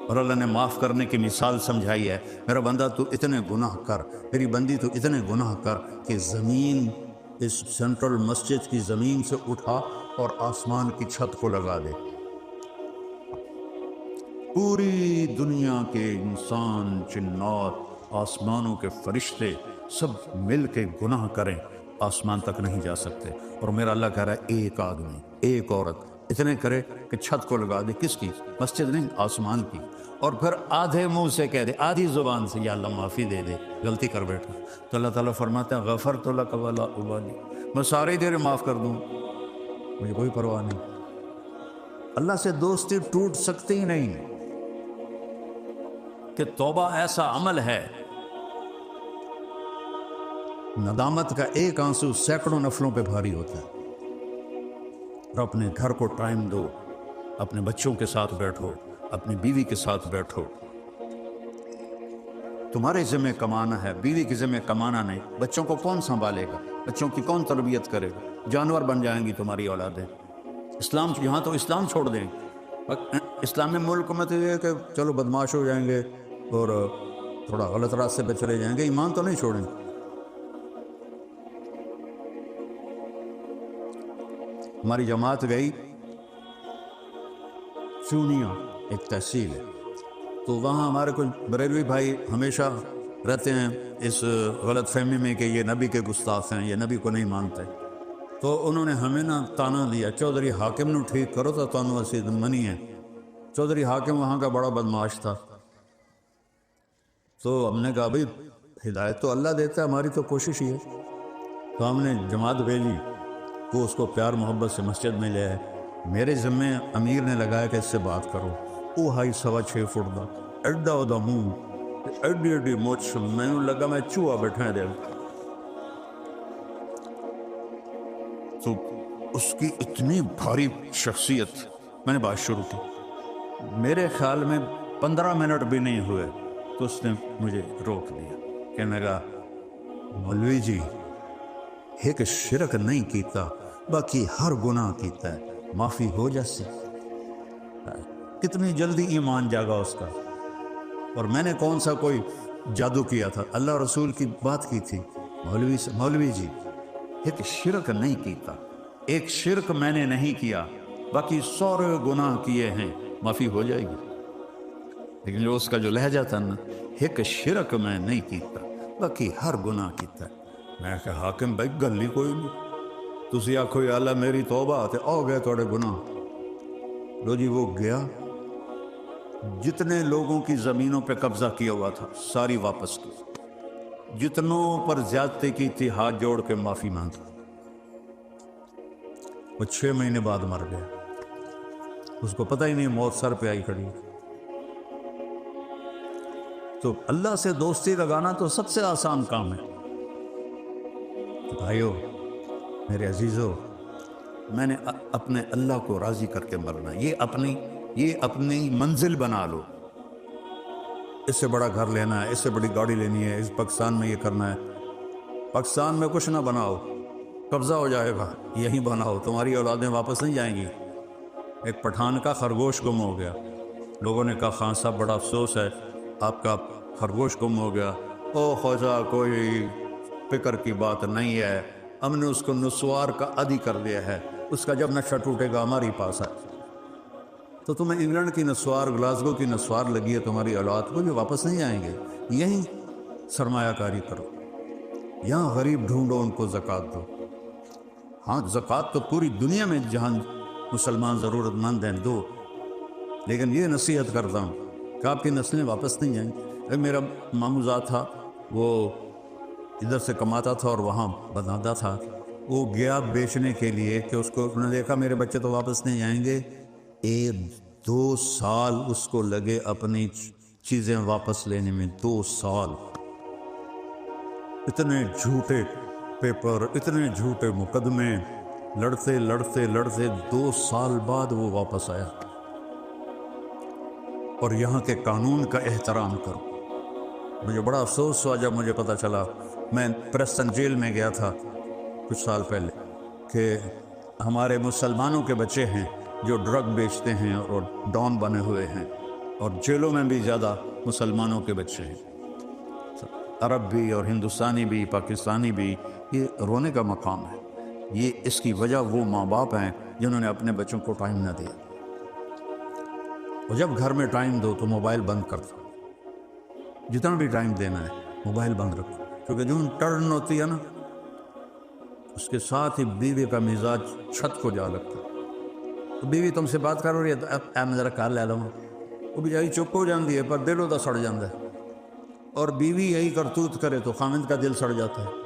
اور اللہ نے معاف کرنے کی مثال سمجھائی ہے. میرا بندہ تو اتنے گناہ کر، میری بندی تو اتنے گناہ کر کہ زمین، اس سینٹرل مسجد کی زمین سے اٹھا اور آسمان کی چھت کو لگا دے. پوری دنیا کے انسان، جنات، آسمانوں کے فرشتے سب مل کے گناہ کریں، آسمان تک نہیں جا سکتے. اور میرا اللہ کہہ رہا ہے ایک آدمی، ایک عورت اتنے کرے کہ چھت کو لگا دے. کس کی؟ مسجد نہیں، آسمان کی. اور پھر آدھے منہ سے کہہ دے، آدھی زبان سے، یا اللہ معافی دے دے، غلطی کر بیٹھا. تو اللہ تعالیٰ فرماتا ہے غفرت لک ولا ابالی، میں سارے تیرے معاف کر دوں، مجھے کوئی پرواہ نہیں. اللہ سے دوستی ٹوٹ سکتی ہی نہیں. کہ توبہ ایسا عمل ہے، ندامت کا ایک آنسو سینکڑوں نفلوں پہ بھاری ہوتا ہے. اور اپنے گھر کو ٹائم دو، اپنے بچوں کے ساتھ بیٹھو، اپنی بیوی کے ساتھ بیٹھو. تمہارے ذمہ کمانا ہے، بیوی کے ذمہ کمانا نہیں. بچوں کو کون سنبھالے گا؟ بچوں کی کون تربیت کرے گا؟ جانور بن جائیں گی تمہاری اولادیں. اسلام یہاں تو اسلام چھوڑ دیں. اسلامی ملک میں تو یہ ہے کہ چلو بدماش ہو جائیں گے اور تھوڑا غلط راستے پہ چلے جائیں گے، ایمان تو نہیں چھوڑیں. ہماری جماعت گئی چونیا، ایک تحصیل ہے، تو وہاں ہمارے کچھ بریلوی بھائی ہمیشہ رہتے ہیں اس غلط فہمی میں کہ یہ نبی کے گستاخ ہیں، یہ نبی کو نہیں مانتے. تو انہوں نے ہمیں نا تانا دیا، چودھری حاکم نو ٹھیک کرو تو تانوں اسی منی ہے. چودھری حاکم وہاں کا بڑا بدماش تھا. تو ہم نے کہا بھائی ہدایت تو اللہ دیتا ہے، ہماری تو کوشش ہی ہے. تو ہم نے جماعت بھیجی، وہ اس کو پیار محبت سے مسجد میں لے آئے. میرے ذمے امیر نے لگایا کہ اس سے بات کرو. وہ ہائی 6.25 فٹ دا ایڈا دا منہ، ایڈی ایڈی مچھ، میں نے لگا میں چوہا بیٹھا دے. تو اس کی اتنی بھاری شخصیت. میں نے بات شروع کی، میرے خیال میں 15 منٹ بھی نہیں ہوئے تو اس نے مجھے روک دیا. کہنے لگا مولوی جی ایک شرک نہیں کیتا، باقی ہر گناہ کیتا ہے، معافی ہو جیسے. کتنی جلدی ایمان جاگا اس کا. اور میں نے کون سا کوئی جادو کیا تھا؟ اللہ رسول کی بات کی تھی. مولوی جی ایک شرک نہیں کیتا، ایک شرک میں نے نہیں کیا، باقی سارے گناہ کیے ہیں، معافی ہو جائے گی. لیکن جو اس کا جو لہجہ تھا نا، ایک شرک میں نہیں کیتا، باقی ہر گناہ کیتا. میں کہا حاکم بھائی گل ہی کوئی نہیں، تسی آکھو یا اللہ میری توبہ تے آ گئے توڑے گناہ. لو جی وہ گیا، جتنے لوگوں کی زمینوں پہ قبضہ کیا ہوا تھا ساری واپس کی، جتنوں پر زیادتی کی تھی ہاتھ جوڑ کے معافی مانگا. وہ 6 مہینے بعد مر گیا. اس کو پتہ ہی نہیں موت سر پہ آئی کھڑی. تو اللہ سے دوستی لگانا تو سب سے آسان کام ہے. بھائیو میرے عزیزو، میں نے اپنے اللہ کو راضی کر کے مرنا، یہ اپنی منزل بنا لو. اس سے بڑا گھر لینا ہے، اس سے بڑی گاڑی لینی ہے، اس پاکستان میں یہ کرنا ہے۔ پاکستان میں کچھ نہ بناؤ، قبضہ ہو جائے گا، یہیں بناؤ، تمہاری اولادیں واپس نہیں جائیں گی۔ ایک پٹھان کا خرگوش گم ہو گیا، لوگوں نے کہا خان صاحب بڑا افسوس ہے، آپ کا خرگوش گم ہو گیا۔ او خواجہ کوئی فکر کی بات نہیں ہے، ہم نے اس کو نسوار کا عادی کر دیا ہے، اس کا جب نشہ ٹوٹے گا ہماری پاس ہے۔ تو تمہیں انگلینڈ کی نسوار، گلاسگو کی نسوار لگی ہے تمہاری اولاد کو، جو واپس نہیں آئیں گے، یہیں سرمایہ کاری کرو، یہاں غریب ڈھونڈو، ان کو زکوٰۃ دو۔ ہاں زکوٰۃ تو پوری دنیا میں جہاں مسلمان ضرورت مند ہیں دو، لیکن یہ نصیحت کرتا ہوں کہ آپ کی نسلیں واپس نہیں جائیں۔ ایک میرا ماموزاد تھا، وہ ادھر سے کماتا تھا اور وہاں بناتا تھا، وہ گیا بیچنے کے لیے کہ اس کو انہوں نے دیکھا میرے بچے تو واپس نہیں جائیں گے، 1-2 سال اس کو لگے اپنی چیزیں واپس لینے میں، 2 سال، اتنے جھوٹے پیپر، اتنے جھوٹے مقدمے، لڑتے لڑتے لڑتے 2 سال بعد وہ واپس آیا۔ اور یہاں کے قانون کا احترام کرو۔ مجھے بڑا افسوس ہوا جب مجھے پتہ چلا، میں پریسٹن جیل میں گیا تھا کچھ سال پہلے، کہ ہمارے مسلمانوں کے بچے ہیں جو ڈرگ بیچتے ہیں اور ڈان بنے ہوئے ہیں، اور جیلوں میں بھی زیادہ مسلمانوں کے بچے ہیں، عرب بھی اور ہندوستانی بھی، پاکستانی بھی۔ یہ رونے کا مقام ہے۔ یہ اس کی وجہ وہ ماں باپ ہیں جنہوں نے اپنے بچوں کو ٹائم نہ دیا۔ اور جب گھر میں ٹائم دو تو موبائل بند کر دو، جتنا بھی ٹائم دینا ہے موبائل بند رکھو، کیونکہ جو ٹرن ہوتی ہے نا، اس کے ساتھ ہی بیوی کا مزاج چھت کو جا لگتا ہے۔ تو بیوی تم سے بات کر رہی ہے تو اب میں ذرا کار لے لوں، وہ بیچاری چپ ہو جاتی ہے، پر دل ہوتا سڑ جاتا ہے۔ اور بیوی یہی کرتوت کرے تو خامند کا دل سڑ جاتا ہے۔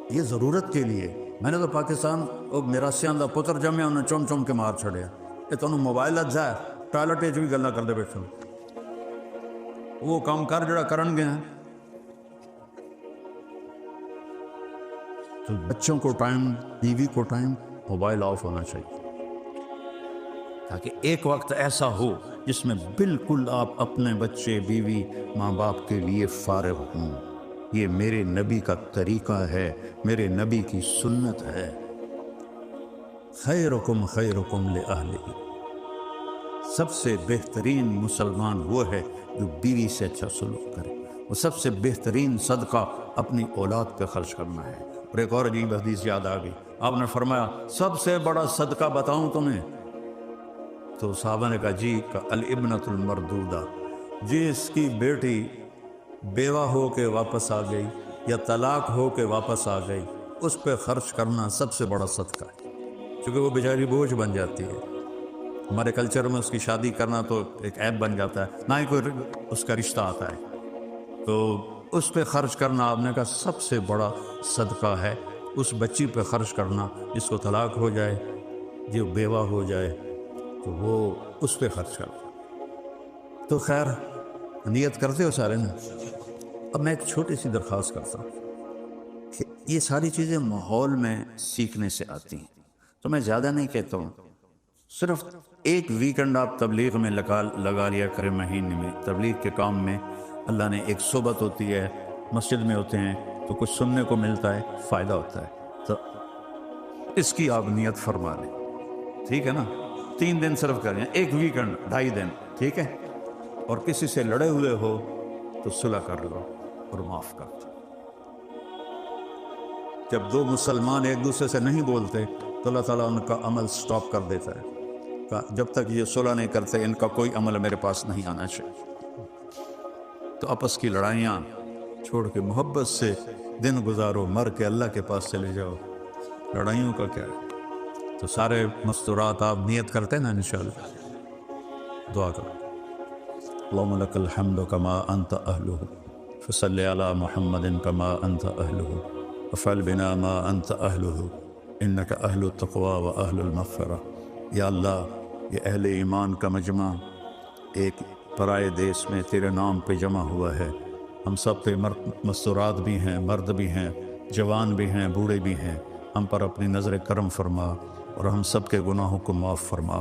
یہ ضرورت کے لیے میں نے تو پاکستان وہ میرا سیاندہ پتر جمیا انہیں چوم چوم کے مار چھڑیا، یہ تو موبائل لگ جائے ٹوائلٹ بھی گلا کر دے بیٹھے، وہ کام کر جڑا کرن گے ہیں۔ تو بچوں کو ٹائم، بیوی کو ٹائم، موبائل آف ہونا چاہیے، تاکہ ایک وقت ایسا ہو جس میں بالکل آپ اپنے بچے، بیوی، ماں باپ کے لیے فارغ ہوں۔ یہ میرے نبی کا طریقہ ہے، میرے نبی کی سنت ہے۔ خیرکم خیرکم لأہلہ، سب سے بہترین مسلمان وہ ہے جو بیوی سے اچھا سلوک کرے، وہ سب سے بہترین صدقہ اپنی اولاد پہ خرچ کرنا ہے۔ اور ایک اور عجیب حدیث یاد آ گئی، آپ نے فرمایا سب سے بڑا صدقہ بتاؤں تمہیں؟ تو صحابہ نے کہا جی، کہ الابنۃ المردودہ، جس کی بیٹی بیوہ ہو کے واپس آ گئی یا طلاق ہو کے واپس آ گئی، اس پہ خرچ کرنا سب سے بڑا صدقہ ہے، کیونکہ وہ بیچاری بوجھ بن جاتی ہے۔ ہمارے کلچر میں اس کی شادی کرنا تو ایک عیب بن جاتا ہے، نہ ہی کوئی اس کا رشتہ آتا ہے، تو اس پہ خرچ کرنا آپ نے کہا سب سے بڑا صدقہ ہے۔ اس بچی پہ خرچ کرنا جس کو طلاق ہو جائے، جو بیوہ ہو جائے، تو وہ اس پہ خرچ کرنا۔ تو خیر نیت کرتے ہو سارے نا؟ اب میں ایک چھوٹی سی درخواست کرتا ہوں کہ یہ ساری چیزیں ماحول میں سیکھنے سے آتی ہیں، تو میں زیادہ نہیں کہتا ہوں، صرف ایک ویکنڈ آپ تبلیغ میں لگا لیا کریں مہینے میں۔ تبلیغ کے کام میں اللہ نے ایک صحبت ہوتی ہے، مسجد میں ہوتے ہیں تو کچھ سننے کو ملتا ہے، فائدہ ہوتا ہے، تو اس کی آپ نیت فرما لیں، ٹھیک ہے نا؟ 3 دن صرف کریں، ایک ویکنڈ 2.5 دن، ٹھیک ہے؟ اور کسی سے لڑے ہوئے ہو تو صلح کر لو اور معاف کر دو۔ جب 2 مسلمان ایک دوسرے سے نہیں بولتے تو اللہ تعالیٰ ان کا عمل سٹاپ کر دیتا ہے، جب تک یہ صلح نہیں کرتے ان کا کوئی عمل میرے پاس نہیں آنا چاہیے۔ تو آپس کی لڑائیاں چھوڑ کے محبت سے دن گزارو، مر کے اللہ کے پاس چلے جاؤ، لڑائیوں کا کیا ہے؟ تو سارے مستورات آپ نیت کرتے ہیں نا انشاءاللہ؟ دعا کرو۔ اللہم لک الحمد کما انت اہلہ، فصلی علی محمد کما انت اہلہ، وفعل بنا ما انت اہلہ، انک اہل التقوی و اہل المغفرہ۔ یا اللہ، یہ اہل ایمان کا مجمع ایک پرائے دیس میں تیرے نام پہ جمع ہوا ہے، ہم سب پہ مستورات بھی ہیں، مرد بھی ہیں، جوان بھی ہیں، بوڑھے بھی ہیں، ہم پر اپنی نظر کرم فرما اور ہم سب کے گناہوں کو معاف فرما۔